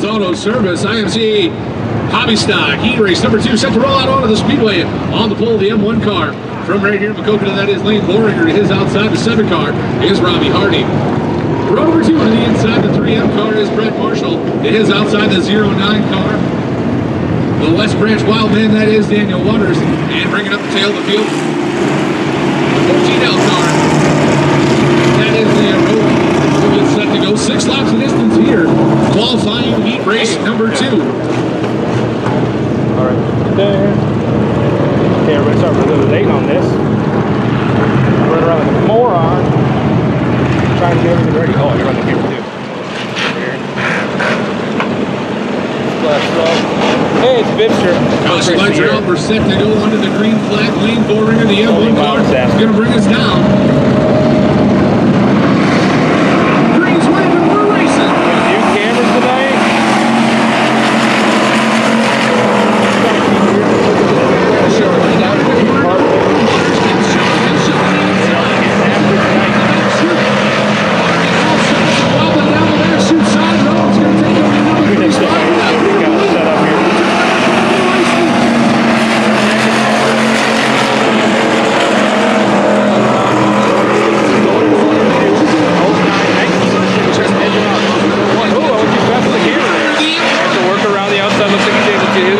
Brothers Auto Service, IMC Hobby Stock. Heat race number 2 set to roll out onto the speedway. On the pole, the M1 car. From right here in Maquoketa, that is Lane Boringer. To his outside, the 7 car is Robbie Hardy. Row number 2 on the inside, the 3M car is Brett Marshall. To his outside, the 09 car. The West Branch Wildman, that is Daniel Waters. And bringing up the tail of the field, the 14L car. That is the road. It's set to go 6 laps of distance here. Qualifying heat race number 2. All right, there. Okay, everybody start a little late on this. Run around like a moron. Trying to do everything ready. Oh, you're on the camera too. Here. Splash slow. Hey, it's Bibster. Caution lights are out. We're set to go under the green flag. Lane Boringer, the M1 car, is going to bring us down. Green's waving, we're racing. New cameras tonight.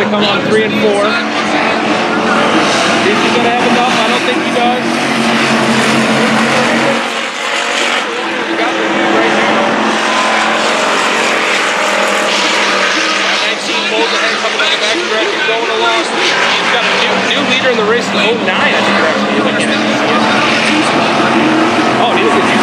Come on 3 and 4. Is he gonna have enough? I don't think he does. He got the lead right now. 19 pulls ahead, coming on the back stretch, he's going along. He's got a new leader in the race, the 09. I think you're actually looking at. Oh, he looks at you.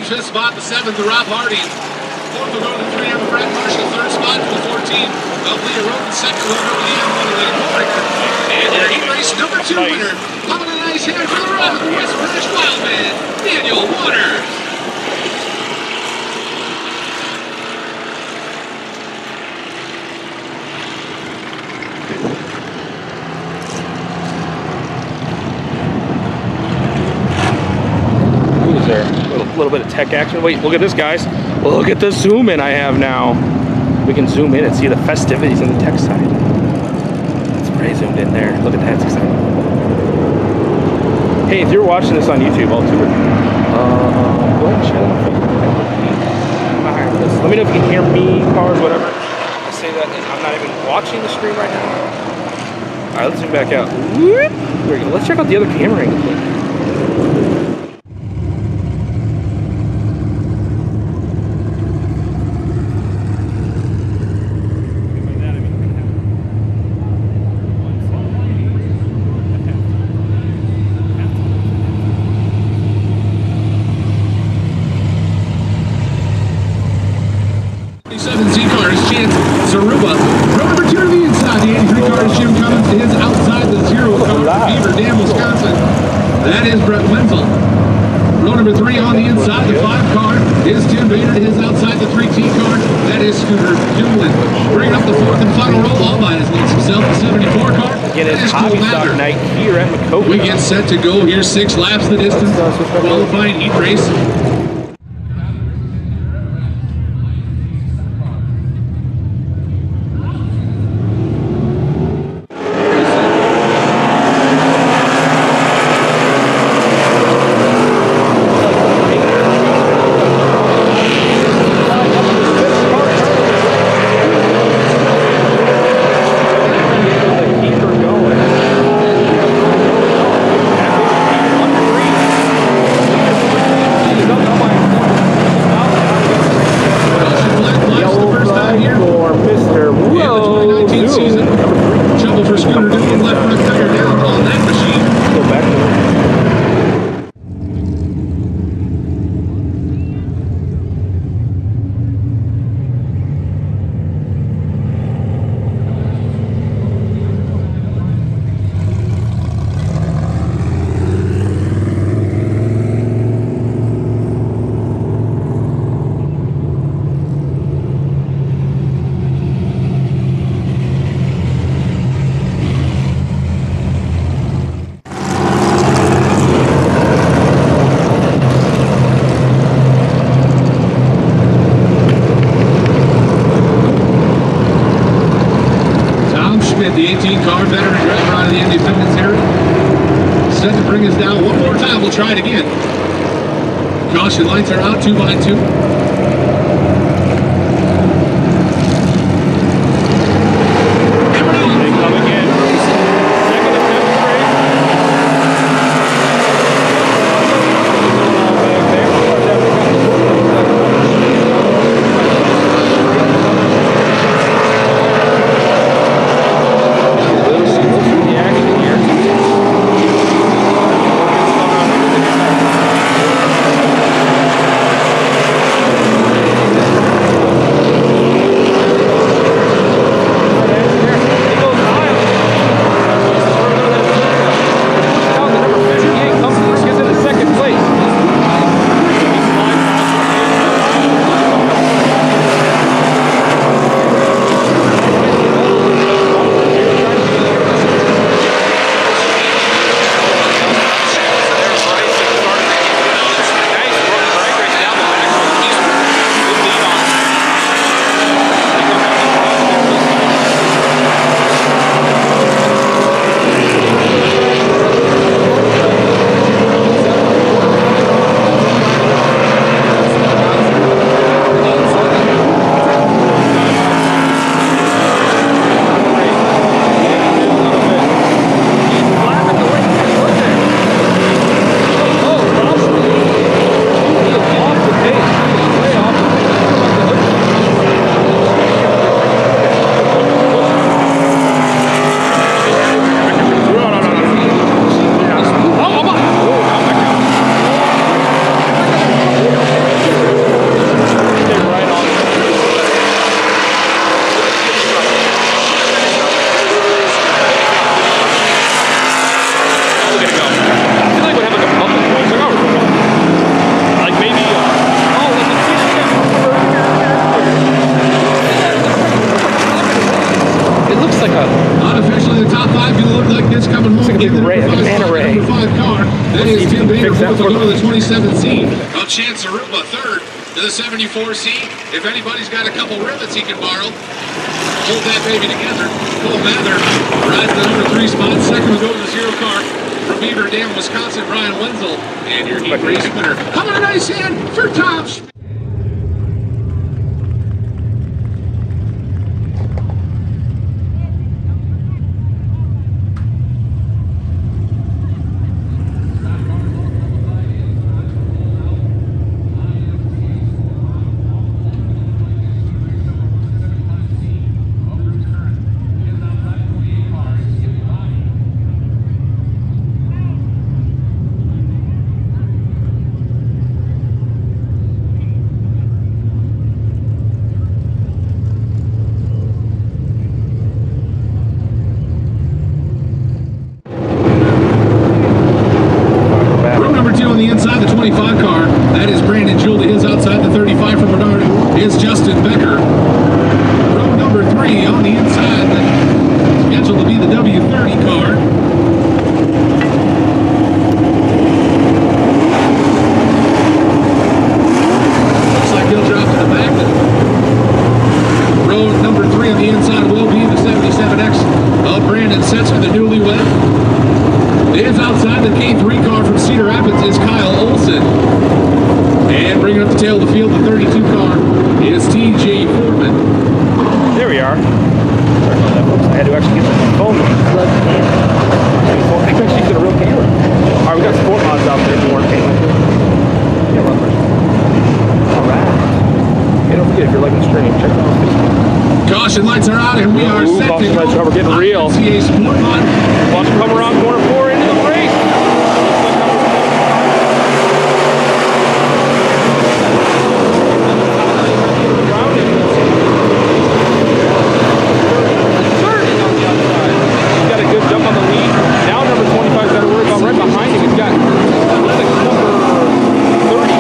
Fifth spot, the 7th, to Rob Hardy. 4th will go to the 3M, Brett Marshall. 3rd spot to the 14th, Leah Roden. 2nd will go to the M1, Lane Boringer. And their heat race number 2 winner, popping a nice hand for the run of the West Branch Wildman, Daniel Waters. There, a little bit of tech action. Wait, look at this, guys. Look at the zoom in I have now. We can zoom in and see the festivities on the tech side. It's pretty zoomed in there. Look at that, it's exciting. Hey, if you're watching this on YouTube, I'll do it. Go ahead and share that. Alright, let me know if you can hear me, cars, whatever. I say that I'm not even watching the stream right now. Alright, let's zoom back out. There we go. Let's check out the other camera angle quick. Zaruba. Row number 2 to the inside, the 83 car is Jim Cummins. Is outside the 0 car from Beaver Dam, Wisconsin. That is Brett Wenzel. Row number 3 on the inside, the 5 car is Tim Bader. Is outside the 3T car. That is Scooter Doolin. Bringing up the 4th and final row all by his leads himself, the 74 car. Again, it's Hobby Stock night here at Maquoketa. We get set to go here, 6 laps the distance. Qualifying heat race. Caution lights are out, 2 by 2. Chance Aruba third to the 74C. If anybody's got a couple rivets he can borrow, hold that baby together. Cole Mather rides the number 3 spot. Second will go to the 0 car from Beaver Dam, Wisconsin, Ryan Wenzel. And your heat race winner. How about a nice hand for Tom Schmidt? On the inside, the 25 car, that is Brandon Jewell. His outside, the 35 from Bernard is Justin Becker. Row number 3 on the inside, scheduled to be the W30 car. Looks like he'll drop to the back. Row number 3 on the inside will be the 77X of Brandon Setzer, the newlywed. Is outside the K3 car from Cedar Rapids is Kyle Olson. And bringing up the tail of the field, the 32 car is TJ Foreman. There we are. Sorry about that, folks. I had to actually get the phone plugged in. I think actually using a real camera. Alright, we got sport mods out there if you want to paint like this. Yeah, run first. Alright. Hey, don't forget, if you're liking the stream, check out our Facebook. Caution lights are out and we are set to go. We're getting real. Sport mod. Watch them come around corner 4 into the race. He's got a good jump on the lead. Now number 25's got to worry about right behind him. He's got, looks like number 35.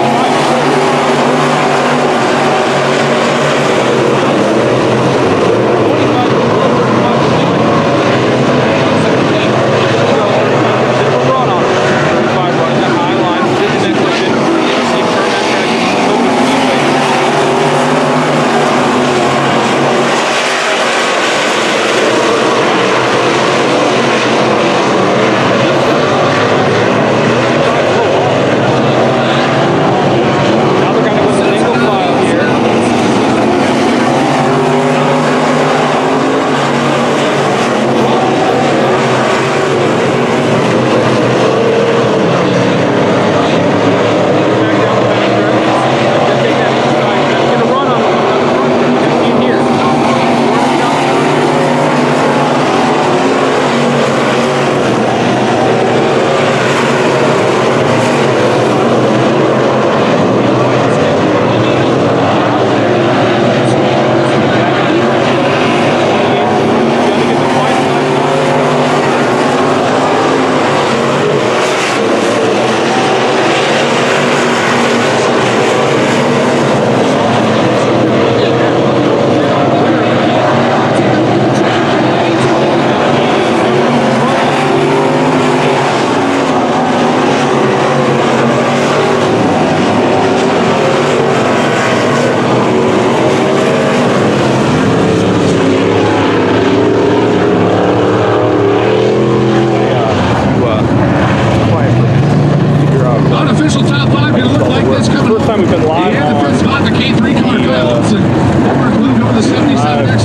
watching live Yeah, the fifth spot, the K3 car, Kyle Olsen. Over Blue over the 77X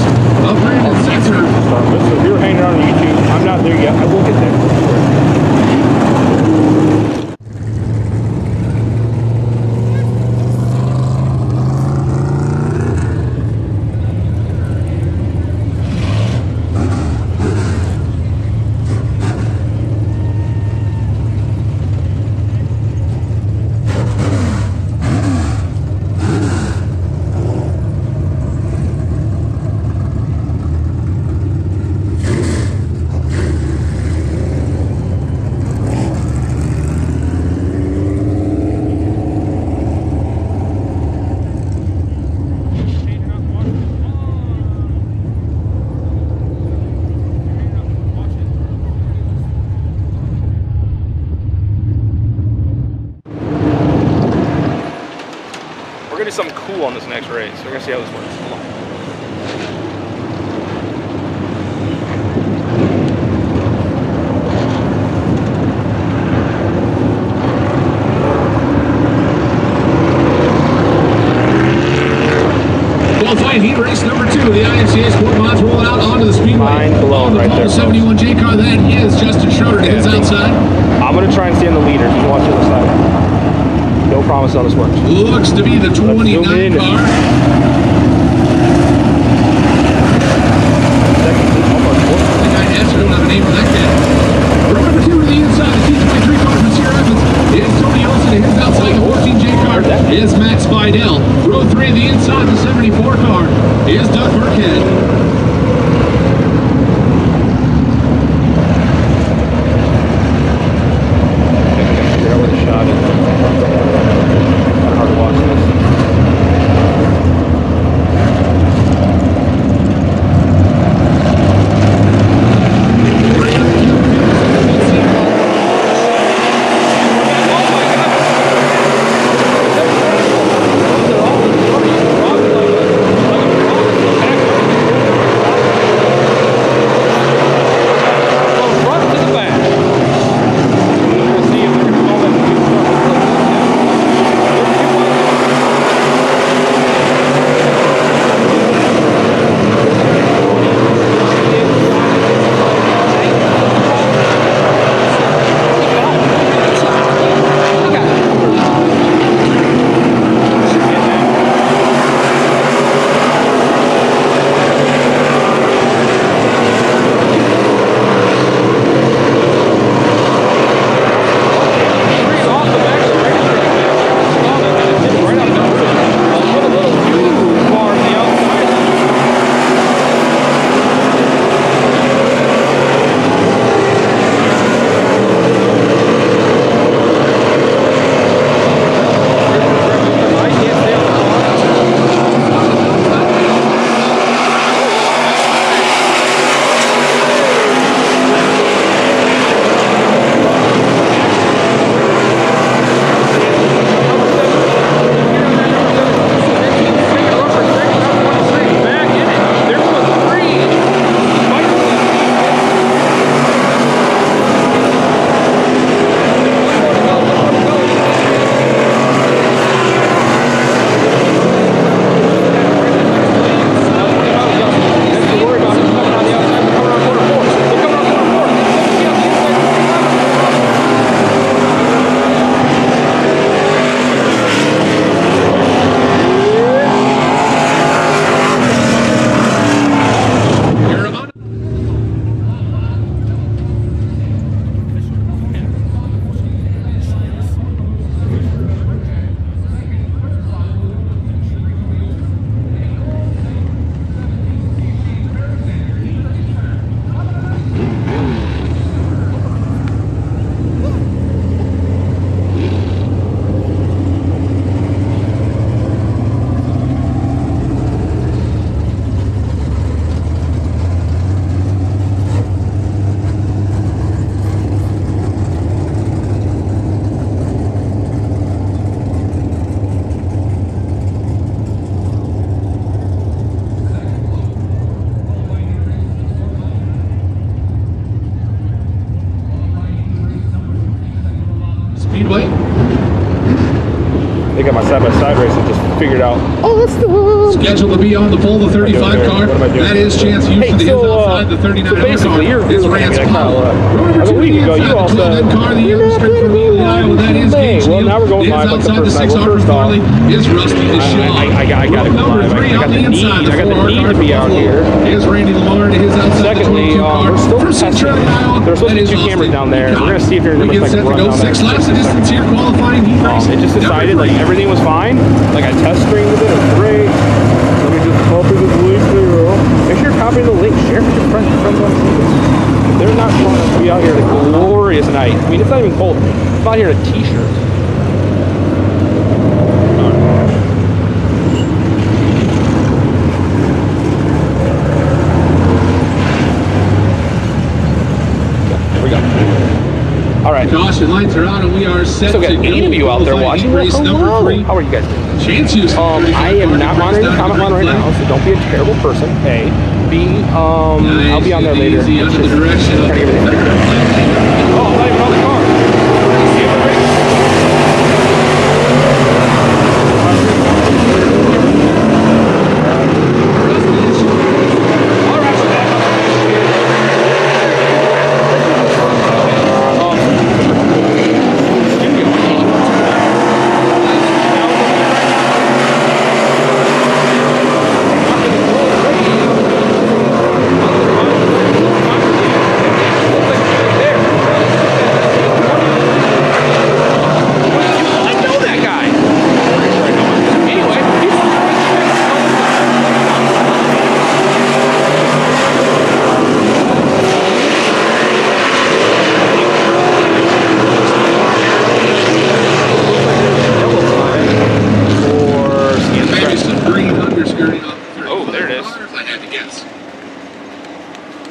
of Brandon Setzer. So if you're hanging around on YouTube, I'm not there yet. I will get there. We're gonna do something cool on this next race. We're gonna see how this works. Hold on. Qualifying heat race number 2 of the IMCA Sport Mods rolling out onto the speedway. Mind blown right there. 71J car, that is Justin Schroeder to his outside. I'm gonna try and stay on the leader. Just watch the other side. No promise on this works. Looks to be the 29 car. I don't have a name for that kid. Row number 2 to the inside, the T23 car from Sierra Evans is Tony Olsen to his outside. The 14J car is Max Fidel. Row 3 to the inside, the 74 car is Doug Burkhead. They got my side-by-side race and just figured out, oh, that's the one. Scheduled to be on the pole, the 35 car. That is Chance Houston. Hey, so, outside the 39 so basically, car. Is Rance Powell. A week ago, you all said, car, the straight from Iowa. That is Gage. Well, now we're going live like the first night. Well, first off, is Rusty Shaw. I got to go live. I got the need to be out here. Is Randy Lamar to his outside. Secondly, we're still testing. There's supposed to be 2 cameras down there. We're going to see if there's a like run down there. 6 laps of distance here qualifying. It just decided like everything was fine. Like I test streamed with it. It was great. Let me just copy this link here. Make sure you're copying the link. Share it with your friends on TV. They're not showing us to be out here at a glorious night. I mean, it's not even cold. I'm out here in a t-shirt. Caution lights are out and we are set to go. Any of you out there watching, race number 3. How are you guys doing? Chance Houston. I am not monitoring the comment line right now, so don't be a terrible person. A. B. I'll be on there later. Easy under the direction of oh, I'm not even on the car.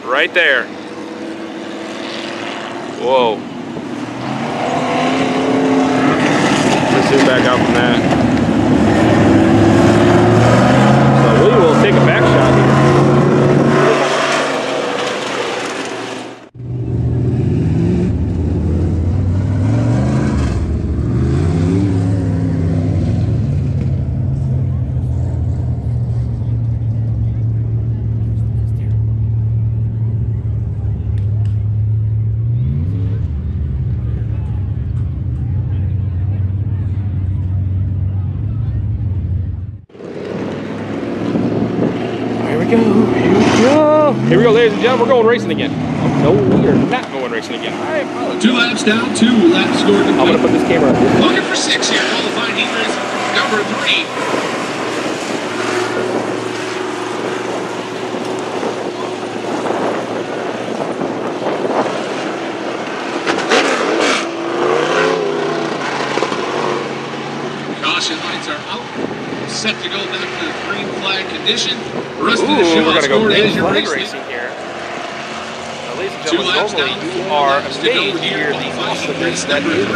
Right there. Whoa. Let's zoom back out from that. So we will take a back shot here. Here we go, ladies and gentlemen, we're going racing again. Oh, no, we are not going racing again. I apologize. 2 laps down, 2 laps scored. I'm going to put this camera up here. Looking for 6 here, qualifying heat race number 3. Caution lights are out. Set to go back to the green flag condition. Rest of the show we're going to go green flag racing here. Now, ladies and gentlemen, normally you are amazed here the awesomeness that is.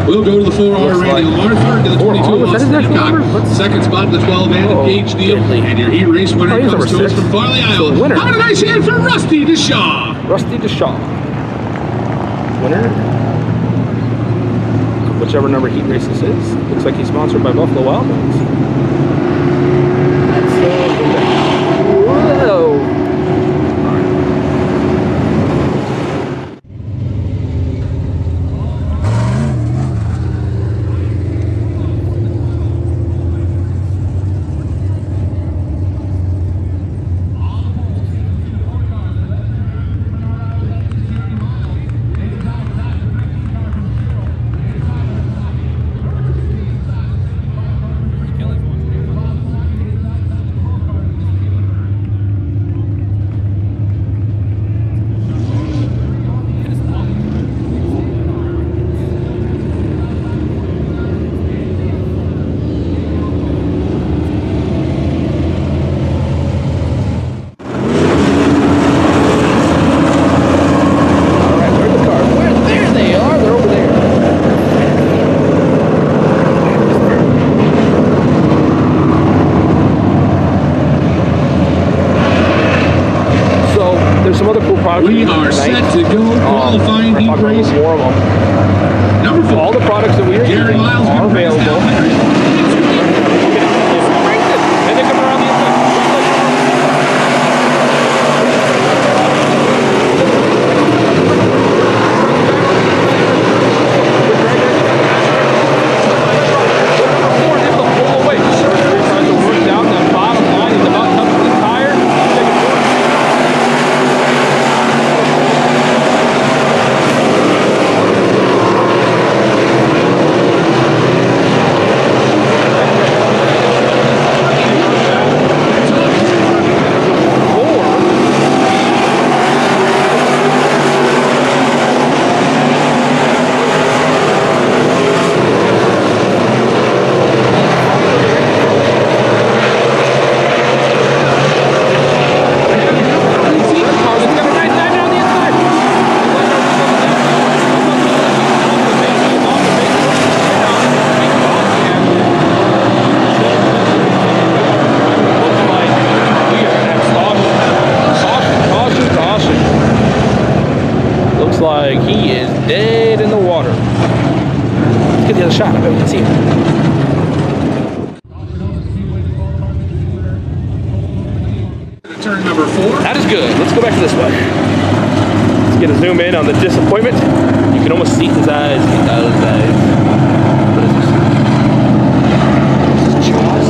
We'll go to the 4R Randy Lamar, third to the 22 Austin Hancock, second spot to the 12 and package deal. And your heat race winner comes to us from Farley, Iowa. How about a nice hand for Rusty DeShaw? Rusty DeShaw. Winner. Whichever number heat race this is. Looks like he's sponsored by Buffalo Wild Wings. Whoa! We are set to go qualifying heat race. Number 4. All the products that we are using are available. And they come around the inside. Like he is dead in the water. Let's get the other shot. I bet we can see him. Turn number 4. That is good. Let's go back to this one. Let's get a zoom in on the disappointment. You can almost see his eyes. Those eyes. What is this? This is Jaws.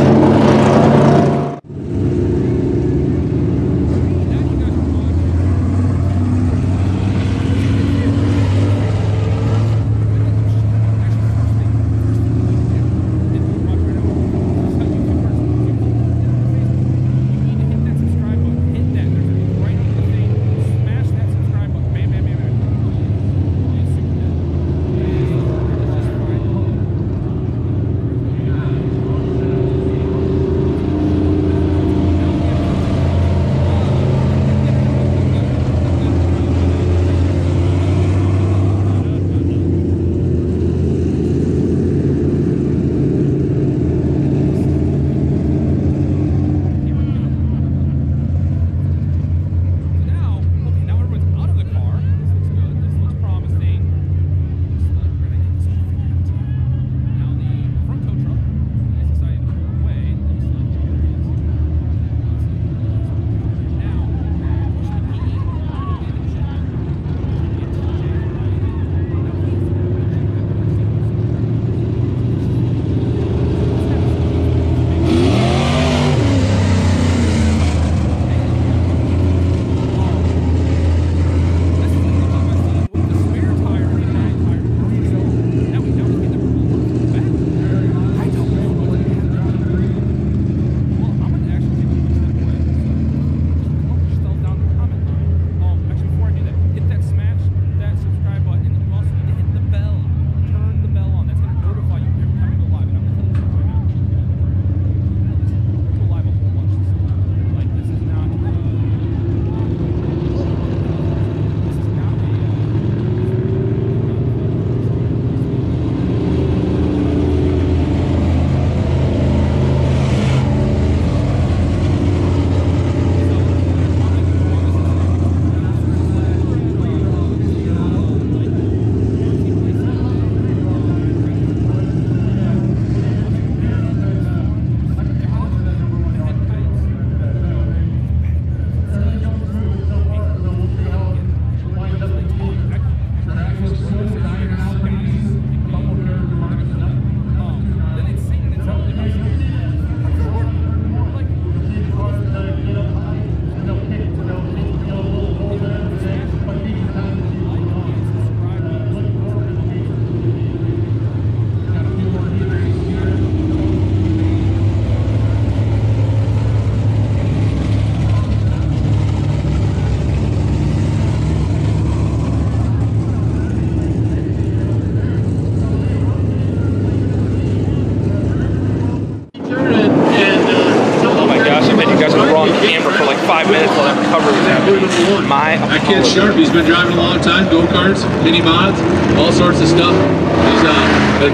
Blue number 1. That kid's sharp. He's been driving a long time. Go-karts, mini mods, all sorts of stuff. He's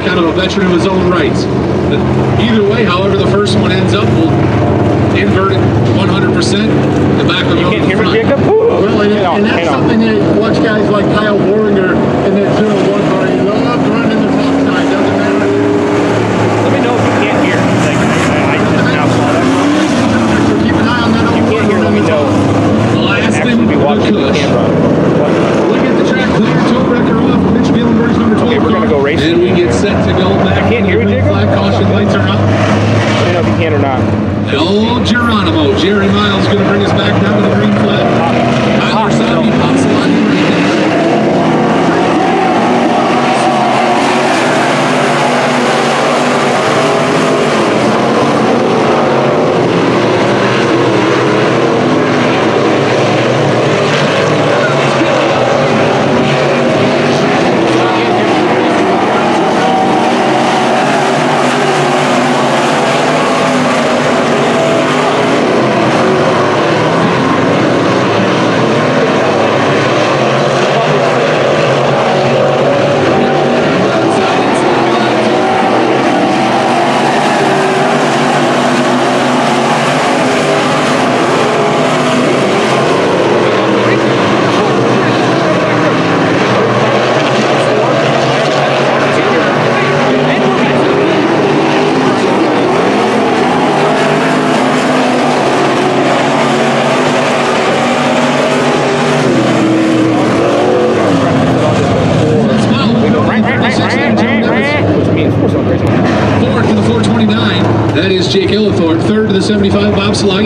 kind of a veteran of his own rights. But either way, however the first one ends up, we'll invert it 100%. The back of the can't hear me, Jacob? Well, and that's something that you watch guys like Kyle Boringer in that 0-1 car. He loves running the top side, doesn't matter. Let me know if you can't hear. Like, I just now saw that. So keep an eye on that. If you can't hear, let me know. The last thing Actually be watching the camera. Look at the track clear, toe wrecker off, Mitch Muhlenberg's number 12. Okay, we're gonna go racing. And we get set to go back. You can't hear me, Jacob? Flag caution lights are out. Let me know if you can or not. Old Geronimo, Jerry Miles going to bring us back down to the green flag. Tyler Sabi pops the line right there.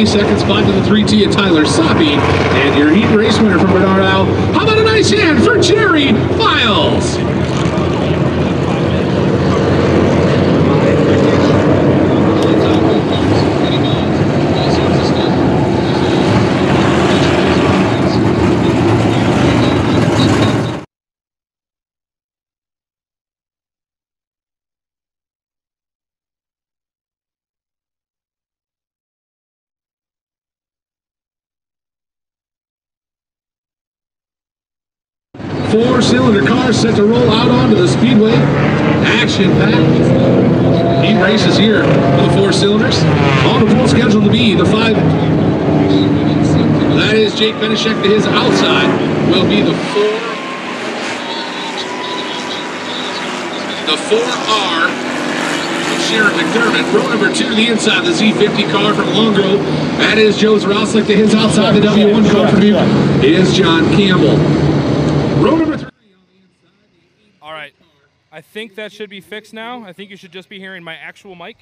Second spot to the 3T of Tyler Sabi, and your heat race winner from Bernard Isle. How about a nice hand for Jerry Miles? Four-cylinder car set to roll out onto the speedway. Action-packed heat races here for the four cylinders. On the pole scheduled to be the 5. That is Jake Benishek to his outside. Will be the 4R of Sharon McDermott. Row number 2 to the inside, the Z50 car from Long Grove. That is Joe Zaroslik to his outside. The W1 car from Butte is John Campbell. Row number 3 on the inside. All right. I think that should be fixed now. I think you should just be hearing my actual mic.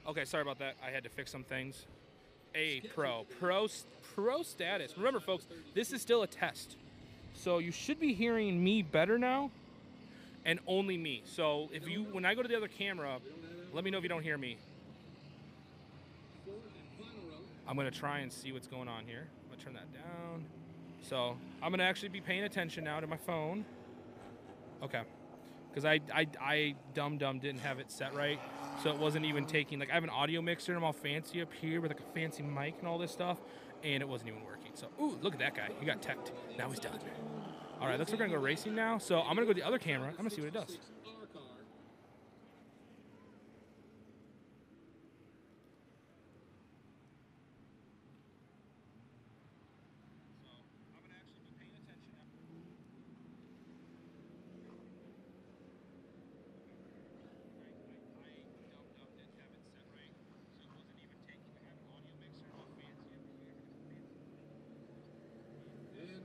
Okay, sorry about that. I had to fix some things. Pro status. Remember, folks, this is still a test. So you should be hearing me better now, and only me. So if you, when I go to the other camera, let me know if you don't hear me. I'm gonna try and see what's going on here. I'm gonna turn that down. So I'm gonna actually be paying attention now to my phone. Okay, because I dumb didn't have it set right, so it wasn't even taking, like, I have an audio mixer and I'm all fancy up here with like a fancy mic and all this stuff, and it wasn't even working. So, ooh, look at that guy. He got teched. Now he's done. All right, looks like we're gonna go racing now. So I'm gonna go to the other camera. I'm gonna see what it does.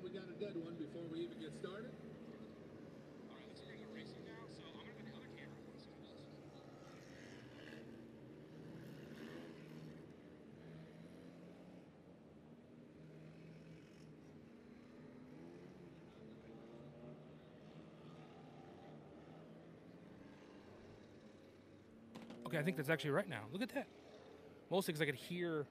We got a dead one before we even get started. All right, let's bring it racing now. So I'm going to go to the other camera. Okay, I think that's actually right now. Look at that. Mostly because I could hear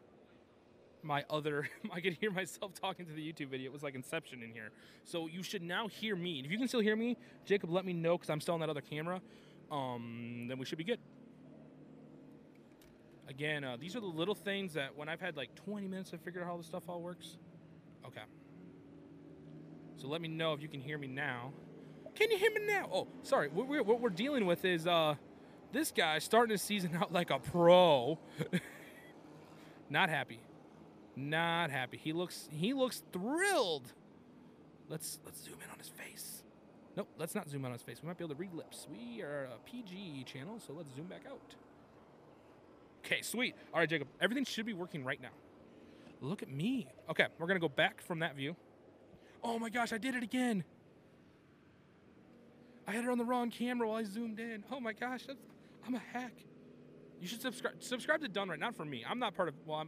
my other, I could hear myself talking to the YouTube video. It was like Inception in here. So you should now hear me. If you can still hear me, Jacob, let me know, because I'm still on that other camera. Then we should be good. Again, these are the little things that when I've had like 20 minutes to figure out how this stuff all works. Okay. So let me know if you can hear me now. Can you hear me now? Oh, sorry. What we're dealing with is this guy starting his season out like a pro. Not happy. Not happy. He looks thrilled. Let's zoom in on his face. Nope, let's not zoom in on his face. We might be able to read lips. We are a PG channel, so let's zoom back out. Okay, sweet. All right, Jacob. Everything should be working right now. Look at me. Okay, we're going to go back from that view. Oh my gosh, I did it again. I had it on the wrong camera while I zoomed in. Oh my gosh, I'm a hack. You should subscribe to Done Right, not for me. I'm not part of, well,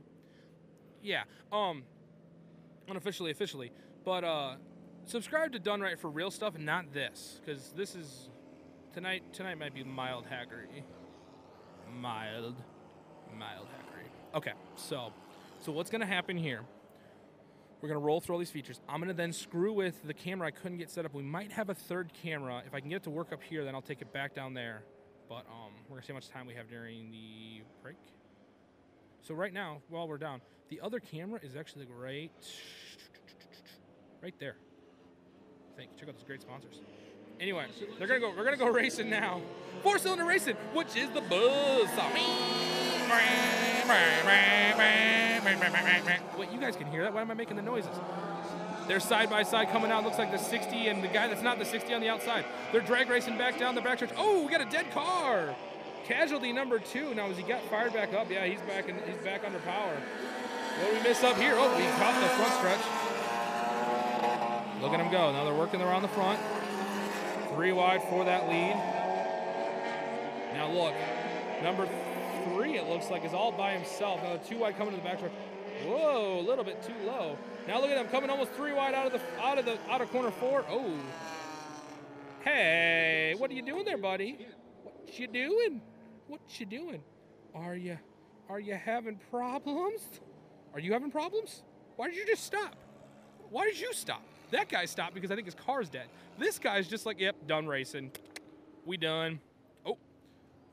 yeah, unofficially, officially. But subscribe to Done Right for real stuff and not this. Because this is, tonight might be mild hackery. Mild hackery. Okay, so what's going to happen here? We're going to roll through all these features. I'm going to then screw with the camera I couldn't get set up. We might have a third camera. If I can get it to work up here, then I'll take it back down there. But we're going to see how much time we have during the break. So right now, while we're down, the other camera is actually right there. I think. Check out those great sponsors. Anyway, we're gonna go racing now. 4-cylinder racing, which is the buzzsaw. Wait, you guys can hear that? Why am I making the noises? They're side by side coming out. Looks like the 60 and the guy that's not the 60 on the outside. They're drag racing back down the backstretch. Oh, we got a dead car. Casualty number 2. Now, has he got fired back up? Yeah, he's back under power. What did we miss up here? Oh, we caught the front stretch. Look at him go. Now they're working around the front. 3 wide for that lead. Now look, number 3 it looks like is all by himself. Now 2 wide coming to the backstretch. Whoa, a little bit too low. Now look at him coming almost 3 wide out of corner 4. Oh, hey, what are you doing there, buddy? What you doing? What you doing? Are you having problems? Are you having problems? Why did you just stop? Why did you stop? That guy stopped because I think his car's dead. This guy's just like, yep, done racing. We done. Oh,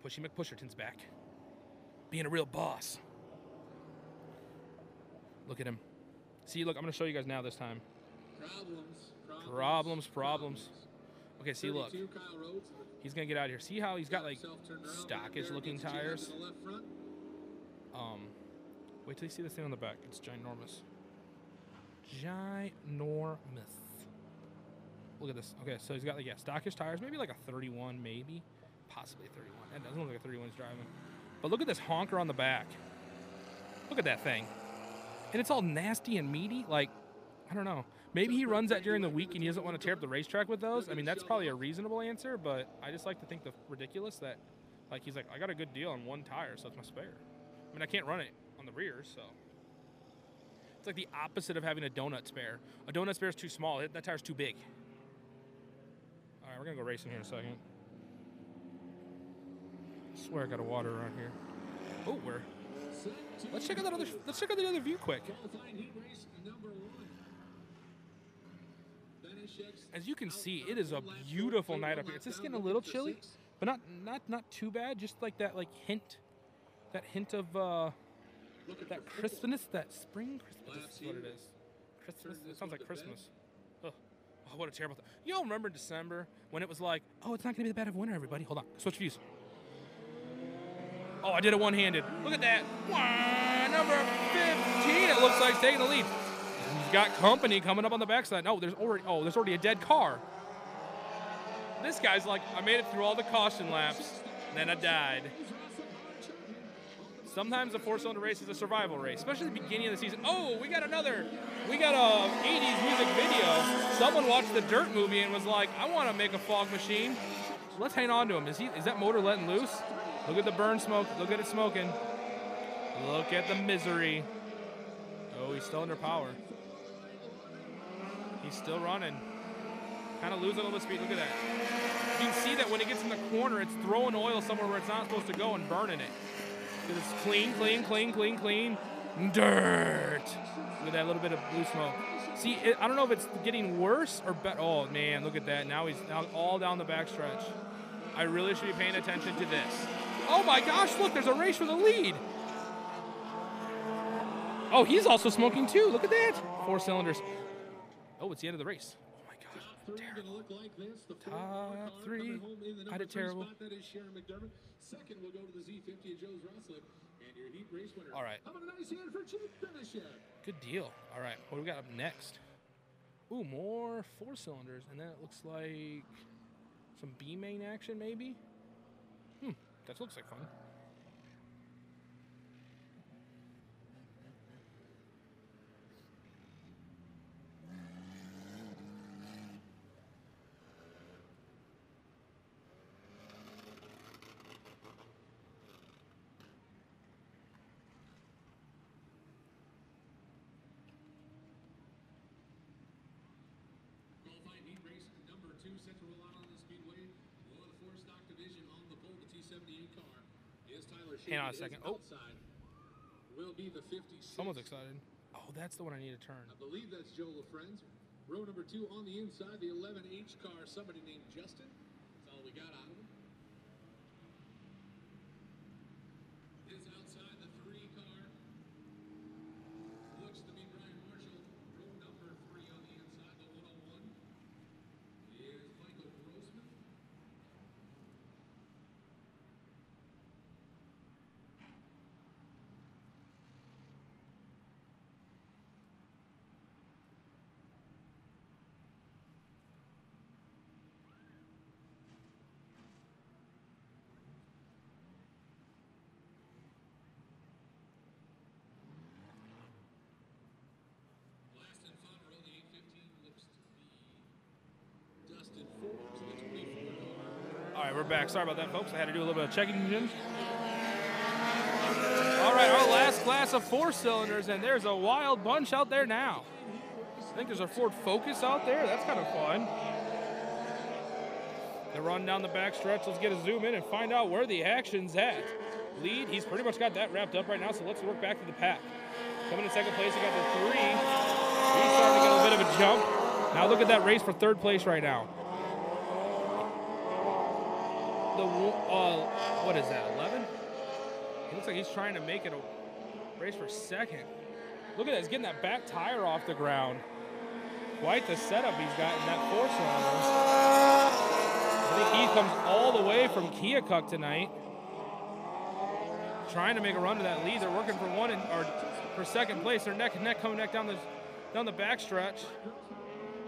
Pushy McPusherton's back. Being a real boss. Look at him. See, look, I'm going to show you guys now this time. Problems. Okay, see, look. He's going to get out of here. See how he's got, like, stockish-looking tires? Wait till you see this thing on the back. It's ginormous. Ginormous. Look at this. Okay, so he's got, like, yeah, stockish tires. Maybe, like, a 31, maybe. Possibly a 31. That doesn't look like a 31 he's driving. But look at this honker on the back. Look at that thing. And it's all nasty and meaty. Like, I don't know. Maybe he runs that during the week and he doesn't want to tear up the racetrack with those. I mean, that's probably a reasonable answer, but I just like to think the ridiculous that, like, he's like, I got a good deal on 1 tire, so it's my spare. I mean, I can't run it on the rear, so. It's like the opposite of having a donut spare. A donut spare is too small. That tire's too big. All right, we're going to go racing here in a second. I swear I got a water around here. Oh, where? Let's check out that other. Let's check out the other view quick. As you can see, it is a beautiful night up here. It's just getting a little chilly, but not too bad. Just like that, hint of that crispness, that spring crispness is what it is. Christmas. It sounds like Christmas. Ugh. Oh, what a terrible thing. You all remember December when it was like, oh, it's not going to be the bad of winter, everybody. Hold on. Switch views. Oh, I did it one-handed. Look at that. Number 15, it looks like, he's taking the lead. He's got company coming up on the backside. No, there's already a dead car. This guy's like, I made it through all the caution laps, and then I died. Sometimes a 4-cylinder race is a survival race, especially at the beginning of the season. Oh, we got a 80s music video. Someone watched the Dirt movie and was like, I want to make a fog machine. Let's hang on to him. Is that motor letting loose? Look at the burn smoke. Look at it smoking. Look at the misery. Oh, he's still under power. He's still running. Kind of losing a little bit of speed. Look at that. You can see that when it gets in the corner, it's throwing oil somewhere where it's not supposed to go and burning it. Because it's clean. Dirt. Look at that little bit of blue smoke. See, I don't know if it's getting worse or better. Oh, man, look at that. Now he's all down the backstretch. I really should be paying attention to this. Oh, my gosh, look, there's a race for the lead. Oh, he's also smoking too. Look at that. 4 cylinders. Oh, it's the end of the race. Oh my God. Terrible. Top 3. I did terrible. Second will go to the Z50 of Joe's Roslip. And your heat race winner. All right. How about a nice hand for Intermission? Good deal. All right. What do we got up next? Ooh, more 4 cylinders. And then it looks like some B-main action maybe? That looks like fun. Qualifying heat race number 2 set to roll out on the speedway. Below the 4 stock division on the pole, the T78 car is Tyler Shea. Hang on a second. Oh, will be the 56. Someone's excited. Oh, that's the one I need to turn. I believe that's Joe LaFrenz. Row number 2 on the inside, the 11H car, somebody named Justin. That's all we got out of him. Is outside the 3 car. Looks to be Brian Marshall. Row number 3 on the inside, the 101. Is Michael Grossman. Last and final row, the 815 looks to be Dustin Forbes, the 24 car. All right, we're back. Sorry about that, folks. I had to do a little bit of checking. All right, our last class of 4 cylinders, and there's a wild bunch out there now. I think there's a Ford Focus out there. That's kind of fun. They're running down the back stretch. Let's get a zoom in and find out where the action's at. Lead, he's pretty much got that wrapped up right now, so let's work back to the pack. Coming in second place, he got the 3. He's starting to get a bit of a jump. Now look at that race for 3rd place right now. What is that, 11? It looks like he's trying to make it a race for 2nd. Look at that, he's getting that back tire off the ground. Quite the setup he's got in that 4 cylinder. I think he comes all the way from Keokuk tonight. Trying to make a run to that lead. They're working for for 2nd place. They're neck and neck coming back down the back stretch.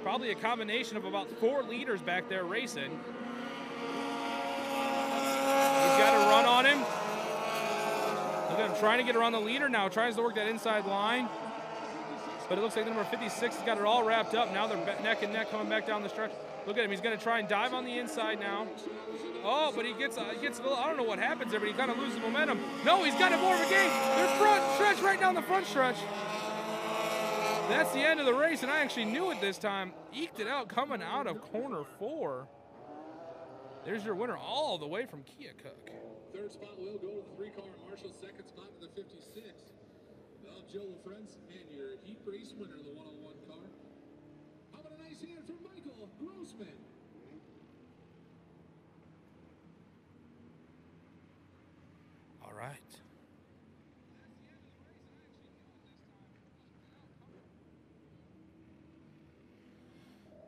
Probably a combination of about 4 leaders back there racing. He's got a run on him. Look at him trying to get around the leader now. Tries to work that inside line. But it looks like the number 56 has got it all wrapped up. Now they're neck and neck coming back down the stretch. Look at him. He's going to try and dive on the inside now. Oh, but he gets a little, I don't know what happens there, but he kind of loses momentum. No, he's got it more of a game. There's front stretch right down the front stretch. That's the end of the race, and I actually knew it this time. Eked it out coming out of corner 4. There's your winner all the way from Keokuk. 3rd spot will go to the 3-car Marshall. 2nd spot to the 56 of Joe LaFrenz. And your heat race winner, the 101 car. How about a nice hand for Michael Grossman? All right.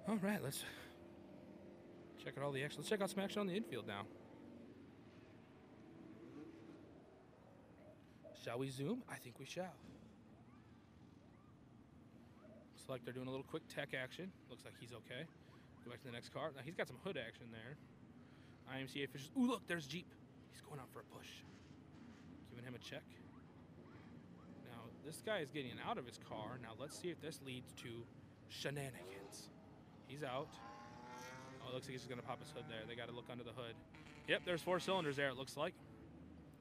All right, let's check out all the action. Let's check out some action on the infield now. Shall we zoom? I think we shall. Looks like they're doing a little quick tech action. Looks like he's okay. Go back to the next car. Now he's got some hood action there. IMCA officials. Ooh, look, there's Jeep. He's going out for a push. Giving him a check. Now, this guy is getting out of his car. Now, let's see if this leads to shenanigans. He's out. Oh, it looks like he's just going to pop his hood there. They got to look under the hood. Yep, there's 4 cylinders there, it looks like.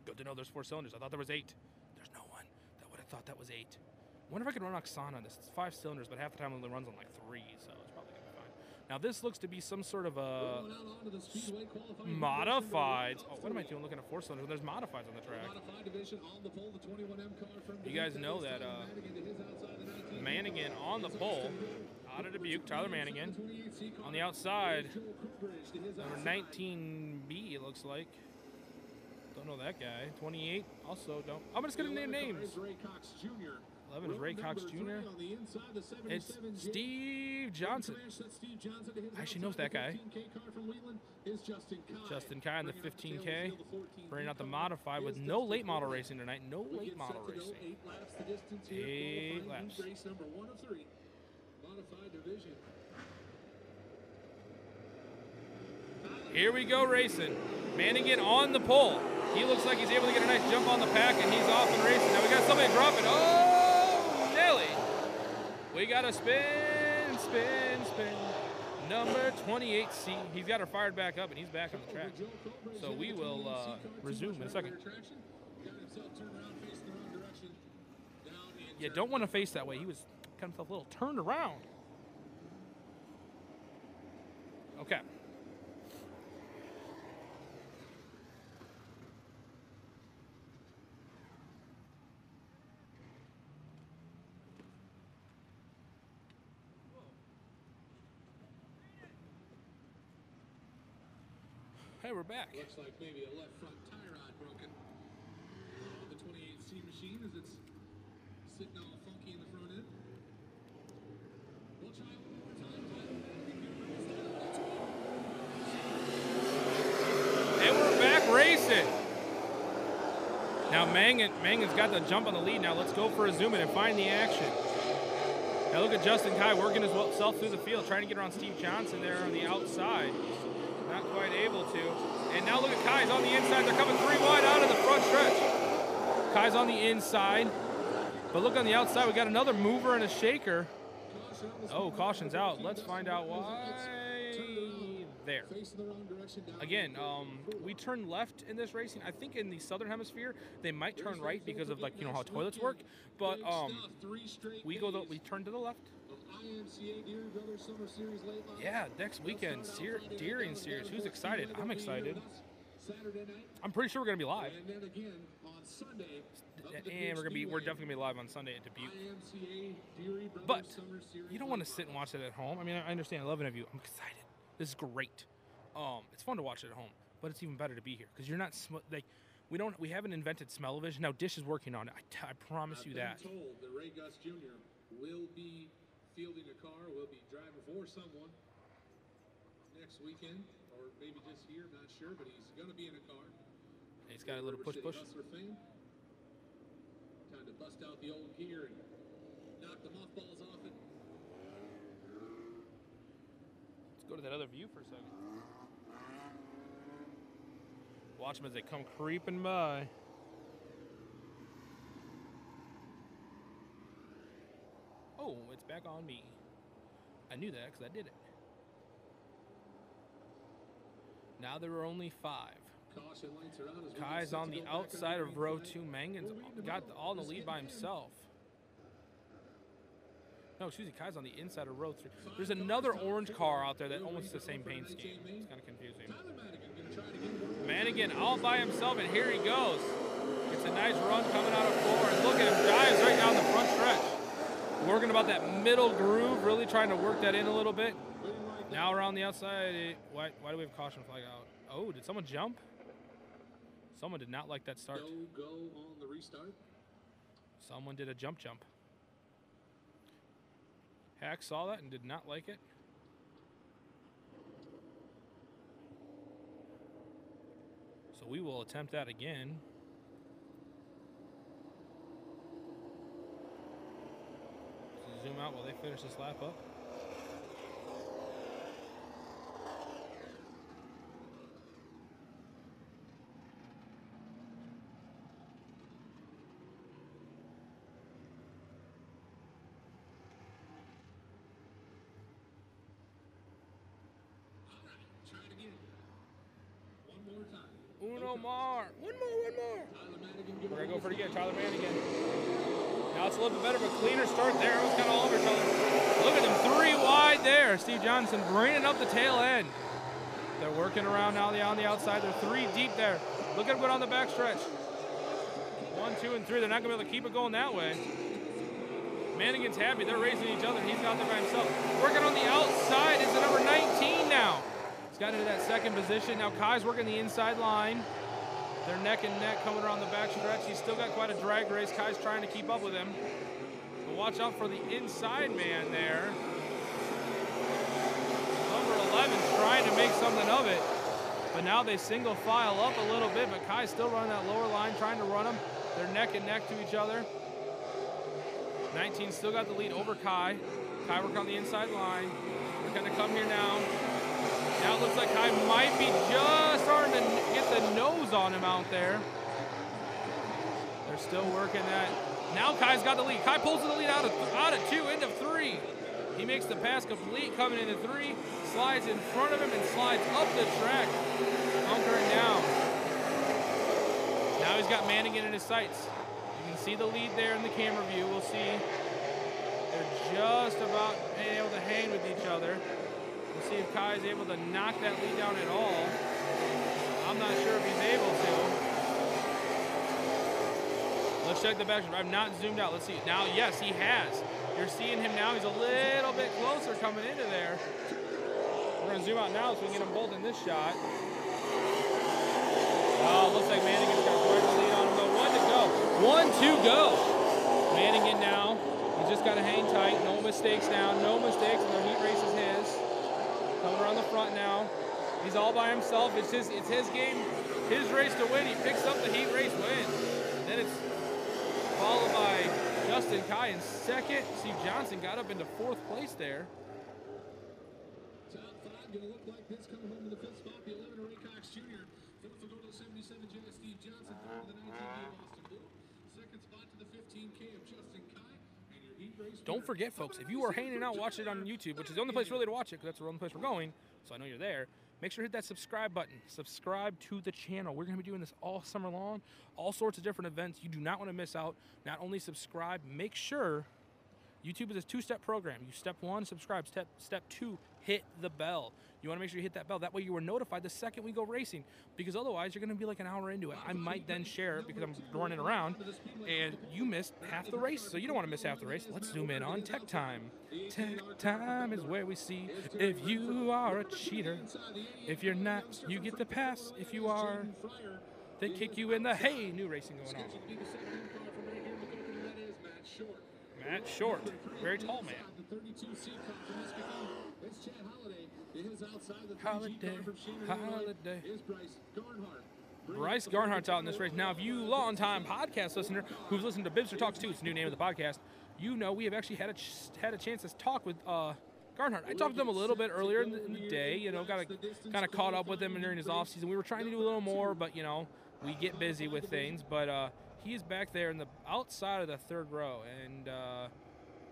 Good to know there's 4 cylinders. I thought there was 8. There's no one that would have thought that was 8. I wonder if I could run Oksana on this. It's 5 cylinders, but half the time it only runs on like 3, so it's probably going to be fine. Now, this looks to be some sort of a modified. Oh, what am I doing looking at 4 cylinders? There's modifieds on the track. You guys know that Mannigan on the pole, out of Dubuque, Tyler Mannigan. On the outside, number 19B, it looks like. Don't know that guy. 28, also don't. I'm just going to name names. 11 is Ray Cox Jr. It's Steve Johnson. Actually knows that guy. Justin Kai on the 15K. Bringing out the modified with no late model racing tonight. No late model racing. 8 laps. Race number 1 of 3. Modified division. Here we go racing. Mannigan on the pole. He looks like he's able to get a nice jump on the pack, and he's off and racing. Now we got somebody dropping. Oh, Nelly. We got a spin, spin, spin. Number 28C. He's got her fired back up, and he's back on the track. So we will resume in a second. Yeah, don't want to face that way. He was kind of a little turned around. Okay. Hey, we're back. Looks like maybe a left front tie rod broken. The 28C machine as it's sitting all funky in the front end. We'll try it one more time. And we're back racing. Now Mangan's got the jump on the lead. Now let's go for a zoom in and find the action. Now look at Justin Kai working himself through the field, trying to get around Steve Johnson there on the outside. Not quite able to. And now look at Kai's on the inside. They're coming 3 wide out of the front stretch. Kai's on the inside. But look on the outside. We got another mover and a shaker. Oh, caution's out. Let's find out why. There. Again, we turn left in this racing. I think in the southern hemisphere they might turn right because of, like, you know, how toilets work. But we turn to the left. Yeah, next weekend, Deering Series. Who's excited? I'm excited. I'm pretty sure we're gonna be live. And we're definitely gonna be live on Sunday at Dubuque. But you don't want to sit and watch it at home. I mean, I understand 11 of you. I'm excited. This is great. It's fun to watch it at home, but it's even better to be here because you're not we haven't invented smell-o-vision. Now Dish is working on it. I promise you that. I've been told that Ray Gus Jr. will be fielding a car, will be driving for someone next weekend, or maybe just here, not sure, but he's going to be in a car. He's got a little push. Time to bust out the old gear and knock the mothballs off it. Let's go to that other view for a second. Watch them as they come creeping by. Oh, it's back on me. I knew that because I did it. Now there are only 5. Kai's on the outside of row 2. Mangan's got all the lead by himself. No, excuse me, Kai's on the inside of row 3. There's another orange car out there that almost the same paint scheme. It's kind of confusing. Mannigan all by himself, and here he goes. It's a nice run coming out of 4, and look at him, dives right down the front stretch. Working about that middle groove, really trying to work that in a little bit. Now around the outside, why do we have caution flag out? Oh, did someone jump? Someone did not like that start. Go on the restart. Someone did a jump. Hack saw that and did not like it. So we will attempt that again. Zoom out while they finish this lap up. Uno more. One more. We're going to go for it again. Tyler Mannigan. Now it's a little bit better, but cleaner start there. It was kind of all over each other. Look at them, 3 wide there. Steve Johnson bringing up the tail end. They're working around now on the outside. They're 3 deep there. Look at them going on the back stretch. 1, 2, and 3. They're not going to be able to keep it going that way. Mannigan's happy. They're racing each other. He's out there by himself. Working on the outside is the number 19 now. He's got into that second position. Now Kai's working the inside line. They're neck and neck coming around the back stretch. He's still got quite a drag race. Kai's trying to keep up with him. But watch out for the inside man there. Number 11's trying to make something of it. But now they single file up a little bit, but Kai's still running that lower line, trying to run them. They're neck and neck to each other. 19 still got the lead over Kai. Kai working on the inside line. They're going to come here now. Now it looks like Kai might be just starting to get the nose on him out there. They're still working that. Now Kai's got the lead. Kai pulls the lead out of 2 into 3. He makes the pass complete, coming into 3, slides in front of him and slides up the track, bunkering down. Now he's got Mannigan in his sights. You can see the lead there in the camera view. We'll see. They're just about being able to hang with each other. We'll see if Kai is able to knock that lead down at all. I'm not sure if he's able to. Let's check the back. I've not zoomed out. Let's see. Now, yes, he has. You're seeing him now. He's a little bit closer coming into there. We're going to zoom out now so we can get them both in this shot. Oh, looks like Mannigan's got quite the lead on him. 1 to go. Mannigan now. He's just got to hang tight. No mistakes now. No mistakes. And the heat race is his. Coming around the front now. He's all by himself. It's his game, his race to win. He picks up the heat race win. Then it's followed by Justin Kai in second. Steve Johnson got up into 4th place there. Top 5 going to look like this coming home in the 5th spot. The 11 Ray Cox Jr. 4th will go to the 77 J. Steve Johnson. 3rd to the 19 Austin Blue. 2nd spot to the 15 Cam Justin Kai. And your heat race. Don't forget, folks, if you are hanging out watching it on YouTube, which is the only place really to watch it, because that's the only place we're going, so I know you're there, make sure to hit that subscribe button. Subscribe to the channel. We're going to be doing this all summer long, all sorts of different events. You do not want to miss out. Not only subscribe, make sure YouTube is a 2-step program. You step 1, subscribe. Step 2, hit the bell. You want to make sure you hit that bell. That way you are notified the second we go racing, because otherwise you're going to be like an hour into it. I might then share it because I'm running around and you missed half the race. So you don't want to miss half the race. Let's zoom in on Tech Time. Tech Time is where we see if you are a cheater. If you're not, you get the pass. If you are, they kick you in the hay. New racing going on. Matt Short, very tall man. Holiday. Bryce Garnhart's out in this race. Now, if you long-time podcast listener who's listened to Bibster Talks 2, it's the new name of the podcast, you know we have actually had a chance to talk with Garnhart. I talked to him a little bit earlier in the day, you know, got kind of caught up with him during his offseason. We were trying to do a little more, but, you know, we get busy with things. But he is back there in the outside of the 3rd row, and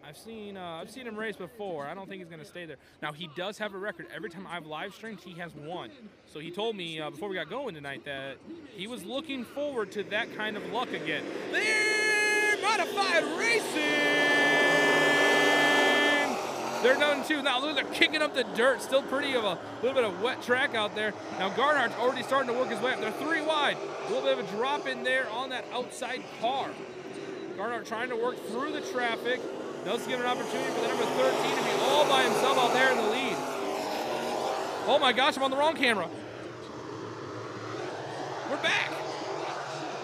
I've seen him race before. I don't think he's going to stay there. Now, he does have a record. Every time I've live streamed, he has won. So he told me before we got going tonight that he was looking forward to that kind of luck again. They're modified racing. They're done too. Now they're kicking up the dirt. Still pretty of a little bit of wet track out there. Now Garnhart's already starting to work his way up. They're 3 wide. A little bit of a drop in there on that outside car. Garnhart trying to work through the traffic. Does give an opportunity for the number 13 to be all by himself out there in the lead. Oh my gosh, I'm on the wrong camera. We're back.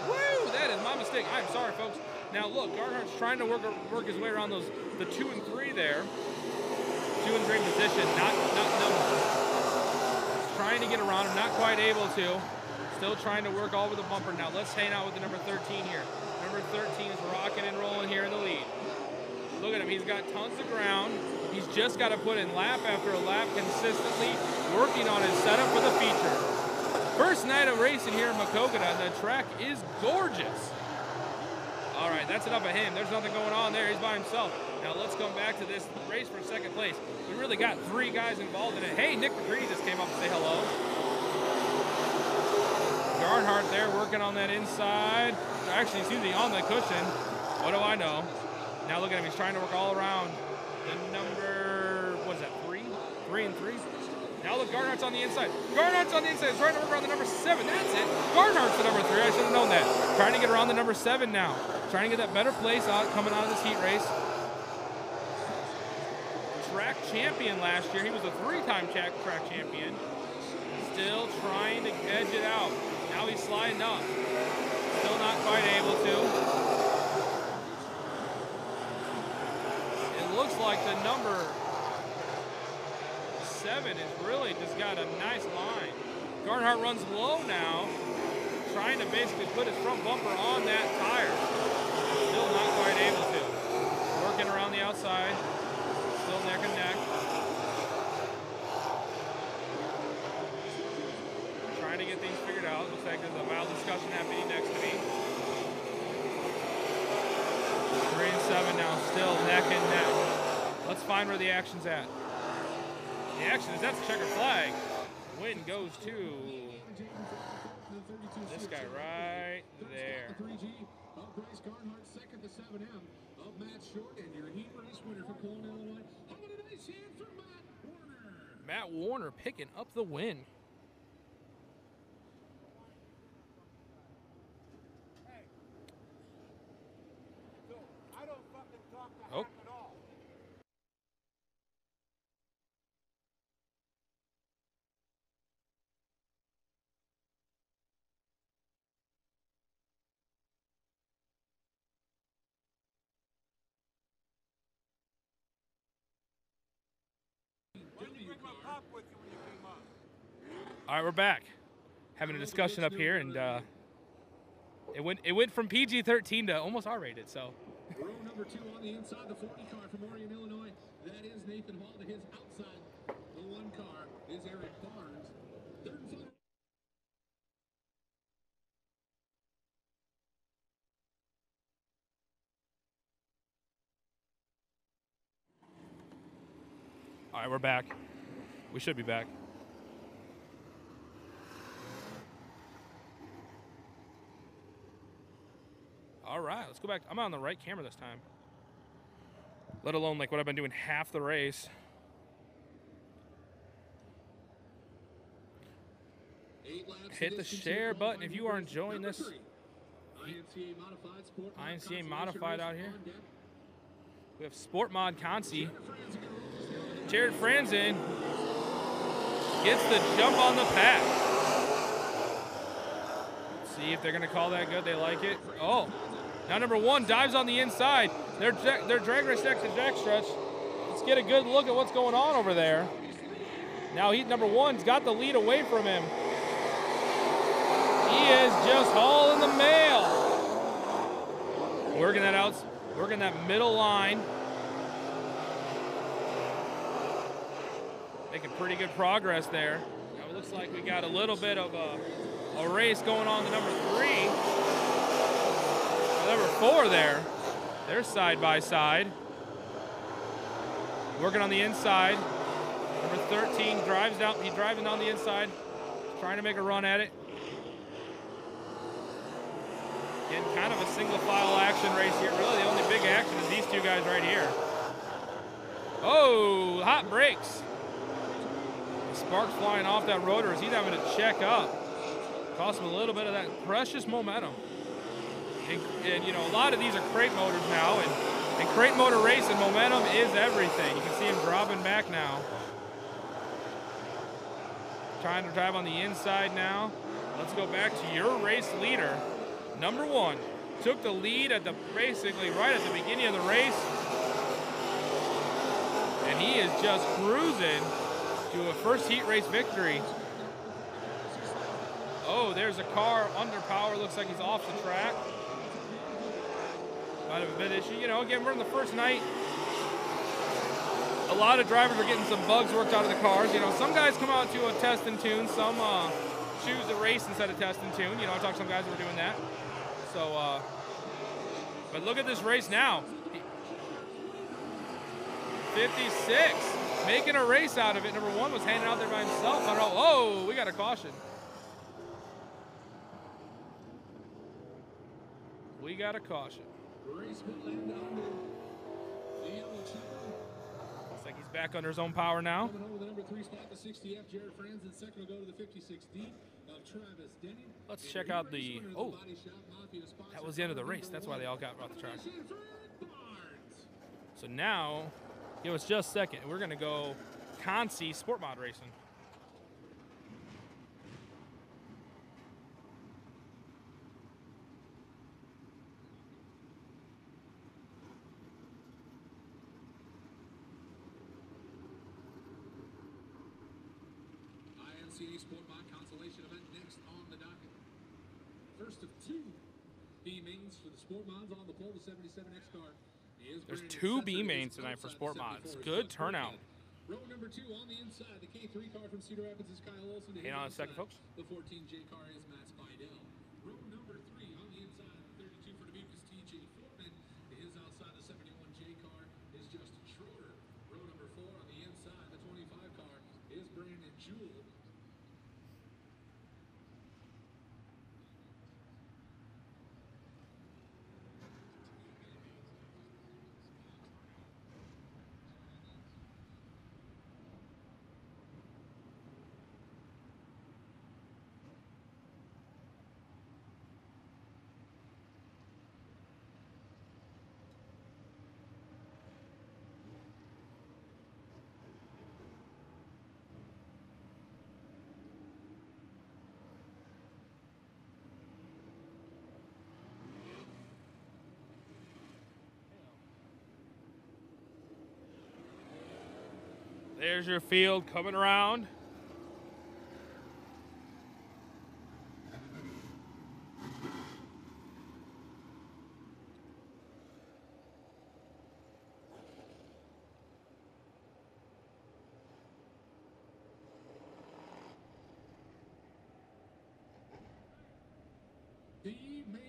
Woo, that is my mistake. I'm sorry, folks. Now look, Garnhart's trying to work his way around the 2 and 3 there. 2 and 3 position, not number. Trying to get around him, not quite able to. Still trying to work all over the bumper. Now let's hang out with the number 13 here. Number 13 is rocking and rolling here in the lead. Look at him, he's got tons of ground. He's just got to put in lap after a lap, consistently working on his setup for the feature. First night of racing here in Maquoketa. The track is gorgeous. All right, that's enough of him. There's nothing going on there. He's by himself. Now let's come back to this race for 2nd place. We really got 3 guys involved in it. Hey, Nick McCready just came up to say hello. Garnhart there working on that inside. Actually, excuse me, on the cushion. What do I know? Now look at him. He's trying to work all around the number, what is that, 3? 3 and 3. Now look, Garnhart's on the inside. Garnhart's on the inside. He's trying to work around the number 7. That's it. Garnhart's the number 3. I should have known that. Trying to get around the number 7 now. Trying to get that better place out coming out of this heat race. Track champion last year. He was a 3-time track champion. Still trying to edge it out. Now he's sliding up. Still not quite able to. looks like the number 7 has really just got a nice line. Garnhart runs low now, trying to basically put his front bumper on that tire. Still not quite able to. Working around the outside, still neck and neck. Trying to get things figured out. Looks like there's a mild discussion happening next to me. 3 and 7 now, still neck and neck. Let's find where the action's at. The action is that's a checkered flag. Win goes to this guy right there. Bryce Garnhart, second to 7M of Matt Short, and your heat race winner for Cologne, Illinois. How about a nice hand for Matt Warner? Matt Warner picking up the win. Hey, so I don't fucking talk to Oh. Hack at all. Why didn't you bring my pop with you when you came up? All right, we're back. Having a discussion up here, and it went from PG-13 to almost R-rated. So. Row number 2 on the inside, the 40 car from Orion, Illinois. That is Nathan Hall. To his outside, the 1 car is Eric Barnes. Third and final. All right, we're back. We should be back. All right, let's go back. I'm on the right camera this time. Let alone like what I've been doing half the race. Hit the share button if you are enjoying this. INCA Modified out here. We have Sport Mod Consi. Jared Franzen gets the jump on the pack. See if they're going to call that good. They like it. Oh, now number 1 dives on the inside. They're drag race next to Jack Stretch. Let's get a good look at what's going on over there. Now number 1's got the lead away from him. He is just hauling the mail. Working that out, working that middle line. Making pretty good progress there. Now it looks like we got a little bit of a race going on to number 3. Number 4 there. They're side by side. Working on the inside. Number 13 drives down. He's driving down the inside, trying to make a run at it. Getting kind of a single file action race here. Really, the only big action is these 2 guys right here. Oh, hot brakes. Sparks flying off that rotor as he's having to check up. Cost him a little bit of that precious momentum. And you know, a lot of these are crate motors now, and crate motor racing, momentum is everything. You can see him dropping back now. Trying to drive on the inside now. Let's go back to your race leader. Number 1 took the lead at basically right at the beginning of the race. And he is just cruising to a first heat race victory. Oh, there's a car under power. Looks like he's off the track. Might have been an issue. You know, again, we're in the first night. A lot of drivers are getting some bugs worked out of the cars. You know, some guys come out to a test and tune. Some choose to race instead of test and tune. You know, I talked to some guys who were doing that. So, but look at this race now. 56, making a race out of it. Number 1 was hanging out there by himself. I don't know. Oh, we got a caution. We got a caution. Looks like he's back under his own power now. Let's check out the, oh, that was the end of the race. That's why they all got off the track. So now, give us just a second. We're going to go Consi Sport Mod Racing. NCAA Sport Mod consolation event next on the docket. First of two B mains for the Sport Mods on the pole. The 77X car is There's Brandon 2 B Sesser, mains is tonight for outside Sport the Mods. 74 is Good Doug turnout. Burkhead. Row number 2 on the inside. The K3 car from Cedar Rapids is Kyle Olson. Hang on a second, folks. The 14J car is Matt Spidell. Row number 3 on the inside. The 32 for Dubuque is TJ Foreman. Is outside the 71J car is Justin Schroeder. Row number 4 on the inside. The 25 car is Brandon Jewell. There's your field coming around.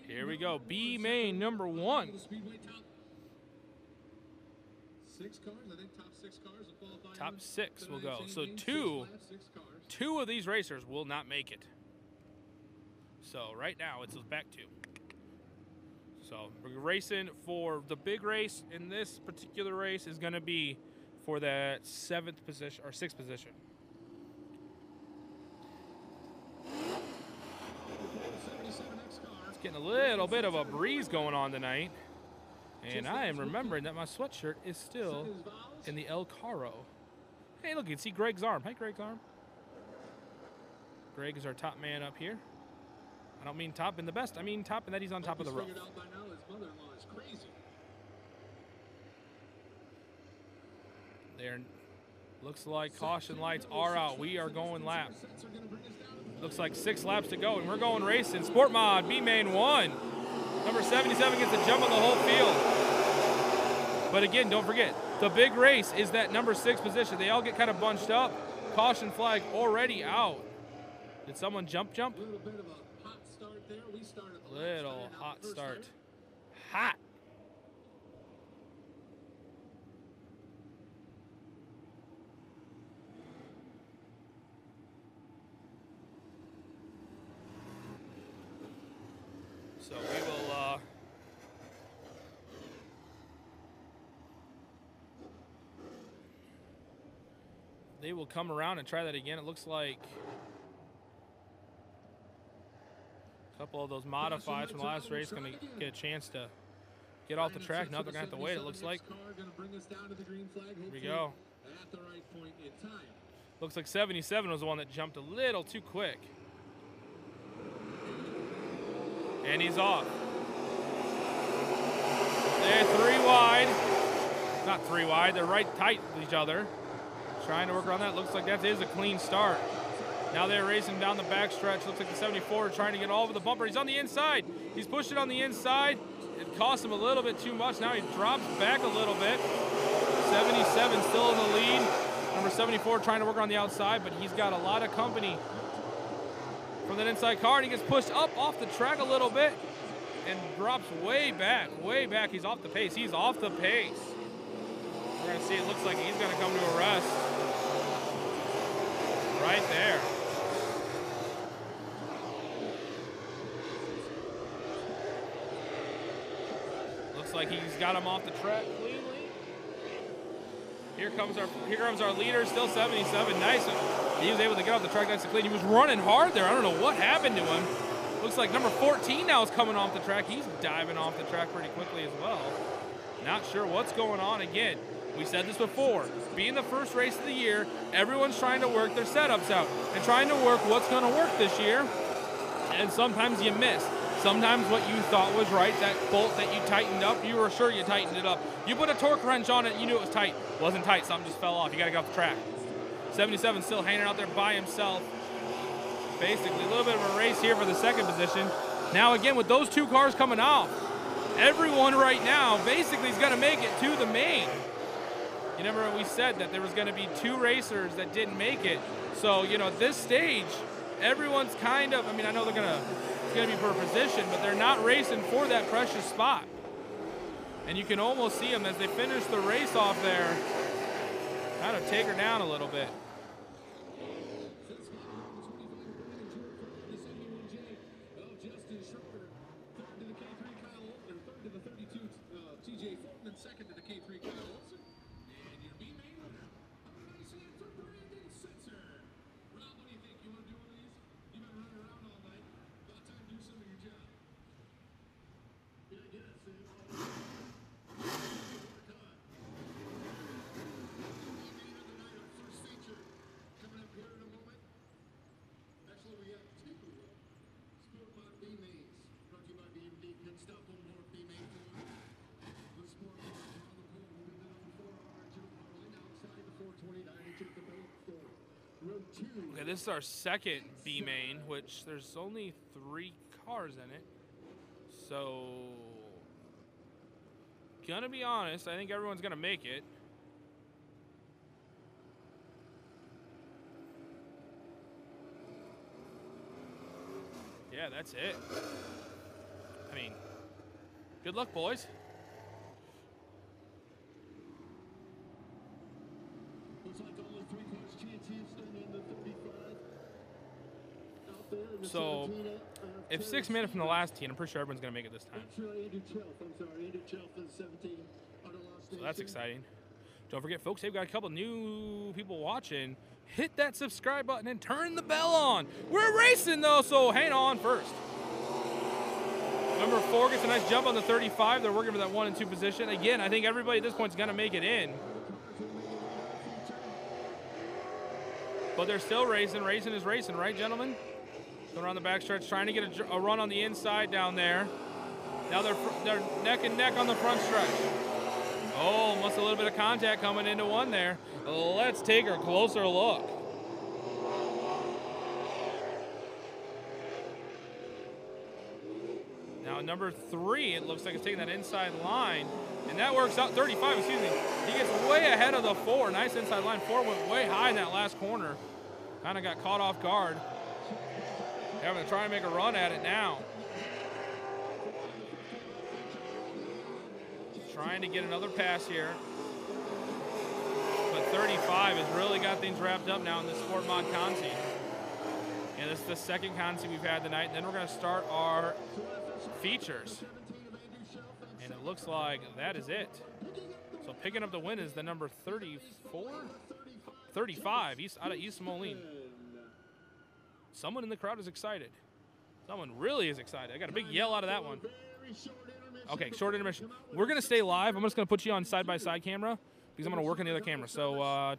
Here we go. B main number 1. Six cars, I think top 6 cars will qualify. Top 6 will go. So Six two laps, 6 cars. of these racers will not make it. So right now it's back 2. So we're racing for the big race in this particular race is going to be for that 7th position or 6th position. It's getting a little bit of a breeze going on tonight. And I am remembering that my sweatshirt is still in the El Caro. Hey, look, you can see Greg's arm. Hey, Greg's arm. Greg is our top man up here. I don't mean top in the best. I mean top in that he's on top of the roof. There looks like caution lights are out. We are going lap. Looks like 6 laps to go, and we're going racing. Sport Mod, B main 1. Number 77 gets a jump on the whole field. But again, don't forget, the big race is that number 6 position. They all get kind of bunched up. Caution flag already out. Did someone jump? A little bit of a hot start there. We started the Little hot start. Hot. So we will they will come around and try that again. It looks like a couple of those modifieds from the last race going to get a chance to get off the track. Now they're going to have to wait, it looks like. Here we go. Looks like 77 was the one that jumped a little too quick. And he's off. They're 3 wide. Not 3 wide, they're right tight with each other. Trying to work around that. Looks like that is a clean start. Now they're racing down the backstretch. Looks like the 74 trying to get all over the bumper. He's on the inside. He's pushing on the inside. It cost him a little bit too much. Now he drops back a little bit. 77 still in the lead. Number 74 trying to work on the outside, but he's got a lot of company from that inside car, and he gets pushed up off the track a little bit and drops way back, way back. He's off the pace. He's off the pace. We're going to see, it looks like he's going to come to a rest right there. Looks like he's got him off the track cleanly. Here comes our leader, still 77. Nice. He was able to get off the track nice and clean. He was running hard there. I don't know what happened to him. Looks like number 14 now is coming off the track. He's diving off the track pretty quickly as well. Not sure what's going on. Again, we said this before. Being the first race of the year, everyone's trying to work their setups out and trying to work what's going to work this year. And sometimes you miss. Sometimes what you thought was right, that bolt that you tightened up, you were sure you tightened it up. You put a torque wrench on it, you knew it was tight. It wasn't tight, something just fell off. You got to get off the track. 77 still hanging out there by himself. Basically, a little bit of a race here for the second position. Now again, with those two cars coming off, everyone right now basically is going to make it to the main. You remember we said that there was going to be 2 racers that didn't make it. So, you know, at this stage, everyone's kind of, I mean, I know it's going to be per position, but they're not racing for that precious spot. And you can almost see them as they finish the race off there, kind of take her down a little bit. Second to the K3 Kyle Olsen. And your B main winner. Nice hand for Brandon Sitzer. Rob, what do you think? You want to do one of these? You've been running around all night. About time to do some of your job. Yeah, I guess. First feature coming up here in a moment. Actually, we have 2 Sport Mod B mains. Brought to you by BMD. Pit stop, one more B main for you. Okay, this is our second B main, which there's only 3 cars in it. So, gonna be honest, I think everyone's gonna make it. Yeah, that's it. I mean, good luck, boys. So, if 6 minutes from the last team, I'm pretty sure everyone's going to make it this time. So that's exciting. Don't forget, folks, they've got a couple new people watching. Hit that subscribe button and turn the bell on. We're racing, though, so hang on first. Number 4 gets a nice jump on the 35. They're working for that 1 and 2 position. Again, I think everybody at this point is going to make it in. But they're still racing. Racing is racing, right, gentlemen? Going around the backstretch, trying to get a run on the inside down there. Now they're neck and neck on the front stretch. Oh, almost a little bit of contact coming into one there. Let's take a closer look. Now number 3, it looks like it's taking that inside line. And that works out, 35, excuse me. He gets way ahead of the 4. Nice inside line. 4 went way high in that last corner. Kind of got caught off guard. Having to try and make a run at it now. Trying to get another pass here. But 35 has really got things wrapped up now in the Sport Mod Consi. And this is the second Consi we've had tonight. Then we're going to start our features. And it looks like that is it. So picking up the win is the number 34? 35, out of East Moline. Someone in the crowd is excited. Someone really is excited. I got a big yell out of that one. Okay, short intermission. We're going to stay live. I'm just going to put you on side-by-side camera because I'm going to work on the other camera. So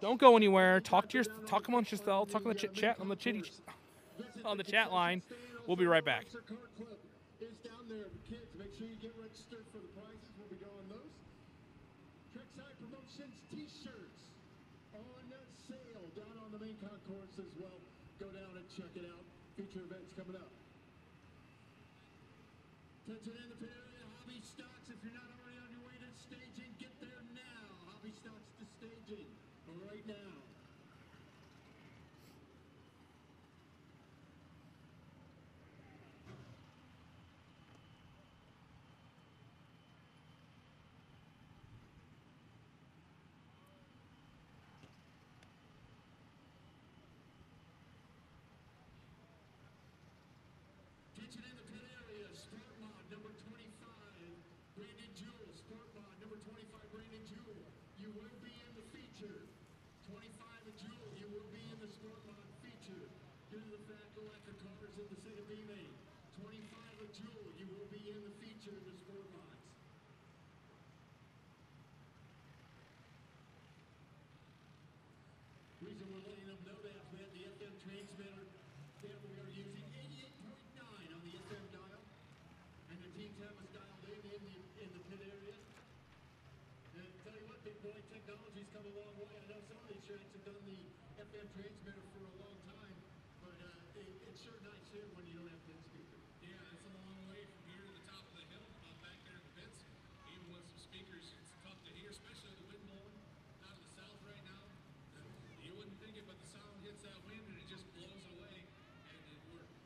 don't go anywhere. Talk amongst yourself. Talk on the chat on the chat line. We'll be right back. Make sure you get registered for the prizes. We'll be doing those. Trackside Promotions t-shirts on sale down on the main concourse as well. Go down and check it out. Future events coming up. Attention in the pit area, Hobby Stocks. If you're not already on your way to staging, get there now. Hobby Stocks to staging right now. Attention in the pit area, Sport Mod number 25, Brandon Jewell. Sport Mod number 25, Brandon Jewell. You will be in the feature. 25 of Jewell, you will be in the Sport Mod feature. Due to the fact the lack of cars in the Sega B main. 25 of Jewell, you will be in the feature of the Sport Mods. Reason we're letting them know that is we have the FM transmitter that we are using 88.9 on the FM dial, and the teams have us dialed in the pit area. And tell you what, big boy, technology's come a long way. I know some of these tracks have done the FM transmitter for a long time, but it's sure nice here when you don't have pit speakers. Yeah, it's a long way from here to the top of the hill, back there in the pits. Even with some speakers, it's tough to hear, especially with the wind blowing out of the south right now. You wouldn't think it, but the sound hits that wind and it just blows away. And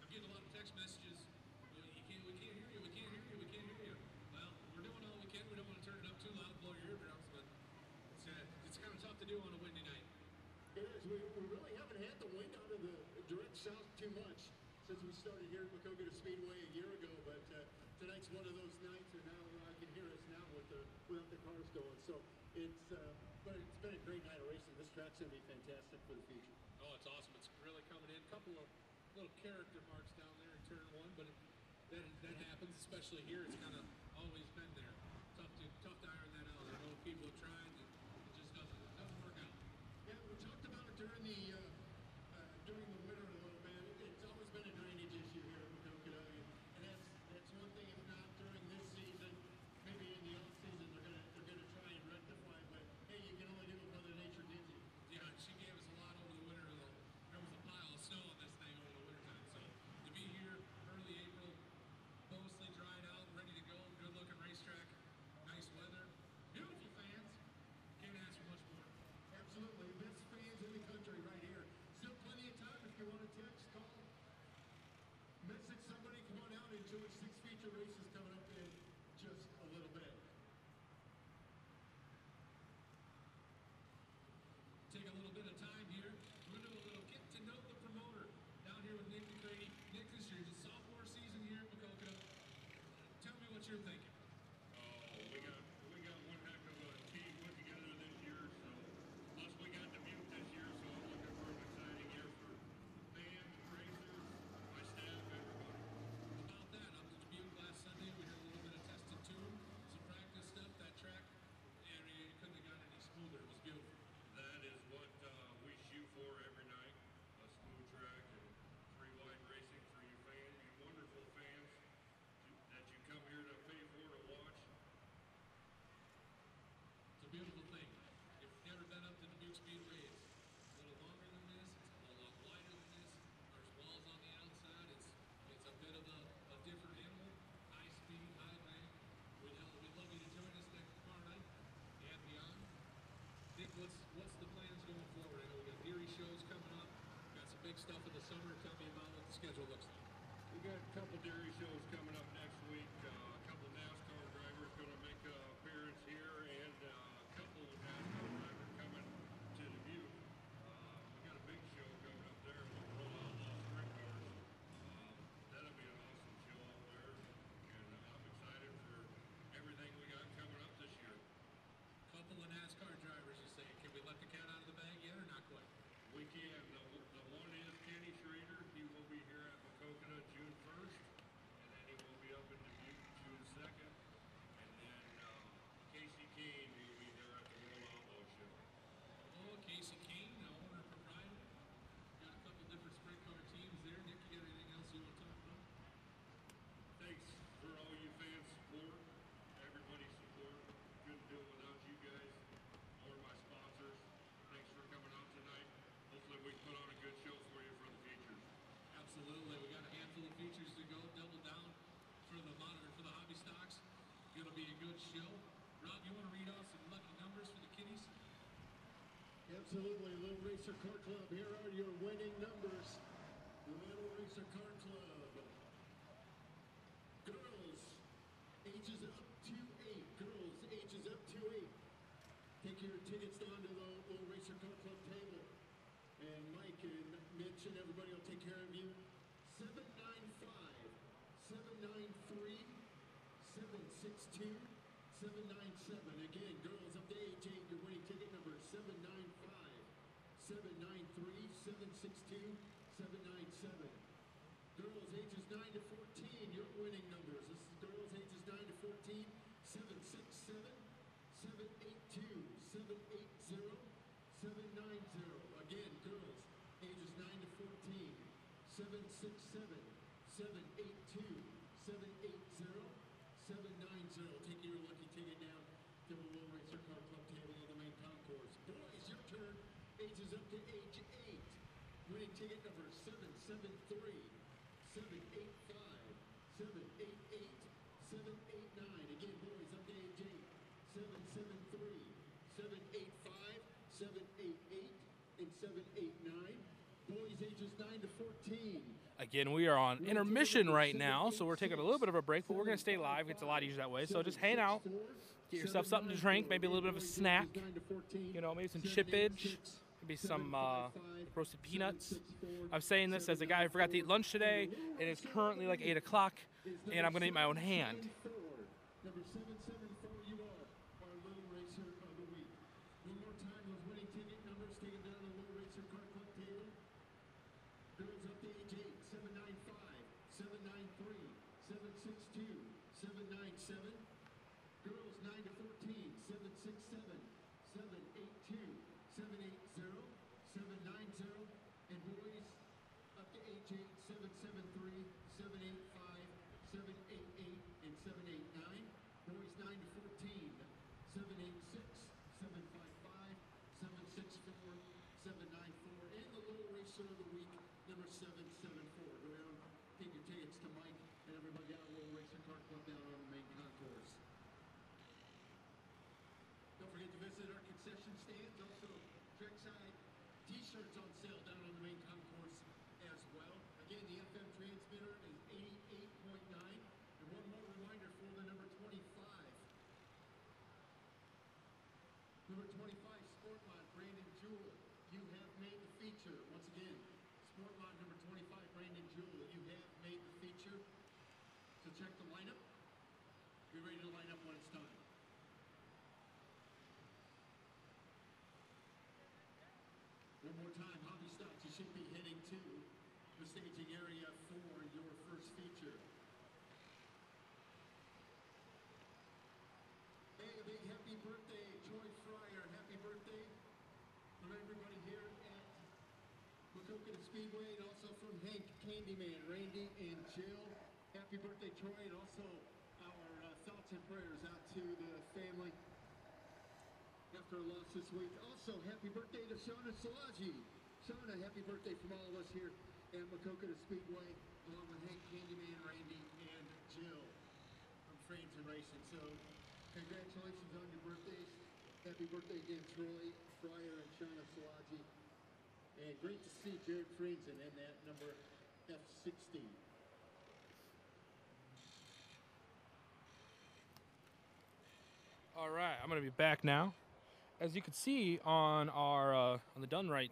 I'm getting a lot of text messages. We can't hear you, we can't hear you, we can't hear you. Well, we're doing all we can. We don't want to turn it up too loud, blow your eardrums, but it's kind of tough to do on a windy night. It is. We really haven't had the wind out of the direct south too much since we started here at Maquoketa Speedway a year ago, but tonight's one of those nights, and now I can hear us now without the cars going. So but it's been a great night of racing. This track's going to be fantastic for the future. Oh, it's awesome. It's really coming in. A couple of little character marks down there in turn one, but that happens, especially here. It's kind of always been there. Tough to iron that out. I know people have tried, and it just doesn't work out. Yeah, we talked about it during the winter a little bit. It's always been a drainage issue here at Maquoketa, and that's one thing. If not during this season, maybe in the off season they're gonna try and rectify it. But hey, you can only do what Mother Nature gives you. Yeah, she gave us a lot over the winter. There was a pile of snow on this thing over the winter time. So to be here early April, mostly dried out, ready to go, good looking racetrack, nice weather, beautiful fans. Can't ask for much more. Absolutely, best fans in the country right here. Still plenty of time if you want to text, call, message somebody, come on out and enjoy 6 feature races coming up in just a little bit. Take a little bit of time here. We're going to do a little get to know the promoter down here with Nick McCready. Nick, this year's a sophomore season here at Maquoketa. Tell me what you're thinking. Oh, we got one heck of a team put together this year, so plus we got Dubuque this year, so I'm looking for an exciting year for fans, racers, my staff, everybody. About that, up to Dubuque last Sunday, we had a little bit of test and tune, some practice stuff. That track area, you couldn't have gotten any smoother. It was beautiful. That is what we shoot for every night, a smooth track and 3 wide racing for you fans, you wonderful fans that you come here to pay for to watch. It's a beautiful thing. If you've never been up to Dubuque Speedway, it's a little longer than this, it's a lot wider than this. There's walls on the outside. It's a bit of a different animal. High speed, high bank. We'd love you to join us next tomorrow night and beyond. Nick, what's the plans going forward? I know we got Erie shows coming up. Got some big stuff in the summer. Tell me about what the schedule looks like. We got a couple dairy shows coming up next week. A couple NASCAR drivers going to make an appearance here, and a couple NASCAR drivers coming to Dubuque. We got a big show coming up there with Roll Outlaw Sprint Cars. That'll be an awesome show out there, and I'm excited for everything we got coming up this year. Couple of NASCAR drivers, you say. Can we let the cat out of the bag yet, or not quite? We can. The one is Kenny Schrader. He will be here at Maquoketa June 1st, and then he will be up in Dubuque June 2nd. And then Casey Kane will be there at the World Outlaw Show. Oh, Casey Kane, the owner and proprietor. Got a couple different sprint car teams there. Nick, you got anything else you want to talk about? Thanks for all you fans' support, everybody's support. Couldn't do it without you guys or my sponsors. Thanks for coming out tonight. Hopefully we can put on a good show for you for the features. Absolutely. We got a handful of features to go. Double down for the monitor for the hobby stocks. Gonna be a good show. Rob, you want to read off some lucky numbers for the kiddies? Absolutely, Little Racer Car Club. Here are your winning numbers. The Little Racer Car Club. Girls, ages up to 8. Girls, ages up to 8. Take your tickets down to the Little Racer Car Club table. And Mike and Mitch and everybody will take care of you. 795, 793, 762, 797. Again, girls up to age 8, your winning ticket number 795, 793, 762, 797. Girls ages 9 to 14, your winning numbers. This is girls ages 9 to 14, 767, 782, 780, 790. Again, girls ages 9 to 14, 767, 782, 780, 790. Take your lucky ticket down to the Little Racer Car Club table on the main concourse. Boys, your turn. Ages up to age 8. Winning ticket number 773, 785, 788, 789. Again, boys, up to age 8. 773, 785, 788, and 789. Boys ages 9 to 14. Again, we are on intermission right now, so we're taking a little bit of a break, but we're going to stay live. It's a lot easier that way. So just hang out, get yourself something to drink, maybe a little bit of a snack, you know, maybe some chippage, maybe some roasted peanuts. I'm saying this as a guy who forgot to eat lunch today, and it's currently like 8 o'clock, and I'm going to eat my own hand. Number 774, you are our Little Racer of the Week. One more time, those winning ticket numbers taken down on the Little Racer Card Club table. Girls up to age 8, 795, 793, 762, 797. Girls 9 to 14, 767, 782, 780, 790. And boys up to age 8, 773, 785, 788, and 789. Boys 9 to 14, 786, 755, 764, 794. And the Little Racer of the Week, number 774. Go down, take your tickets to Mike and everybody out at Little Racer Card Club down on the main concourse. Don't forget to visit our concession stands. Also, trackside t-shirts on sale down on the main concourse as well. Again, the FM transmitter is 88.9. And one more reminder for the number 25. Number 25, Sportmod, Brandon Jewell. You have made the feature. Once again, Sportmod number 25, Brandon Jewell. You have made the feature. So check the lineup. Be ready to line up when it's time. One more time, hobby stops. You should be heading to the staging area for your first feature. Hey, a big happy birthday, Troy Fryer. Happy birthday from everybody here at Maquoketa Speedway, and also from Hank, Candyman, Randy, and Jill. Happy birthday, Troy, and also our thoughts and prayers out to the family after a loss this week. Also, happy birthday to Shauna Salaji. Shauna, happy birthday from all of us here at Maquoketa Speedway, along with Hank, Candyman, Randy, and Jill from Frames and Racing. So, congratulations on your birthdays. Happy birthday again, Troy Fryer and Shauna Salaji. And great to see Jared Friendsen in that number F60. All right, I'm going to be back now. As you can see on our on the Done Right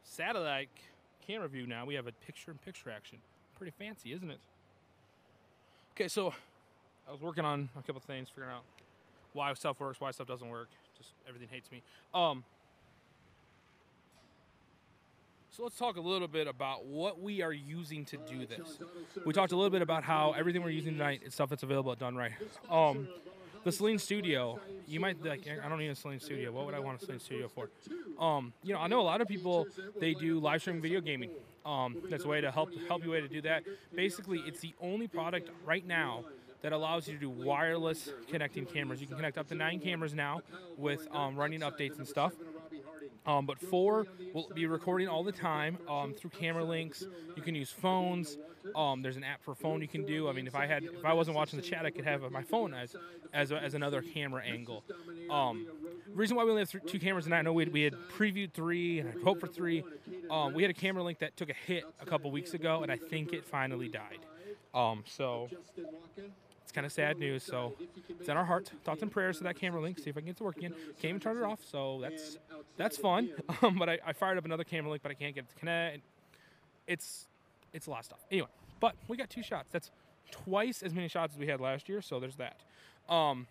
satellite camera view now, we have a picture-in-picture action. Pretty fancy, isn't it? Okay, so I was working on a couple things, figuring out why stuff works, why stuff doesn't work. Just everything hates me. So let's talk a little bit about what we are using to do this. We talked a little bit about how everything we're using tonight is stuff that's available at Done Right. The Celine Studio, you might be like, I don't need a Celine Studio. What would I want a Celine Studio for? You know, I know a lot of people, they do live stream video gaming. That's a way to help you way to do that. Basically, it's the only product right now that allows you to do wireless connecting cameras. You can connect up to 9 cameras now with running updates and stuff. But 4 will be recording all the time through camera links. You can use phones. There's an app for phone you can do. I mean, if I wasn't watching the chat, I could have my phone as another camera angle. Reason why we only have 2 cameras tonight, I know we had previewed 3 and I hoped for 3. We had a camera link that took a hit a couple weeks ago, and I think it finally died. So it's kind of sad news. So it's in our hearts, thoughts and prayers to that camera link. See if I can get it to work again. Can't even turn it off, so that's fun. But I fired up another camera link, but I can't get it to connect. It's a lot of stuff. Anyway, but we got 2 shots. That's twice as many shots as we had last year, so there's that. But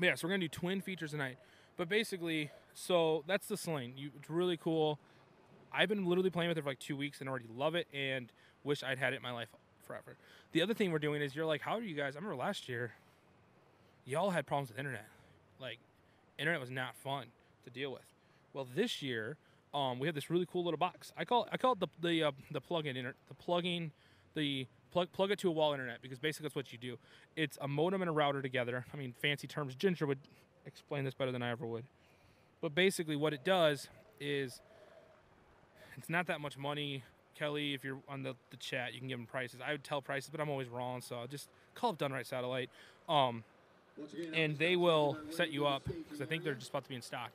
yeah, so we're gonna do twin features tonight. But basically, so that's the Celine. It's really cool. I've been literally playing with it for like 2 weeks and already love it and wish I'd had it in my life forever. The other thing we're doing is you're like, how are you guys? I remember last year, y'all had problems with internet. Like, internet was not fun to deal with. Well, this year, we have this really cool little box. I call it the plug-in plug it to a wall internet, because basically that's what you do. It's a modem and a router together. I mean, fancy terms. Ginger would explain this better than I ever would. But basically what it does is It's not that much money. Kelly, if you're on the chat, you can give them prices. I would tell prices, but I'm always wrong, so just call up Done Right Satellite. And they will set you up, because I think they're just about to be in stock.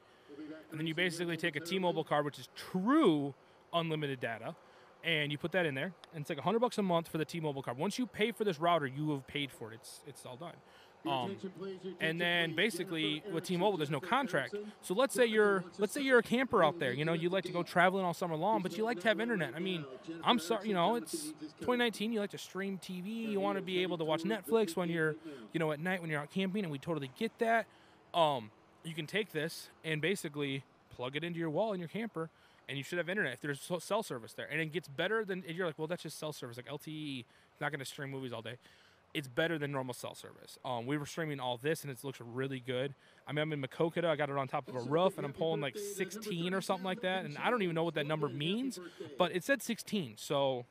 And then you basically take a T-Mobile card, which is true unlimited data, and you put that in there, and it's like $100 a month for the T-Mobile card. Once you pay for this router, you have paid for it. It's all done. And then basically with T-Mobile, there's no contract. So let's say you're a camper out there. You know, you like to go traveling all summer long, but you like to have internet. I mean, I'm sorry, you know, it's 2019. You like to stream TV. You want to be able to watch Netflix when you're, you know, at night when you're out camping, and we totally get that. You can take this and basically plug it into your wall in your camper, and you should have internet if there's cell service there. And it gets better than, you're like, well, that's just cell service. Like LTE, not going to stream movies all day. It's better than normal cell service. We were streaming all this, and it looks really good. I mean, I'm in Maquoketa. I got it on top of a roof, and I'm pulling like 16 or something like that. And I don't even know what that number means, but it said 16, so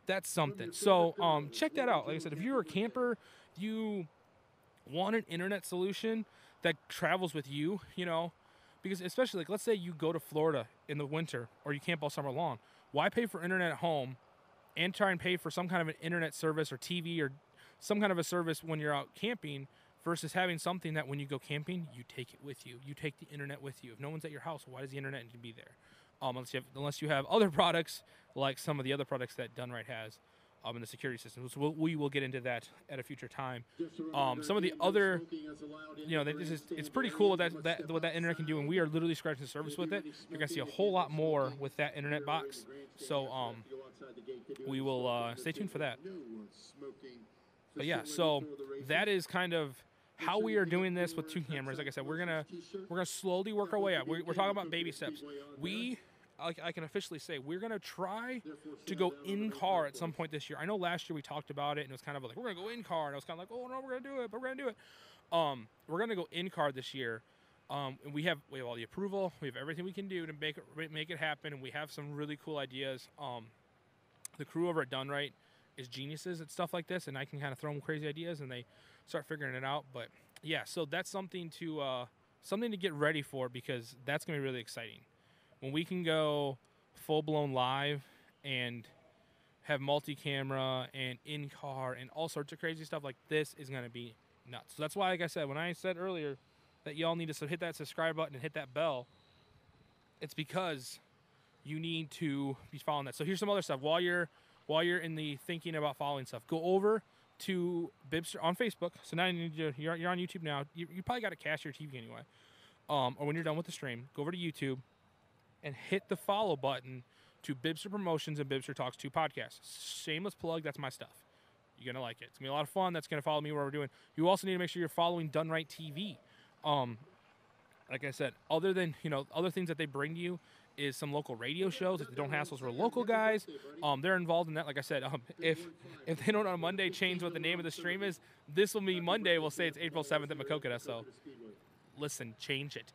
that's something. So check that out. Like I said, if you're a camper, you want an internet solution that travels with you, you know, because especially like, let's say you go to Florida in the winter, or you camp all summer long. Why pay for internet at home and try and pay for some kind of an internet service or TV or some kind of a service when you're out camping, versus having something that when you go camping, you take it with you. You take the internet with you. If no one's at your house, why does the internet need to be there? Unless you have other products like some of the other products that Done Right has in the security system. So we will get into that at a future time. Some of the other, you know, it's pretty cool what that internet can do, and we are literally scratching the surface with it. You're going to see a whole lot more with that internet box. So we will stay tuned for that. But yeah, so that is kind of how we are doing this with 2 cameras. Like I said, we're gonna slowly work our way up. We're talking about baby steps. I can officially say we're gonna try to go in car at some point this year. I know last year we talked about it, and it was kind of like, we're gonna go in car, and I was kind of like, oh no, we're gonna do it, but we're gonna do it. We're gonna go in car this year. And we have all the approval. We have everything we can do to make it happen, and we have some really cool ideas. The crew over at Done Right is geniuses at stuff like this, and I can kind of throw them crazy ideas, and they start figuring it out. But yeah, so that's something to get ready for, because that's gonna be really exciting. When we can go full-blown live and have multi-camera and in-car and all sorts of crazy stuff, like this is going to be nuts. So that's why, like I said, when I said earlier that y'all need to hit that subscribe button and hit that bell, it's because you need to be following that. So here's some other stuff. While you're in the thinking about following stuff, go over to Bibster on Facebook. So now you're on YouTube now. You probably got to cache your TV anyway. Or when you're done with the stream, go over to YouTube and hit the follow button to Bibster Promotions and Bibster Talks 2 podcasts. Shameless plug, that's my stuff. You're going to like it. It's going to be a lot of fun. That's going to follow me where we're doing. You also need to make sure you're following Done Right TV. Like I said, other than, you know, other things that they bring to you is some local radio shows. Like the Don't Hassles are local guys. They're involved in that. Like I said, if they don't on Monday change what the name of the stream is, this will be Monday. We'll say it's April 7th at Maquoketa. So listen, change it.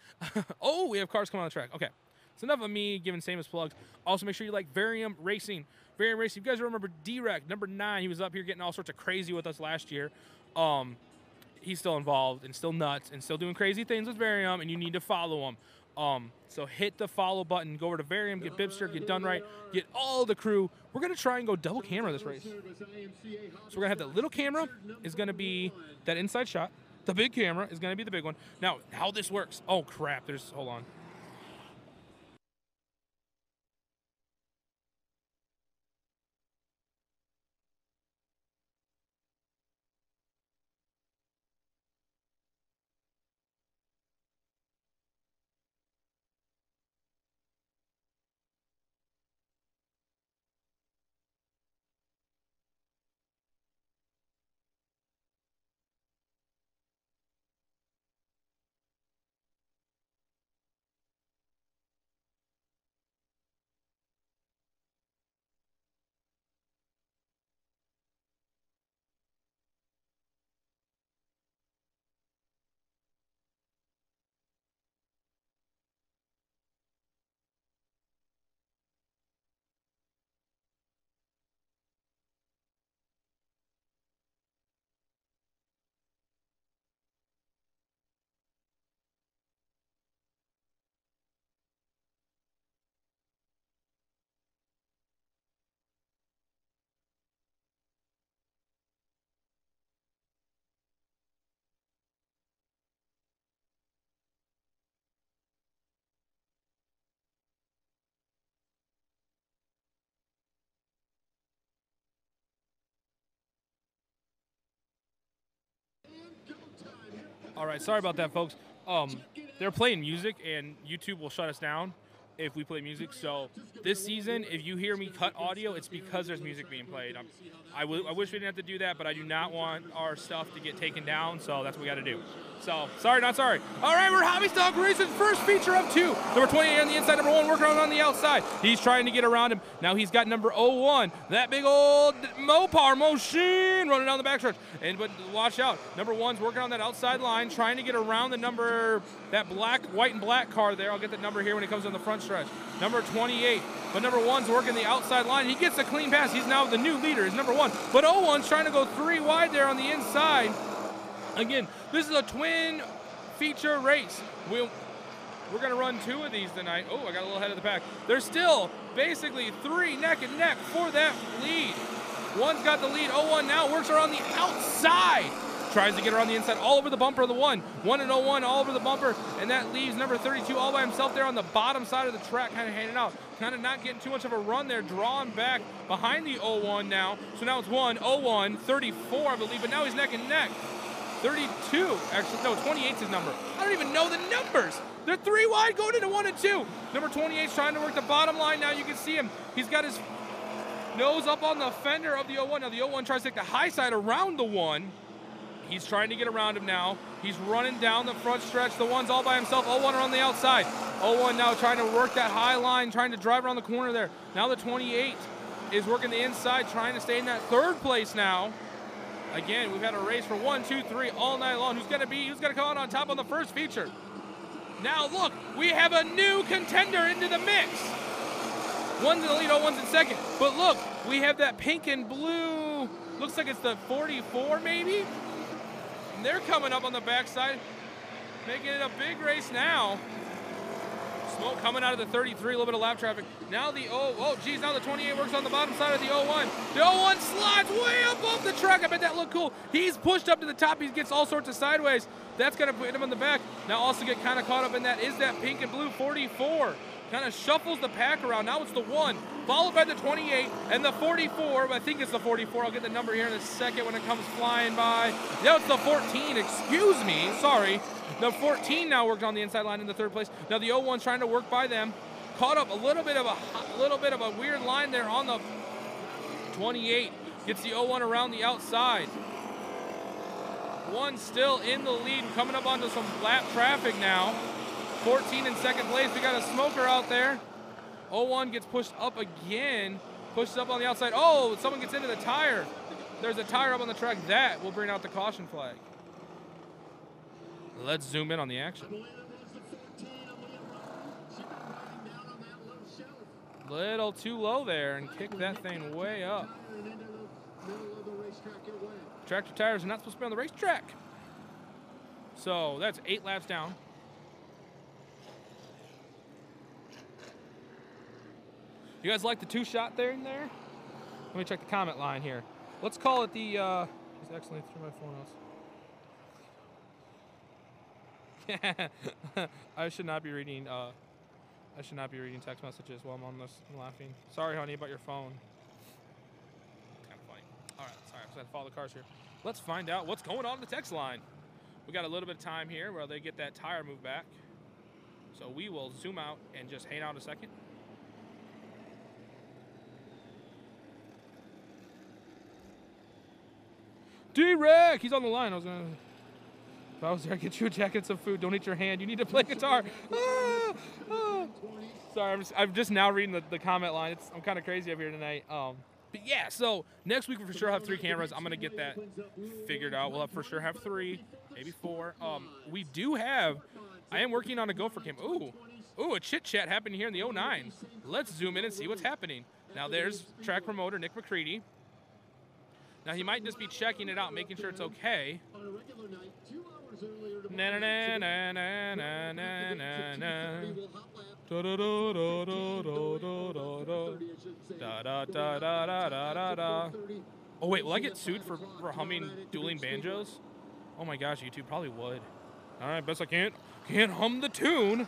Oh, we have cars coming on the track. Okay. It's enough of me giving famous plugs. Also, make sure you like Varium Racing. Varium Racing, you guys remember D-Rec, number 9. He was up here getting all sorts of crazy with us last year. He's still involved and still nuts and still doing crazy things with Varium, and you need to follow him. So hit the follow button. Go over to Varium, get Bibster, get Done Right, get all the crew. We're going to try and go double camera this race. So we're going to have that little camera is going to be that inside shot. The big camera is going to be the big one. Now, how this works. Oh, crap. Hold on. All right, sorry about that, folks. They're playing music, and YouTube will shut us down if we play music. So this season, if you hear me cut audio, it's because there's music being played. I wish we didn't have to do that, but I do not want our stuff to get taken down, so that's what we got to do. So, sorry, not sorry. All right, we're Hobby Stock Racing's first feature of 2. Number 28 on the inside, number 1 working on the outside. He's trying to get around him. Now he's got number 01, that big old Mopar machine running down the backstretch. But watch out, number 1's working on that outside line, trying to get around the number, that black, white and black car there. I'll get that number here when it comes on the front stretch. Number 28, but number 1's working the outside line. He gets a clean pass. He's now the new leader, is number 1. But 01's trying to go 3 wide there on the inside. Again, this is a twin feature race. We're going to run 2 of these tonight. Oh, I got a little ahead of the pack. There's still basically 3 neck and neck for that lead. 1's got the lead. 01 now works around the outside. Tries to get around the inside all over the bumper of the 1. 1 and 01 all over the bumper. And that leaves number 32 all by himself there on the bottom side of the track, kind of hanging out. Kind of not getting too much of a run there, drawn back behind the 01 now. So now it's 1, 01, 34, I believe. But now he's neck and neck. 32, actually, no, 28's his number. I don't even know the numbers. They're 3 wide going into 1 and 2. Number 28's trying to work the bottom line now. You can see him. He's got his nose up on the fender of the 01. Now the 01 tries to take the high side around the 1. He's trying to get around him now. He's running down the front stretch. The 1's all by himself. 01 are on the outside. 01 now trying to work that high line, trying to drive around the corner there. Now the 28 is working the inside, trying to stay in that 3rd place now. Again, we've had a race for 1, 2, 3 all night long. Who's going to come out on top on the first feature? Now look, we have a new contender into the mix. 1's in the lead, 01's in second. But look, we have that pink and blue, looks like it's the 44 maybe? And they're coming up on the backside, making it a big race now. Smoke coming out of the 33, a little bit of lap traffic. Now the now the 28 works on the bottom side of the 01. The 01 slides way up off the track. I bet that looked cool. He's pushed up to the top. He gets all sorts of sideways. That's going to put him in the back. Now also get kind of caught up in that is that pink and blue 44. Kind of shuffles the pack around. Now it's the 1, followed by the 28 and the 44. I think it's the 44. I'll get the number here in a second when it comes flying by. No, it's the 14. Excuse me. Sorry. The 14 now worked on the inside line in the 3rd place. Now the 01's trying to work by them. Caught up a little bit of a weird line there on the 28. Gets the 01 around the outside. 1 still in the lead, coming up onto some lap traffic now. 14 in 2nd place. We got a smoker out there. 01 gets pushed up again. Pushes up on the outside. Oh, someone gets into the tire. There's a tire up on the track. That will bring out the caution flag. Let's zoom in on the action. Little too low there and kick that thing way up. Tractor tires are not supposed to be on the racetrack. So that's 8 laps down. You guys like the 2-shot there and there? Let me check the comment line here. Let's call it the, it's actually through my phone else. I should not be reading text messages while I'm on this. I'm laughing. Sorry, honey, about your phone. It's kind of funny. All right, sorry, I just had to follow the cars here. Let's find out what's going on in the text line. We got a little bit of time here where they get that tire moved back. So we will zoom out and just hang out a second. D-Rec, he's on the line. If I was there, I'd get you a jacket and some food. Don't eat your hand. You need to play guitar. Sorry, I'm just now reading the comment line. I'm kind of crazy up here tonight. But yeah, so next week we for sure have 3 cameras. I'm going to get that figured out. We'll for sure have 3, maybe 4. We do have, I am working on a gopher cam. Ooh, a chit chat happening here in the 09. Let's zoom in and see what's happening. Now there's track promoter Nick McCready. Now he might just be checking it out, making sure it's okay. Na na na na na na na na na. Da da da da da da da da da da da da. Oh wait, will I get sued for humming dueling banjos? Oh my gosh, YouTube probably would. All right, best I can't hum the tune.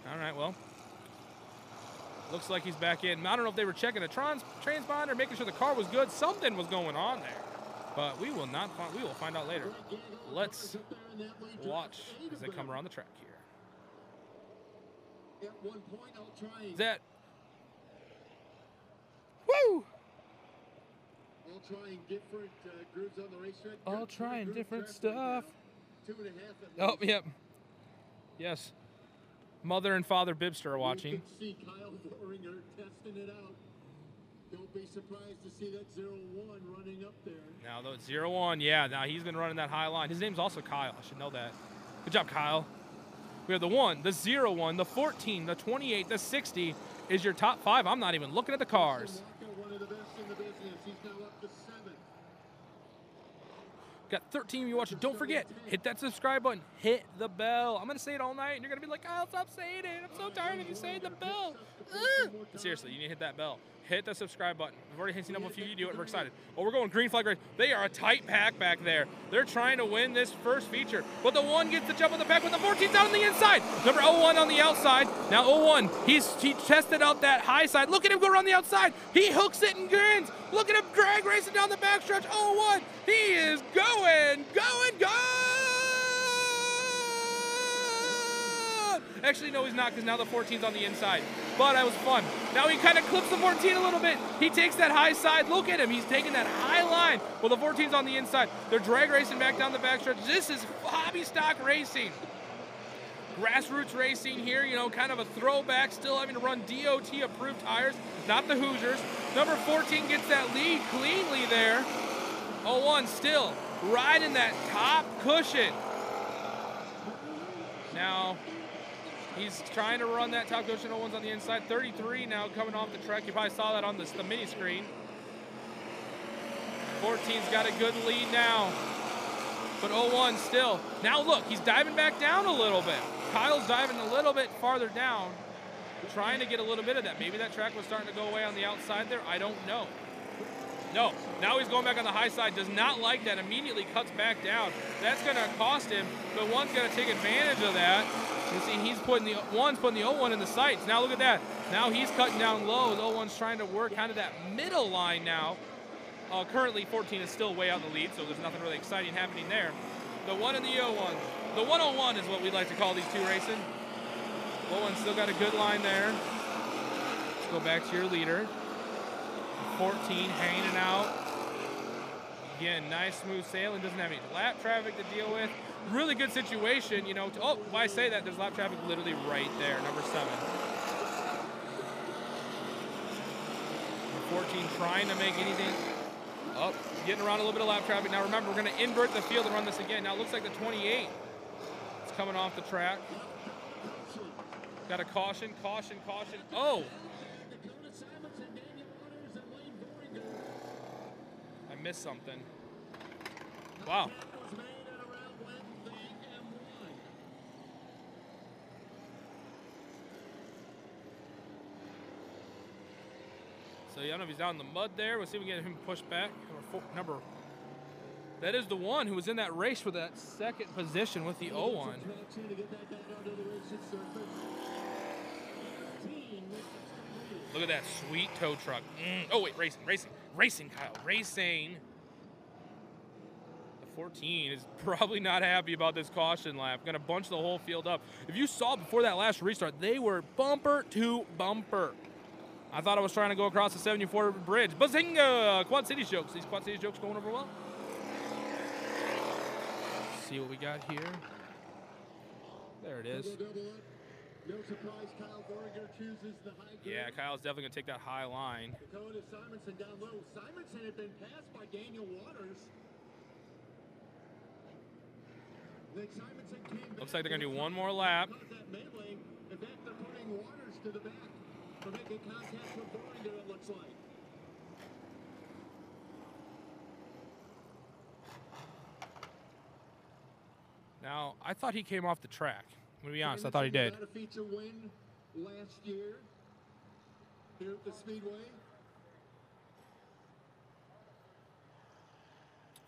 All right, well. Looks like he's back in. I don't know if they were checking a transponder, making sure the car was good. Something was going on there. But we will not find, we will find out later. Let's watch as they come around the track here. At one point, I'll try and, That. Woo! I'll try and different grooves on the racetrack. All trying Groove different traffic like stuff. that. 2.5 at Oh, least. yep. Yes. Mother and Father Bibster are watching. You can see Kyle Voringer testing it out. Don't be surprised to see that 0-1 running up there. Now, though, 0-1, yeah. Now, he's been running that high line. His name's also Kyle. I should know that. Good job, Kyle. We have the 1, the 0-1, the 14, the 28, the 60 is your top 5. I'm not even looking at the cars. One of the best in the business. He's now up to 7. Got 13 of you watching. Don't forget, hit that subscribe button. Hit the bell. I'm going to say it all night, and you're going to be like, Kyle, stop saying it. I'm so tired of you saying the bell. But seriously, you need to hit that bell. Hit the subscribe button. We've already seen a few of you do it, and we're excited. Oh, we're going green flag race. They are a tight pack back there. They're trying to win this first feature. But the 1 gets the jump on the pack with the 14's out on the inside. Number 01 on the outside. Now 01, he tested out that high side. Look at him go around the outside. He hooks it and grins. Look at him drag racing down the backstretch. 01, he is going. Actually, no, he's not, because now the 14's on the inside. But that was fun. Now he kind of clips the 14 a little bit. He takes that high side. Look at him. He's taking that high line. Well, the 14's on the inside. They're drag racing back down the backstretch. This is hobby stock racing. Grassroots racing here, you know, kind of a throwback, still having to run DOT-approved tires, not the Hoosiers. Number 14 gets that lead cleanly there. 01 still riding that top cushion. Now, he's trying to run that top cushion. 01's on the inside. 33 now coming off the track. You probably saw that on the mini screen. 14's got a good lead now. But 01 still. Now look, he's diving back down a little bit. Kyle's diving a little bit farther down, trying to get a little bit of that. Maybe that track was starting to go away on the outside there. I don't know. No, now he's going back on the high side. Does not like that. Immediately cuts back down. That's going to cost him, but 1's going to take advantage of that. You see, he's putting the 01 in the sights. Now look at that. Now he's cutting down low. The 01's trying to work kind of that middle line now. Currently, 14 is still way out in the lead, so there's nothing really exciting happening there. The 1 and the 01. The 101 is what we like to call these two racing. 01's still got a good line there. Let's go back to your leader. 14 hanging out. Again, nice smooth sailing. Doesn't have any lap traffic to deal with. Really good situation, you know. Why I say that? There's lap traffic literally right there, number 7. 14 trying to make anything. Up, getting around a little bit of lap traffic. Now remember, we're going to invert the field and run this again. Now it looks like the 28 is coming off the track. Got a caution. Oh! I missed something. Wow. So I don't know if he's down in the mud there. We'll see if we can get him pushed back. That is the 1 who was in that race for that second position with the 01. Look at that sweet tow truck. Oh wait, racing, Kyle, racing. The 14 is probably not happy about this caution lap. Gonna bunch the whole field up. If you saw before that last restart, they were bumper to bumper. I thought I was trying to go across the 74 bridge. Bazinga! Quad Cities jokes. These Quad Cities jokes going over well. Let's see what we got here. There it is. No surprise, Kyle Voringer chooses the high grade. Yeah, Kyle's definitely going to take that high line. Dakota Simonson down low. Simonson had been passed by Daniel Waters. Then Simonson came back. Looks like they're going to do one more lap. That melee. In fact, they're putting Waters to the back. For making contact with Voringer, it looks like. Now, I thought he came off the track. I'm going to be honest, I thought he did. Got a feature win last year here at the Speedway.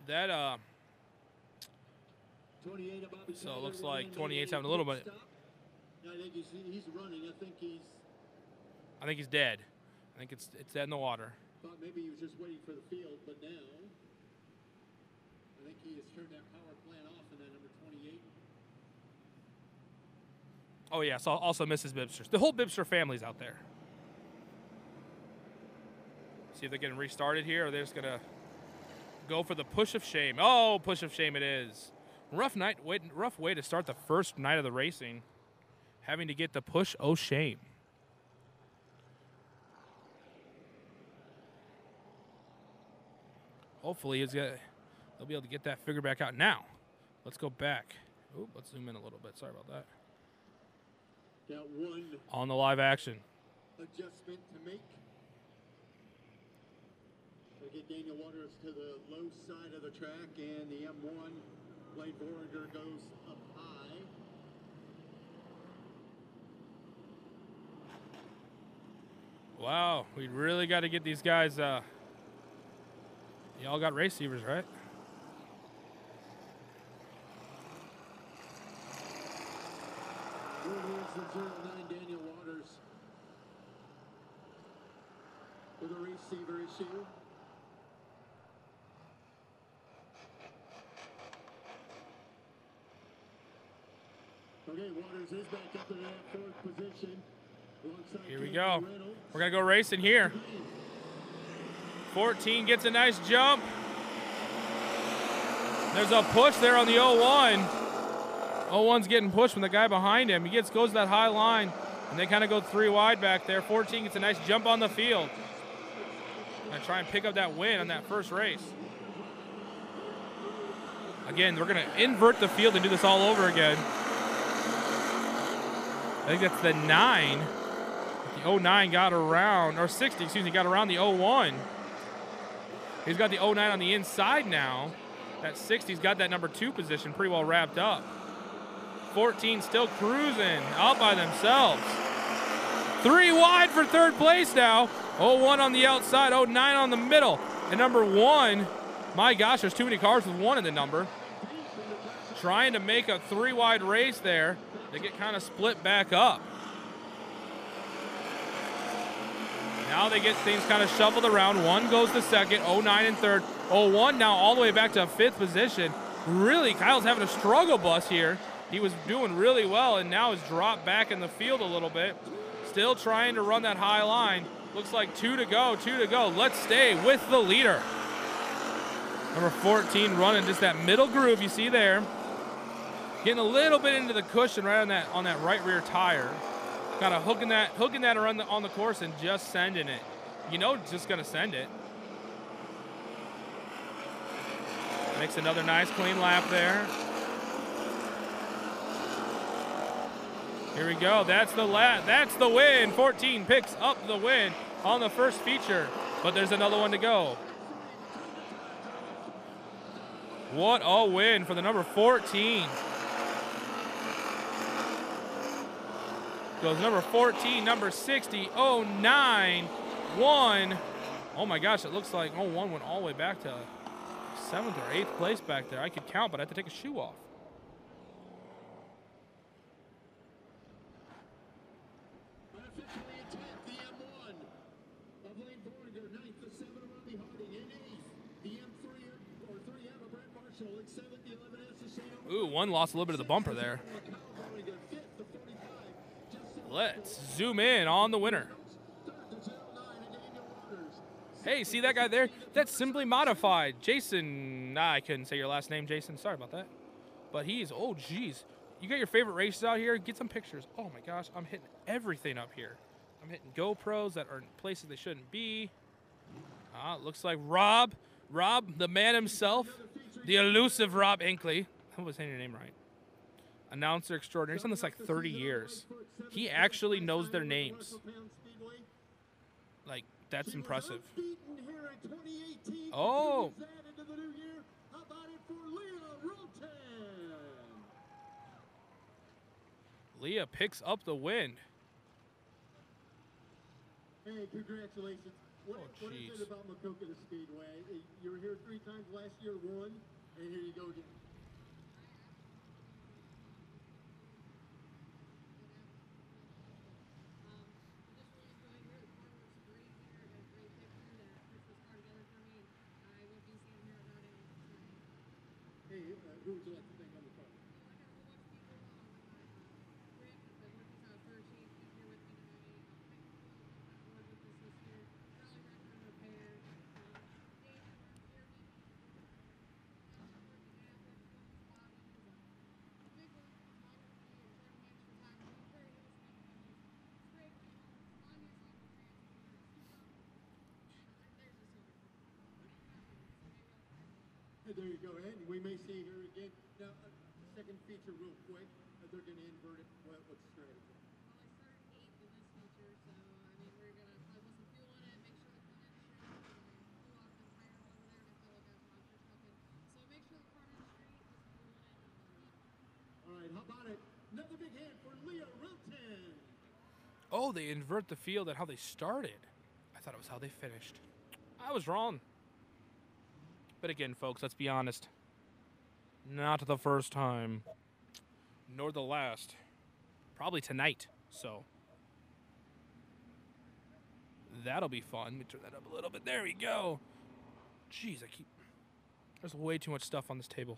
That, 28 about the so it looks like 28's having a little bit. I think he's running. I think he's dead. I think it's dead in the water. Thought maybe he was just waiting for the field, but now think he has turned that power plant off in that number 28. Oh, yeah, so also Mrs. Bibster. The whole Bibster family's out there. See if they're getting restarted here, or they're just going to go for the push of shame. Oh, push of shame it is. Rough way to start the first night of the racing. Having to get the push of shame. Hopefully they'll be able to get that figure back out. Now, let's go back. Ooh, let's zoom in a little bit. Sorry about that. Got one On the live action. adjustment to make. So get Daniel Waters to the low side of the track, and the M1 Blade Borger goes up high. Wow, we really got to get these guys. Y'all got race receivers, right? Here is the 09 Daniel Waters with a receiver issue. Okay, Waters is back up in that fourth position. Here we go. We're going to go racing here. 14 gets a nice jump. There's a push there on the 01. 01's getting pushed from the guy behind him. He goes to that high line, and they kind of go 3 wide back there. 14 gets a nice jump on the field. Gonna try and pick up that win on that first race. Again, we're going to invert the field and do this all over again. I think that's the 9. The 09 got around, or 60, excuse me, got around the 01. He's got the 09 on the inside now. That 60's got that number 2 position pretty well wrapped up. 14 still cruising out by themselves. 3 wide for third place now. 01 on the outside, 09 on the middle. And number 1, my gosh, there's too many cars with 1 in the number. Trying to make a 3 wide race there. They get kind of split back up. Now they get things kind of shuffled around. 1 goes to second, 09 in third. 01 now all the way back to 5th position. Really, Kyle's having a struggle bus here. He was doing really well and now has dropped back in the field a little bit. Still trying to run that high line. Looks like 2 to go, 2 to go. Let's stay with the leader. Number 14 running just that middle groove you see there. Getting a little bit into the cushion right on that right rear tire. Kind of hooking that around on the course and just sending it. You know it's just gonna send it. Makes another nice clean lap there. Here we go, that's the lap, that's the win. 14 picks up the win on the first feature, but there's another one to go. What a win for the number 14. Goes number 14, number 60, 09, 1. Oh my gosh, it looks like 01 went all the way back to 7th or 8th place back there. I could count, but I had to take a shoe off. Unofficially in 10th, the M1 of Lane Borger, 9th, the 7 of Robbie Harding, in 8th, the M3 or 3M of Brent Marshall, in 7th, the 11S of Shane. Ooh, 1 lost a little bit of the bumper there. Let's zoom in on the winner. Hey, see that guy there? That's Simply Modified. Jason, I couldn't say your last name, Jason. Sorry about that. But he's, oh, geez. You got your favorite races out here? Get some pictures. Oh, my gosh. I'm hitting everything up here. I'm hitting GoPros that are in places they shouldn't be. Looks like Rob, the man himself, the elusive Rob Inkley. I hope I'm saying your name right. Announcer extraordinary. He's done this like 30 years. He actually knows their names. Like, that's impressive. Oh. Leah picks up the win. Hey, congratulations. What is it about Maquoketa Speedway? You were here 3 times last year, won, and here you go again. Who would you like to thank on the front? And there you go, Ed. We may see her again. Now, second feature real quick. They're going to invert it. What's the strategy? All right, how about it? Another big hand for Leah Rilton. Oh, they invert the field at how they started. I thought it was how they finished. I was wrong. But again, folks, let's be honest. Not the first time, nor the last. Probably tonight, so. That'll be fun. Let me turn that up a little bit. There we go. Jeez, there's way too much stuff on this table.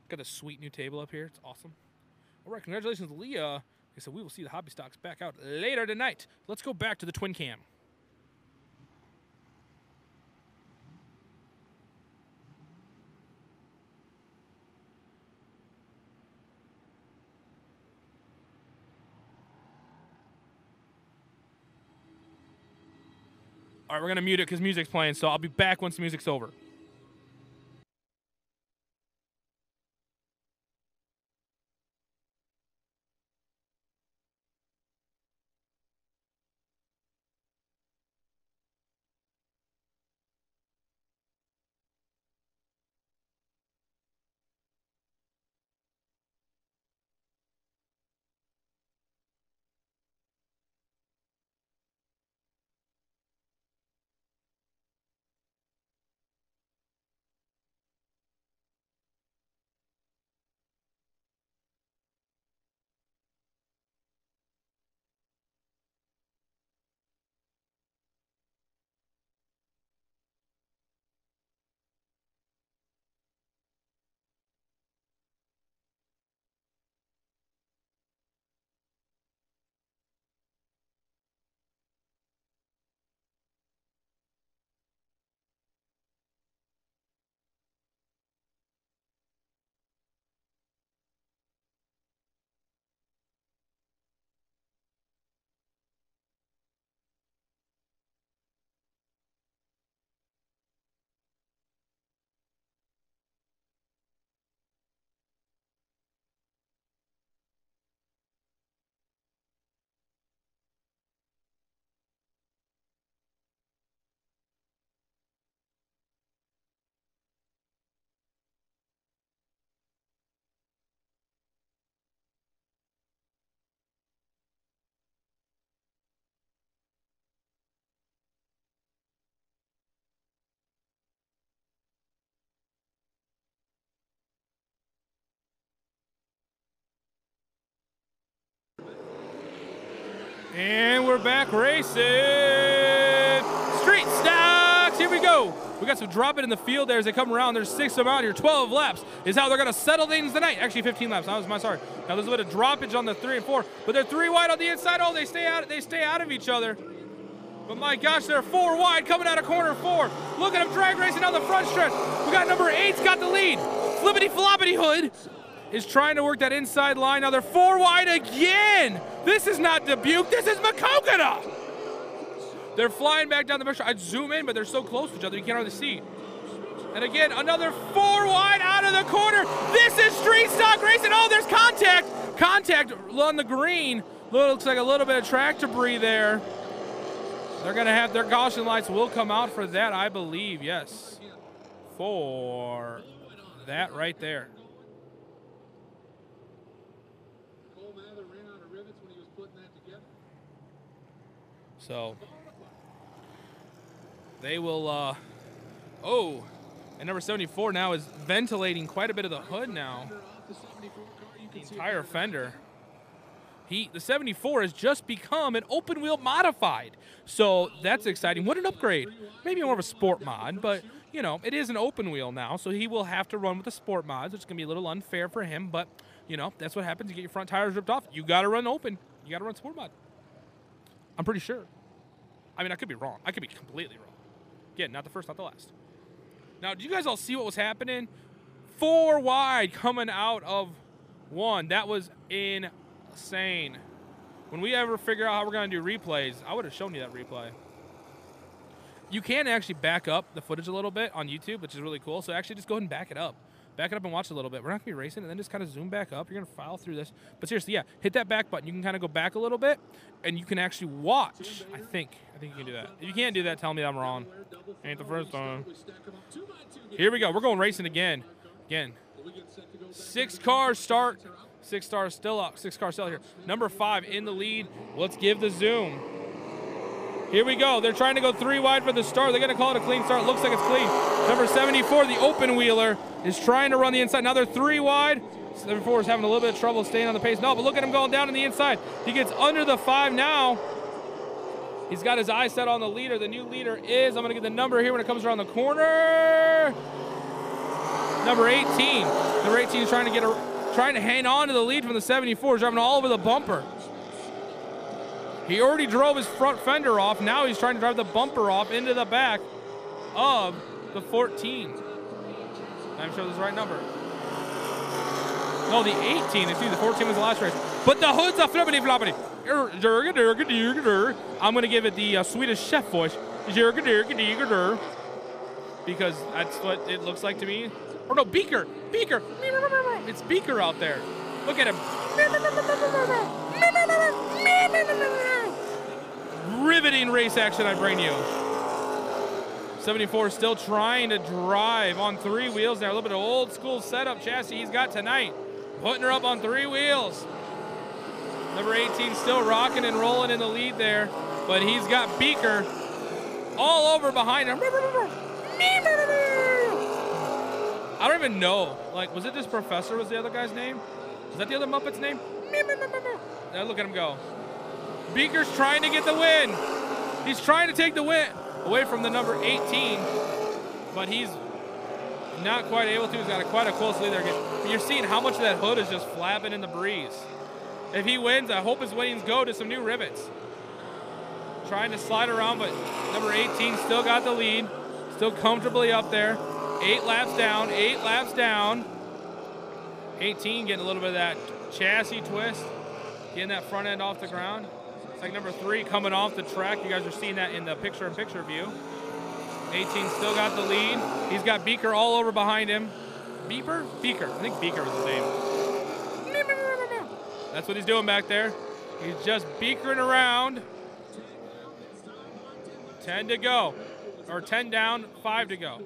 Got a sweet new table up here. It's awesome. All right, congratulations, Leah. Like I said, we will see the hobby stocks back out later tonight. Let's go back to the twin cam. All right, we're going to mute it because music's playing, so I'll be back once the music's over. And we're back racing. Street stocks. Here we go. We got some dropping in the field there as they come around. There's 6 of them out here. 12 laps is how they're going to settle things tonight. Actually, 15 laps. That was my sorry. Now there's a bit of droppage on the 3 and 4, but they're 3 wide on the inside. Oh, they stay out. They stay out of each other. But my gosh, they're 4 wide coming out of corner 4. Look at them drag racing down the front stretch. We got number 8's got the lead. Flippity floppity hood is trying to work that inside line. Now they're 4 wide again. This is not Dubuque. This is Maquoketa. They're flying back down the back. I'd zoom in, but they're so close to each other you can't hardly see. And again, another 4 wide out of the corner. This is street stock racing. Oh, there's contact. Contact on the green. Looks like a little bit of track debris there. They're going to have their caution lights will come out for that, I believe. Yes. For that right there. So they will, oh, and number 74 now is ventilating quite a bit of the hood now. The entire fender. The 74 has just become an open wheel modified. So that's exciting. What an upgrade. Maybe more of a sport mod, but you know, it is an open wheel now, so he will have to run with the sport mods, which is going to be a little unfair for him, but, you know, that's what happens. You get your front tires ripped off. You got to run open. You got to run sport mod. I'm pretty sure. I mean, I could be wrong. I could be completely wrong. Again, not the first, not the last. Now, did you guys all see what was happening? 4 wide coming out of 1. That was insane. When we ever figure out how we're going to do replays, I would have shown you that replay. You can actually back up the footage a little bit on YouTube, which is really cool. So actually just go ahead and back it up. Back it up and watch a little bit. We're not going to be racing, and then just kind of zoom back up. You're going to file through this. But seriously, yeah, hit that back button. You can kind of go back a little bit, and you can actually watch. I think you can do that. If you can't do that, tell me I'm wrong. Ain't the first time. Here we go. We're going racing again. 6 cars start. 6 cars still up. 6 cars still here. Number 5 in the lead. Let's give the zoom. Here we go. They're trying to go 3 wide for the start. They're going to call it a clean start. Looks like it's clean. Number 74, the open wheeler, is trying to run the inside. Now they're 3 wide. 74 is having a little bit of trouble staying on the pace. No, but look at him going down on the inside. He gets under the 5 now. He's got his eye set on the leader. The new leader is, I'm going to get the number here when it comes around the corner. Number 18. Number 18 is trying to hang on to the lead from the 74. He's driving all over the bumper. He already drove his front fender off. Now he's trying to drive the bumper off into the back of the 14. I'm sure this is the right number. No, the 18. Excuse me, the 14 was the last race. But the hood's a flippity floppity. I'm going to give it the Swedish chef voice. Because that's what it looks like to me. Or no, Beaker. Beaker. It's Beaker out there. Look at him. Riveting race action, I bring you. 74 still trying to drive on 3 wheels now. A little bit of old school setup chassis he's got tonight. Putting her up on 3 wheels. Number 18 still rocking and rolling in the lead there. But he's got Beaker all over behind him. I don't even know. Like, was it this Professor was the other guy's name? Is that the other Muppet's name? Now look at him go. Beaker's trying to get the win. He's trying to take the win away from the number 18, but he's not quite able to. He's got quite a close lead there. You're seeing how much of that hood is just flapping in the breeze. If he wins, I hope his winnings go to some new rivets. Trying to slide around, but number 18 still got the lead. Still comfortably up there. 8 laps down, 8 laps down. 18 getting a little bit of that chassis twist. Getting that front end off the ground. It's like number 3 coming off the track. You guys are seeing that in the picture-in-picture view. 18 still got the lead. He's got Beaker all over behind him. Beaker? Beaker. I think Beaker was his name. That's what he's doing back there. He's just beakering around. 10 to go. Or 10 down, 5 to go.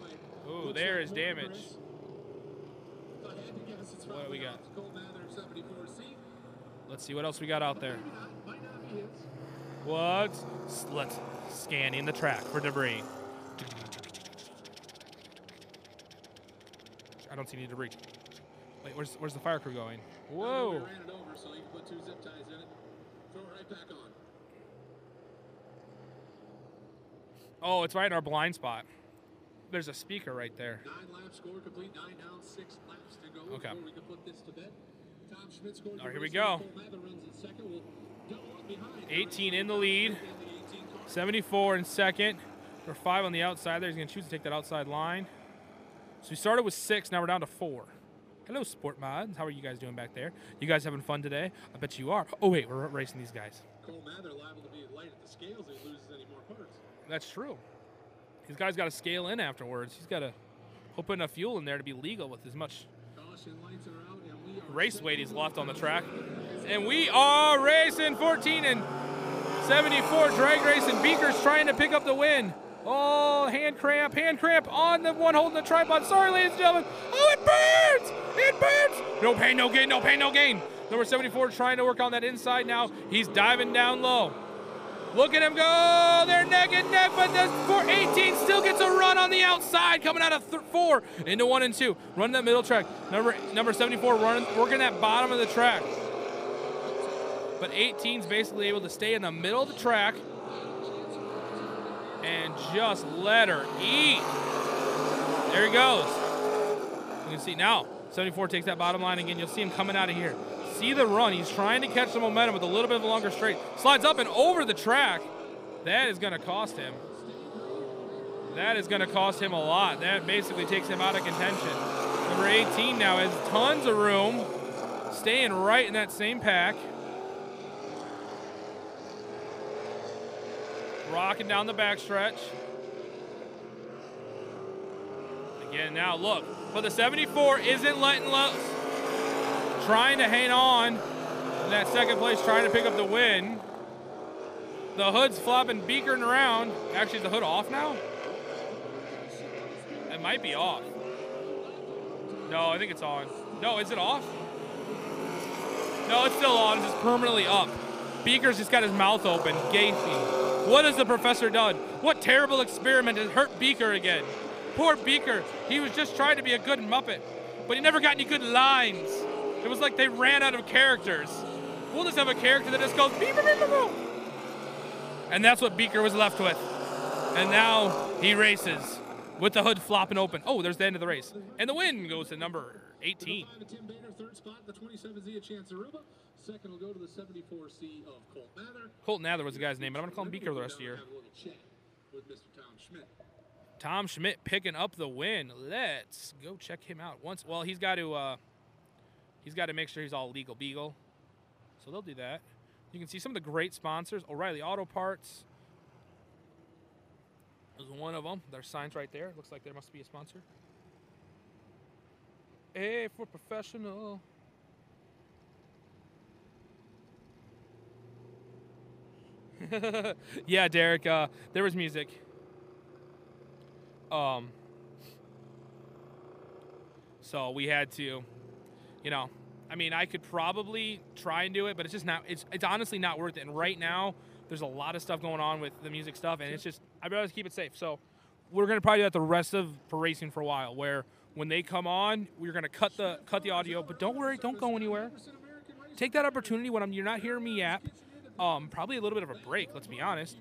Ooh, there is damage. What do we got? Let's see what else we got out there. Let's scanning the track for debris. I don't see any debris. Wait, where's the fire crew going? Whoa. We ran it over, so you can put 2 zip ties in it. Throw it right back on. Oh, it's right in our blind spot. There's a speaker right there. 9 laps, score complete, 9 down, 6 laps to go. Okay. Before we can put this to bed. Tom Schmidt scores. All right, here we go. 18 in the lead. 74 in second. We're 5 on the outside there. He's going to choose to take that outside line. So we started with 6. Now we're down to 4. Hello, Sport Mods. How are you guys doing back there? You guys having fun today? I bet you are. Oh, wait, we're racing these guys. Cole Mather liable to be light at the scales if he loses any more parts. That's true. These guys got to scale in afterwards. He's got to put enough fuel in there to be legal with as much race weight he's left on the track. And we are racing 14 and 74 drag racing. Beaker's trying to pick up the win. Oh, hand cramp on the one holding the tripod. Sorry, ladies and gentlemen. Oh, it burns! It burns! No pain, no gain, no pain, no gain. Number 74 trying to work on that inside now. He's diving down low. Look at him go. They're neck and neck, but the 18 still gets a run on the outside coming out of 4 into 1 and 2. Running that middle track. Number 74 working that bottom of the track. But 18's basically able to stay in the middle of the track and just let her eat. There he goes. You can see now, 74 takes that bottom line again. You'll see him coming out of here. See the run. He's trying to catch the momentum with a little bit of a longer straight. Slides up and over the track. That is going to cost him. That is going to cost him a lot. That basically takes him out of contention. Number 18 now has tons of room, staying right in that same pack. Rocking down the backstretch. Again, now look, but the 74 isn't letting loose. Trying to hang on in that second place, trying to pick up the win. The hood's flopping, beakering around. Actually, is the hood off now? It might be off. No, I think it's on. No, is it off? No, it's still on. It's just permanently up. Beaker's just got his mouth open, gaping. What has the professor done? What terrible experiment has hurt Beaker again? Poor Beaker. He was just trying to be a good Muppet, but he never got any good lines. It was like they ran out of characters. We'll just have a character that just goes beep, beep, beep, beep. And that's what Beaker was left with. And now he races with the hood flopping open. Oh, there's the end of the race. And the win goes to number 18. Third spot, the 27Z of Chance Aruba. Second will go to the 74C of Colt Mather. Colt Mather was the guy's name, but I'm going to call him Beaker the rest of the year. With Mr. Tom Schmidt. Tom Schmidt picking up the win. Let's go check him out. Well, he's got to make sure he's all legal beagle. So they'll do that. You can see some of the great sponsors. O'Reilly Auto Parts is one of them. Their signs right there. Looks like there must be a sponsor. A for professional. Yeah, Derek. There was music. So we had to, I mean, I could probably try and do it, but it's just not, it's honestly not worth it. And right now, there's a lot of stuff going on with the music stuff, and it's just, I'd rather keep it safe. So we're going to probably do that the rest of for racing for a while, where when they come on, we're going to cut the audio, but don't worry, don't go anywhere. Take that opportunity when you're not hearing me yap. Probably a little bit of a break, let's be honest.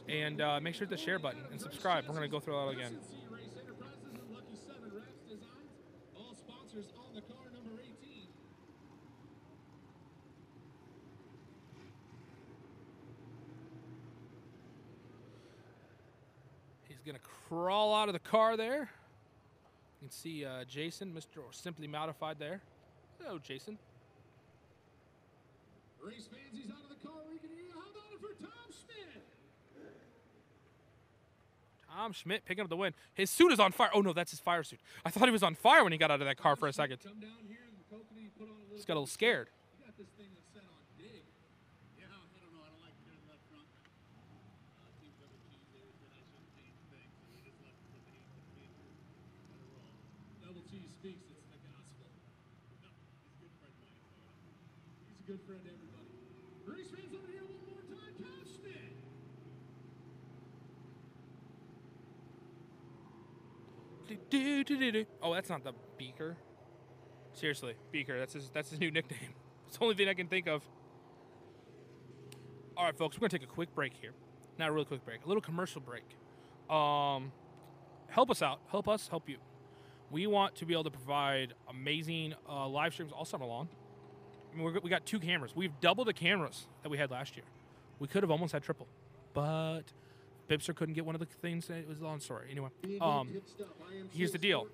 And make sure to hit the share button and subscribe. We're going to go through that again. All sponsors on the car, number 18. He's going to crawl out of the car there. You can see Jason, Mr. Simply Modified there. Hello, Jason. Race fans, he's out of the car. We can hear you. How about it for Tom Schmidt? Tom Schmidt picking up the win. His suit is on fire. Oh, no, that's his fire suit. I thought he was on fire when he got out of that car for a second. Come down here and Maquoketa, put on a little. Just got a little scared. You got this thing that's set on dig. Yeah, I don't know. I don't like turning left front. Team double cheese there said I shouldn't change things, so we just left it with the heat to feed. Let it roll. Double cheese speaks. It's the gospel. He's a good friend of mine. He's a good friend to everybody. Race fans over here one more time. Tom Schmidt. Oh, that's not the Beaker. Seriously, Beaker. That's his new nickname. It's the only thing I can think of. All right, folks, we're gonna take a quick break here. Not a real quick break. A little commercial break. Help us out. Help us. Help you. We want to be able to provide amazing live streams all summer long. I mean, we got 2 cameras. We've doubled the cameras that we had last year. We could have almost had triple, but Bibster couldn't get one of the things. It was a long story. Anyway, here's the deal.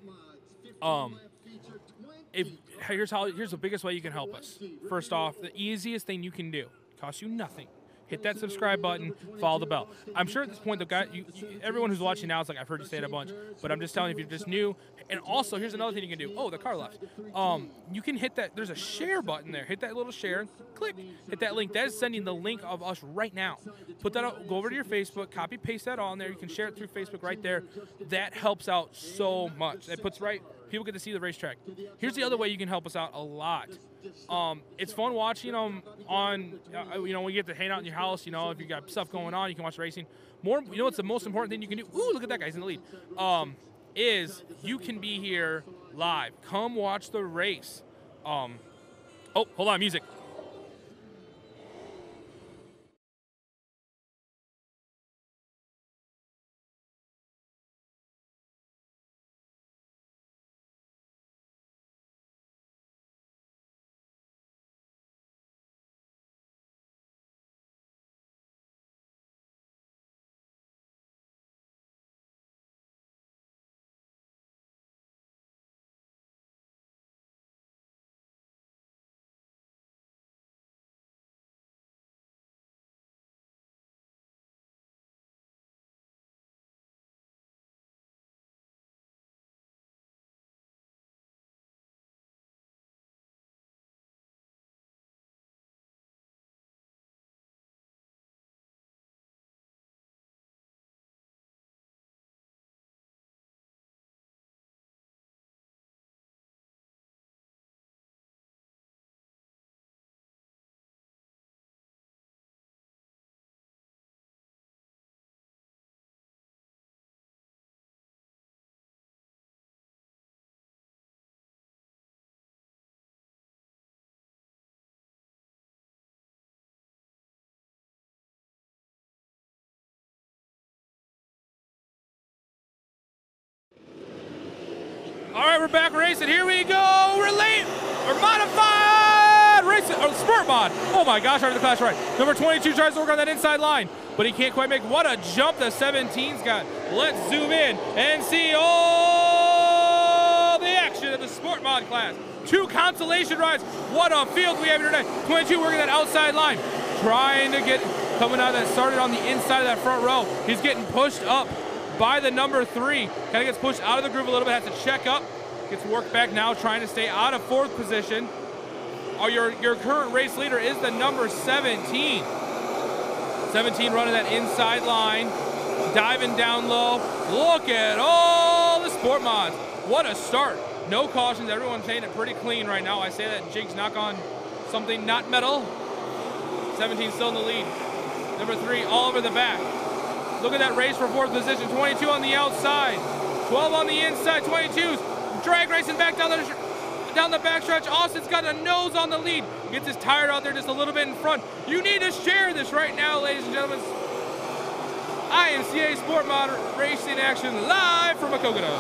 Here's the biggest way you can help us. First off, the easiest thing you can do, costs you nothing. Hit that subscribe button, follow the bell. I'm sure at this point, everyone who's watching now is like, I've heard you say it a bunch, but I'm just telling you if you're just new. And also, here's another thing you can do. Oh, the car left. You can hit that. There's a share button there. Hit that little share. Click. Hit that link. That is sending the link of us right now. Put that out. Go over to your Facebook. Copy, paste that on there. You can share it through Facebook right there. That helps out so much. It puts right. People get to see the racetrack. Here's the other way you can help us out a lot. It's fun watching them on, when you get to hang out in your house, if you got stuff going on, you can watch racing. What's the most important thing you can do? Ooh, look at that guy, he's in the lead. Is you can be here live. Come watch the race. Oh, hold on, music. All right, we're back racing. Here we go. We're late. We're modified racing. Oh, sport mod. Oh my gosh, I have the class right. Number 22 tries to work on that inside line, but he can't quite make. What a jump the 17's got. Let's zoom in and see all the action of the sport mod class. 2 consolation rides. What a field we have here tonight. 22 working that outside line. Trying to get, coming out of that, started on the inside of that front row. He's getting pushed up by the number 3. Kind of gets pushed out of the groove a little bit, has to check up. Gets worked back now, trying to stay out of 4th position. Oh, your current race leader is the number 17. 17 running that inside line, diving down low. Look at all the sport mods. What a start. No cautions, everyone's saying it pretty clean right now. I say that jigs knock on something not metal. 17 still in the lead. Number 3 all over the back. Look at that race for 4th position. 22 on the outside. 12 on the inside. 22's drag racing back down the backstretch. Austin's got a nose on the lead. Gets his tire out there just a little bit in front. You need to share this right now, ladies and gentlemen. IMCA Sport Mod Racing action live from Maquoketa.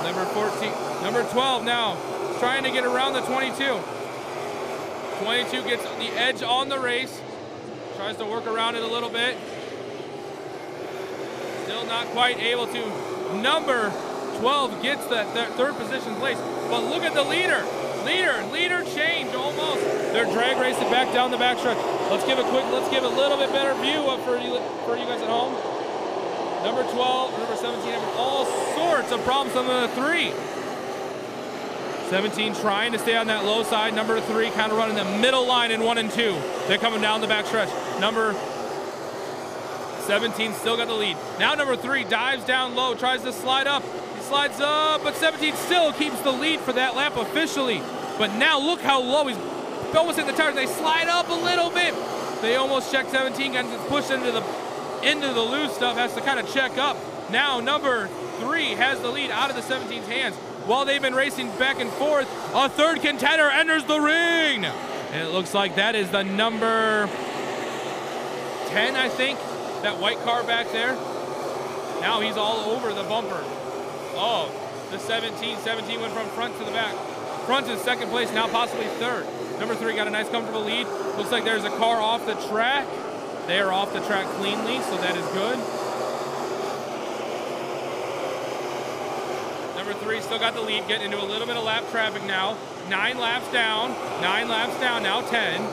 Number 14, number 12 now, trying to get around the 22. 22 gets the edge on the race. Tries to work around it a little bit. Still not quite able to. Number 12 gets that 3rd position place. But look at the leader. Leader change almost. They're drag racing back down the backstretch. Let's give a little bit better view for you guys at home. Number 12, number 17 having all sorts of problems on the 3. 17 trying to stay on that low side. Number 3 kind of running the middle line in 1 and 2. They're coming down the backstretch. Number 17 still got the lead. Now number 3 dives down low, tries to slide up. He slides up, but 17 still keeps the lead for that lap officially. But now look how low he's almost hit the tires. They slide up a little bit. They almost check 17, gets pushed into the loose stuff, has to kind of check up. Now number 3 has the lead out of the 17's hands. While they've been racing back and forth, a 3rd contender enters the ring. And it looks like that is the number 10, I think. That white car back there. Now he's all over the bumper. Oh, the 17 went from front to the back. Front is 2nd place, now possibly 3rd. Number 3 got a nice comfortable lead. Looks like there's a car off the track. They are off the track cleanly, so that is good. Number 3 still got the lead, getting into a little bit of lap traffic now. 9 laps down, now 10.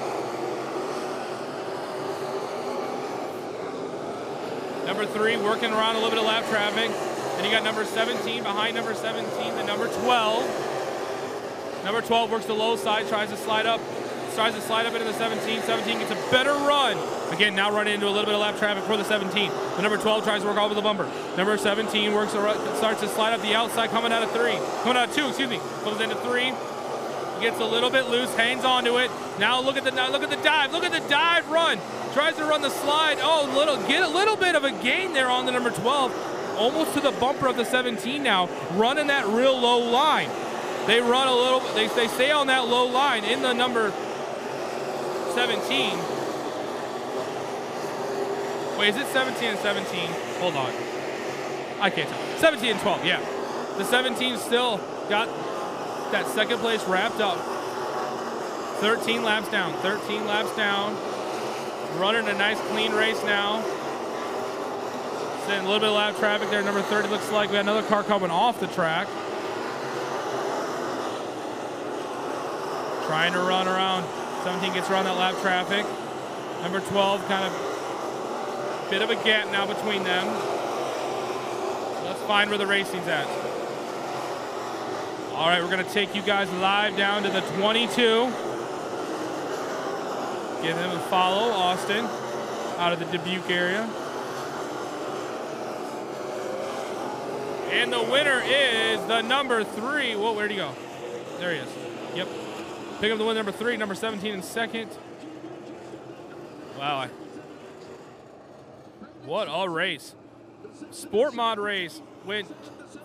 Number 3 working around a little bit of lap traffic. Then you got number 17 behind number 17, the number 12. Number 12 works the low side, tries to slide up into the 17. 17 gets a better run. Again, now running into a little bit of lap traffic for the 17. The number 12 tries to work over the bumper. Number 17 starts to slide up the outside, coming out of 2, comes into 3. Gets a little bit loose, hangs onto it. Now look at the dive. Look at the dive run. Tries to run the slide. Oh, get a little bit of a gain there on the number 12. Almost to the bumper of the 17 now, running that real low line. They run a little, they stay on that low line in the number 17. Wait, is it 17 and 17? Hold on. I can't tell. 17 and 12, yeah. The 17 still got that 2nd place wrapped up. 13 laps down. Running a nice clean race now. Sitting a little bit of lap traffic there. Number 30 looks like we got another car coming off the track. Trying to run around. 17 gets around that lap traffic. Number 12 kind of bit of a gap now between them. Let's find where the racing's at. All right, we're going to take you guys live down to the 22. Give him a follow, Austin, out of the Dubuque area. And the winner is the number 3. Whoa, where'd he go? There he is. Yep. Pick up the win, number 3, number 17 in 2nd. Wow. What a race. Sport mod race went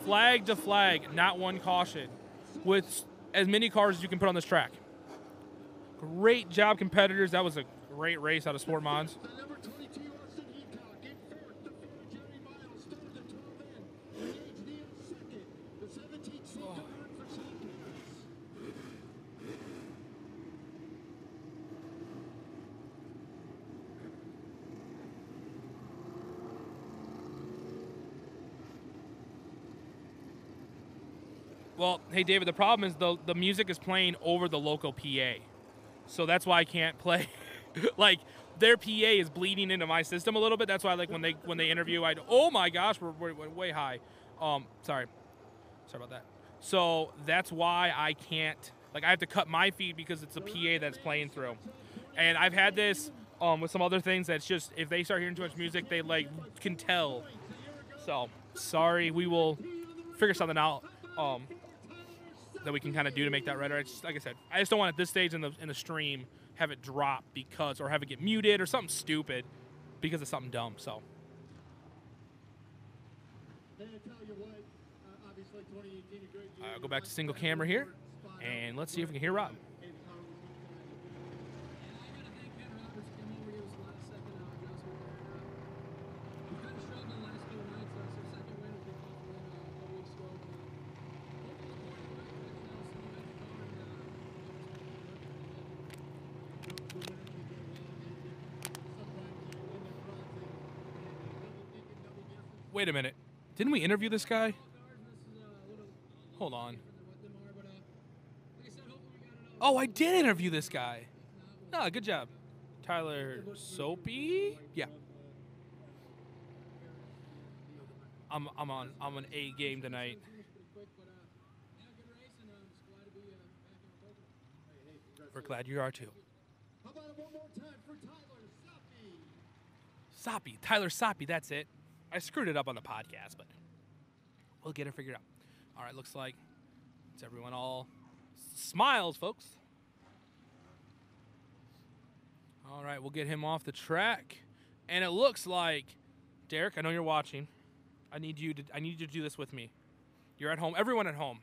flag to flag, not one caution, with as many cars as you can put on this track. Great job, competitors. That was a great race out of Sport Mods. Well, hey, David, the problem is the music is playing over the local PA. So that's why I can't play. Like, their PA is bleeding into my system a little bit. That's why, like, when they interview, oh my gosh, we're way high. Sorry about that. So that's why I can't, like, I have to cut my feed because it's the PA that's playing through. And I've had this with some other things that's just, if they start hearing too much music, they, like, can tell. So, sorry, we will figure something out that we can kind of do to make that redder. It's, like I said, I just don't want at this stage in the stream have it drop because, or have it get muted or something stupid because of something dumb. So. I'll go back to single camera here, and let's see if we can hear Rob. Wait a minute. Didn't we interview this guy? Hold on. Oh, I did interview this guy. No, good job. Tyler Soapy? Yeah. I'm on A game tonight. We're glad you are too. How about it one more time for Tyler Soppy? Soppy. Tyler Soppy, that's it. I screwed it up on the podcast, but we'll get it figured out. All right, looks like it's everyone all smiles, folks. All right, we'll get him off the track. And it looks like, Derek, I know you're watching. I need you to do this with me. You're at home. Everyone at home.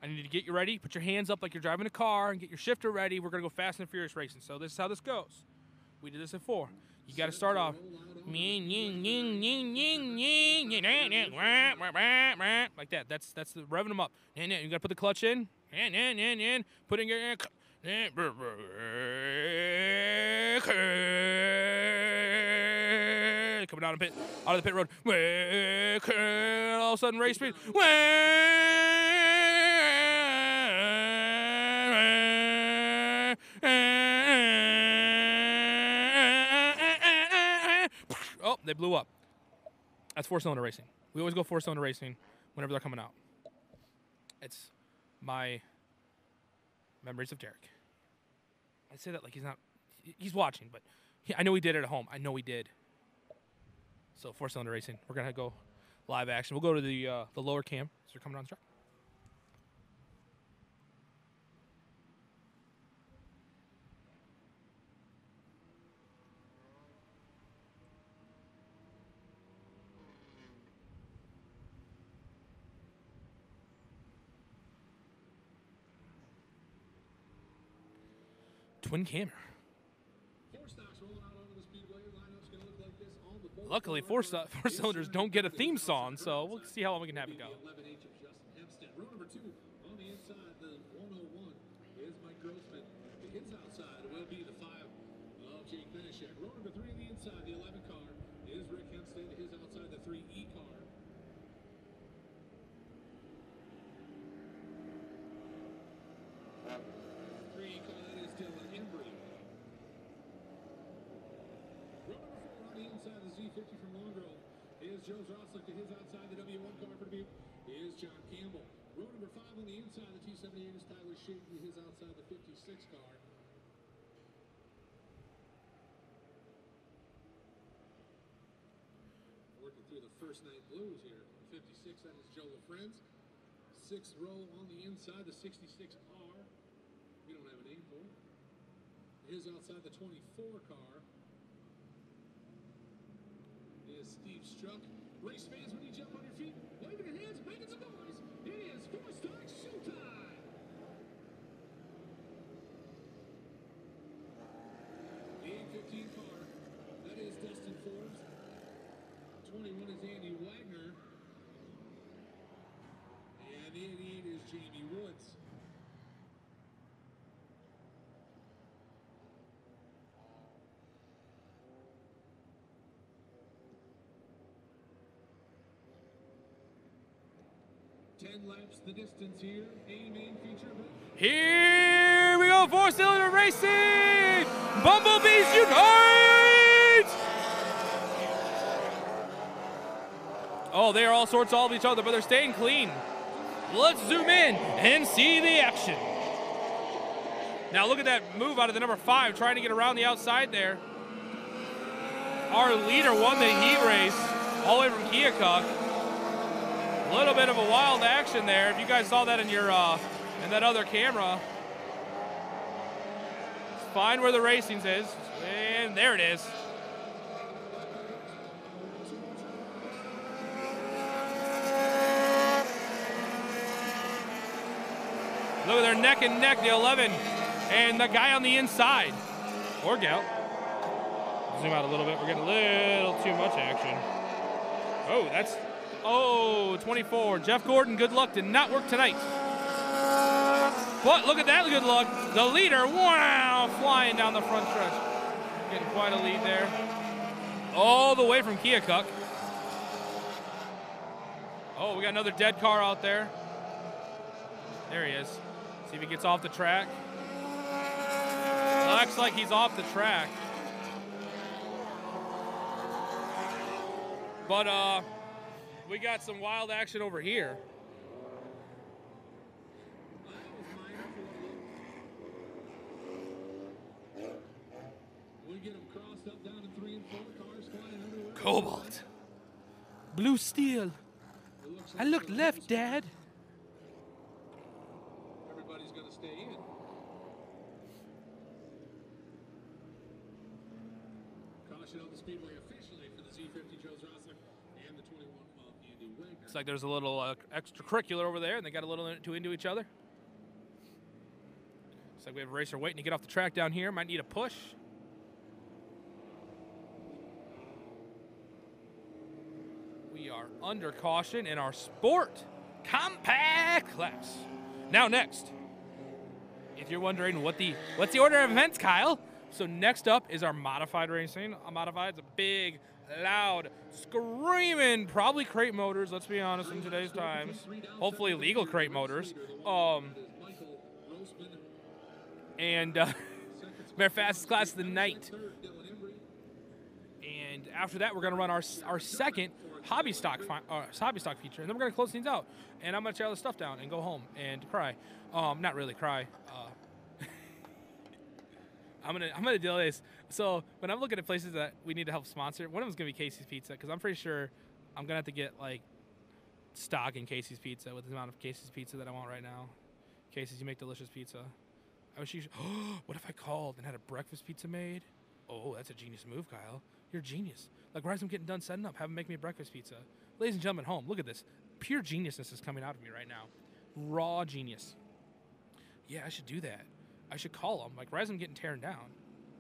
I need you to get you ready. Put your hands up like you're driving a car and get your shifter ready. We're going to go fast and furious racing. So this is how this goes. We did this at 4. You got to start off like that. That's the revving them up. And you got to put the clutch in. And put in your coming out of the pit road. All of a sudden race speed. Oh, they blew up. That's 4-cylinder racing. We always go 4-cylinder racing whenever they're coming out. It's my memories of Derek. I say that like he's watching, but I know he did it at home. I know he did. So 4-cylinder racing. We're going to go live action. We'll go to the lower cam as they're coming on the track. Twin camera. Luckily, four cylinders don't get a theme song, so we'll see how long we can have it go. Row number 2 on the inside, the 101 is Mike Grossman. His outside will be the 5 of Jake Benishek. Row number 3 on the inside, the 11 car is Rick Hempstead. His outside, the 3E car. Z50 from Long Grove is Joe Zroslik. To his outside, the W1 car for Dubuque is John Campbell. Row number 5 on the inside, the T78 is Tyler Shady. His outside, the 56 car. Working through the first night blues here. 56, that is Joe LaFrenz. 6th row on the inside, the 66R. We don't have a name for it. His outside, the 24 car. Is Steve Struck. Race fans, when you jump on your feet, waving your hands, making some noise. It is 4-start showtime. The 815 car, that is Dustin Forbes. 21 is Andy Wagner. And the 88 is Jamie Woods. 10 laps the distance here. A main feature. Here we go, four-cylinder racing! Bumblebees unite! Oh, they are all sorts of each other, but they're staying clean. Let's zoom in and see the action. Now look at that move out of the number 5, trying to get around the outside there. Our leader won the heat race all the way from Keokuk. A little bit of a wild action there. If you guys saw that in your in that other camera. Find where the racing is, and there it is. Look at their neck and neck, the 11, and the guy on the inside, or gal. Zoom out a little bit. We're getting a little too much action. Oh, that's, 24. Jeff Gordon, good luck. Did not work tonight. But look at that good luck. The leader, wow, flying down the front stretch. Getting quite a lead there. All the way from Keokuk. Oh, we got another dead car out there. There he is. See if he gets off the track. Looks like he's off the track. But we got some wild action over here. We get them crossed up down to 3 and 4 cars flying underway. Cobalt. Blue steel. I looked left, Dad. Everybody's going to stay in. Caution on the speedway officially for the Z50 Joe's Rosler and the 21 Andy Wagner. Looks like there's a little extracurricular over there, and they got a little too into each other. Looks like we have a racer waiting to get off the track down here. Might need a push. We are under caution in our sport compact class. Now next, if you're wondering what's the order of events, Kyle? So next up is our modified racing. A modified is a big, loud, screaming, probably crate motors, let's be honest, in today's times. Hopefully legal crate motors. And their fastest class of the night. And after that, we're going to run our second hobby stock feature, and then we're going to close things out. And I'm going to tear all the stuff down and go home and cry. Not really cry. I'm gonna do this. So when I'm looking at places that we need to help sponsor, one of them's gonna be Casey's Pizza, because I'm pretty sure I'm gonna have to get like stock in Casey's Pizza with the amount of Casey's Pizza that I want right now. Casey's, you make delicious pizza. I wish you should. What if I called and had a breakfast pizza made? Oh, that's a genius move, Kyle. You're a genius. Like, right as I'm getting done setting up, have them make me a breakfast pizza. Ladies and gentlemen, home, look at this. Pure geniusness is coming out of me right now. Raw genius. Yeah, I should do that. I should call them. Like, right as I'm getting tearing down.